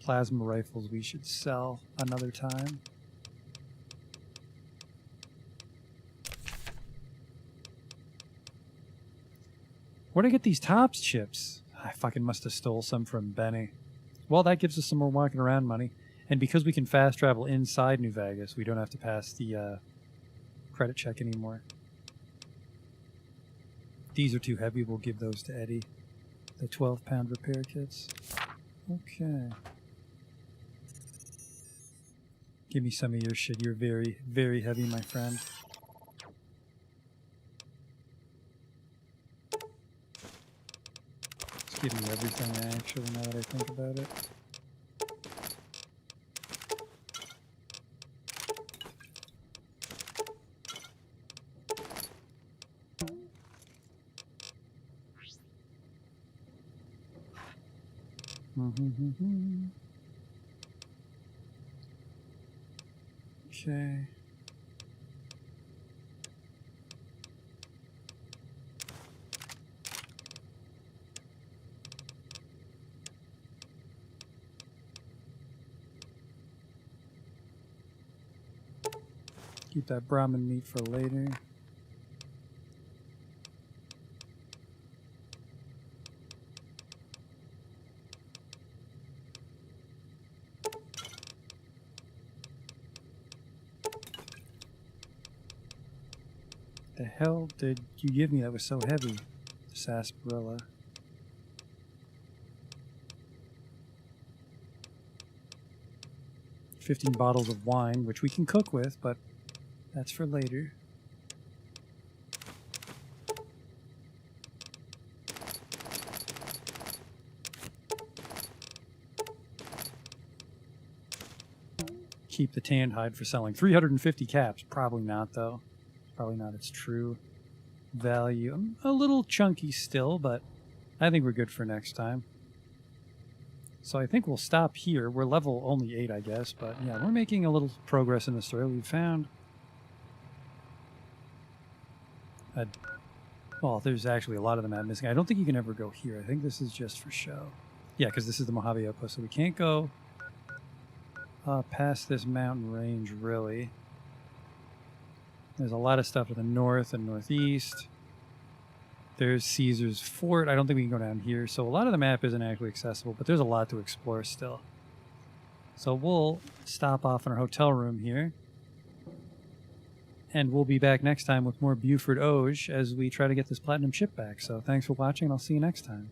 Plasma rifles we should sell another time. Where'd I get these tops chips? I fucking must have stole some from Benny. Well, that gives us some more walking around money. And because we can fast travel inside New Vegas, we don't have to pass the credit check anymore. These are too heavy. We'll give those to Eddie. The 12-pound repair kits. Okay. Give me some of your shit. You're very, very heavy, my friend. It's giving me everything, actually, now that I think about it. Okay. Keep that Brahmin meat for later. The hell did you give me that was so heavy? Sarsaparilla. $15 bottles of wine, which we can cook with, but that's for later. Keep the tanned hide for selling. 350 caps. Probably not, though. Probably not its true value. I'm a little chunky still, but I think we're good for next time. So I think we'll stop here. We're level only 8, I guess, but yeah, we're making a little progress in the story. We've found... well, there's actually a lot of them I'm missing. I don't think you can ever go here. I think this is just for show. Yeah, because this is the Mojave Outpost, so we can't go past this mountain range, really. There's a lot of stuff in the north and northeast. There's Caesar's Fort. I don't think we can go down here. So a lot of the map isn't actually accessible, but there's a lot to explore still. So we'll stop off in our hotel room here. And we'll be back next time with more Buford Auge as we try to get this platinum chip back. So thanks for watching, and I'll see you next time.